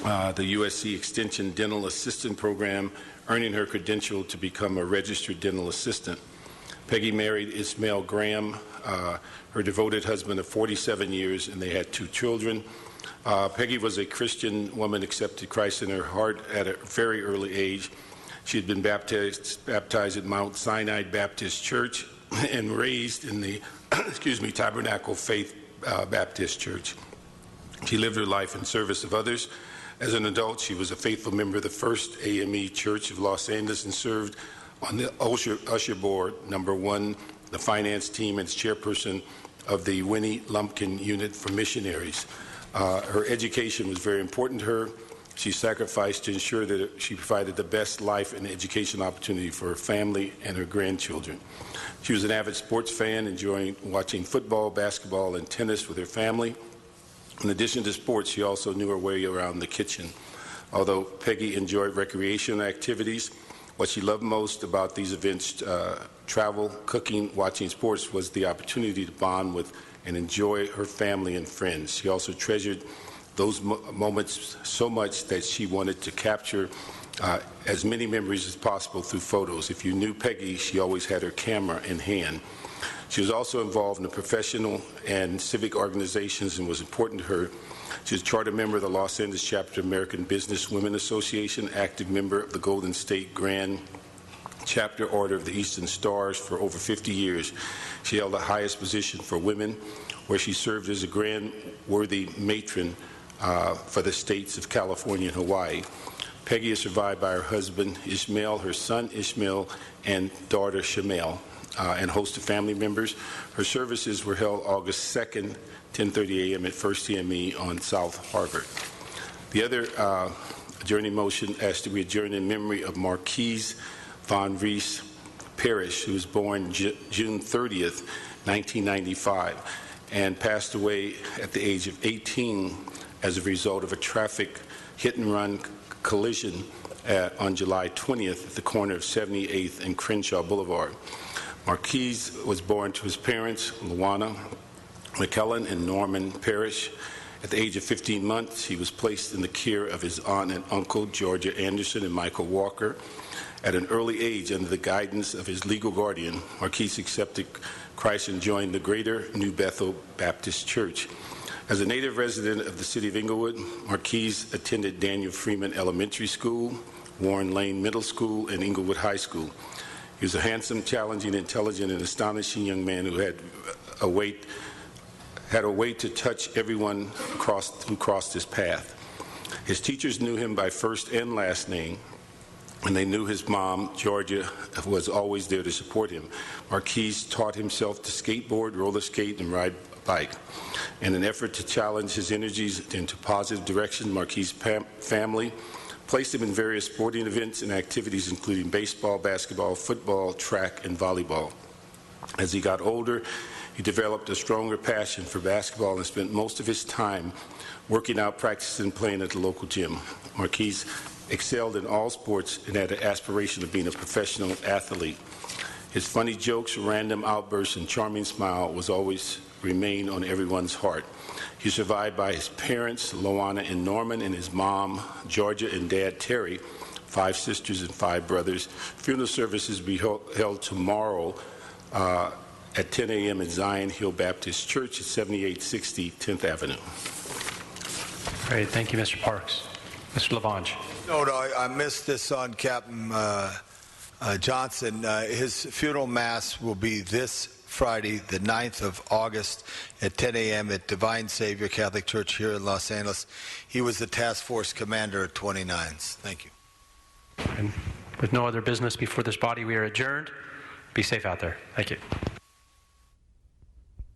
the USC Extension Dental Assistant Program, earning her credential to become a registered dental assistant. Peggy married Ismail Graham, her devoted husband of 47 years, and they had 2 children. Peggy was a Christian woman, accepted Christ in her heart at a very early age. She had been baptized at Mount Sinai Baptist Church and raised in the Tabernacle Faith Baptist Church. She lived her life in service of others. As an adult, she was a faithful member of the First AME Church of Los Angeles and served on the Usher Board, #1, the finance team, and chairperson of the Winnie Lumpkin Unit for Missionaries. Her education was very important to her. She sacrificed to ensure that she provided the best life and education opportunity for her family and her grandchildren. She was an avid sports fan, enjoying watching football, basketball, and tennis with her family. In addition to sports, she also knew her way around the kitchen. Although Peggy enjoyed recreation activities, what she loved most about these events, travel, cooking, watching sports, was the opportunity to bond with and enjoy her family and friends. She also treasured those moments so much that she wanted to capture as many memories as possible through photos. If you knew Peggy, she always had her camera in hand. She was also involved in the professional and civic organizations and was important to her. She was a charter member of the Los Angeles chapter of American Business Women Association, active member of the Golden State Grand Chapter Order of the Eastern Stars for over 50 years. She held the highest position for women, where she served as a Grand Worthy Matron for the states of California and Hawaii. Peggy is survived by her husband, Ishmael, her son, Ishmael, and daughter, Shamel, and host of family members. Her services were held August 2nd, 10:30 a.m. at First TME on South Harvard. The other adjourning motion asks that we adjourn in memory of Marquise Von Rees Parrish, who was born June 30th, 1995, and passed away at the age of 18 as a result of a traffic hit-and-run collision on July 20th at the corner of 78th and Crenshaw Boulevard. Marquise was born to his parents, Luana McKellen and Norman Parrish. At the age of 15 months, he was placed in the care of his aunt and uncle, Georgia Anderson and Michael Walker. At an early age, under the guidance of his legal guardian, Marquise accepted Christ and joined the Greater New Bethel Baptist Church. As a native resident of the city of Inglewood, Marquise attended Daniel Freeman Elementary School, Warren Lane Middle School, and Inglewood High School. He was a handsome, challenging, intelligent, and astonishing young man who had a way to touch everyone who crossed his path. His teachers knew him by first and last name, and they knew his mom, Georgia, was always there to support him. Marquise taught himself to skateboard, roller skate, and ride a bike. In an effort to challenge his energies into positive direction, Marquise' family placed him in various sporting events and activities, including baseball, basketball, football, track, and volleyball. As he got older, he developed a stronger passion for basketball and spent most of his time working out, practicing, and playing at the local gym. Marquise excelled in all sports and had an aspiration of being a professional athlete. His funny jokes, random outbursts, and charming smile was always remain on everyone's heart. He was survived by his parents, Luana and Norman, and his mom, Georgia, and dad, Terry, 5 sisters and 5 brothers. Funeral services will be held tomorrow at 10 a.m. at Zion Hill Baptist Church at 7860 10th Avenue. Great. Thank you, Mr. Parks. Mr. Lavange. No, I missed this on Captain Johnson. His funeral mass will be this Friday, the 9th of August at 10 a.m. at Divine Savior Catholic Church here in Los Angeles. He was the task force commander at 29s. Thank you. And with no other business before this body, we are adjourned. Be safe out there. Thank you.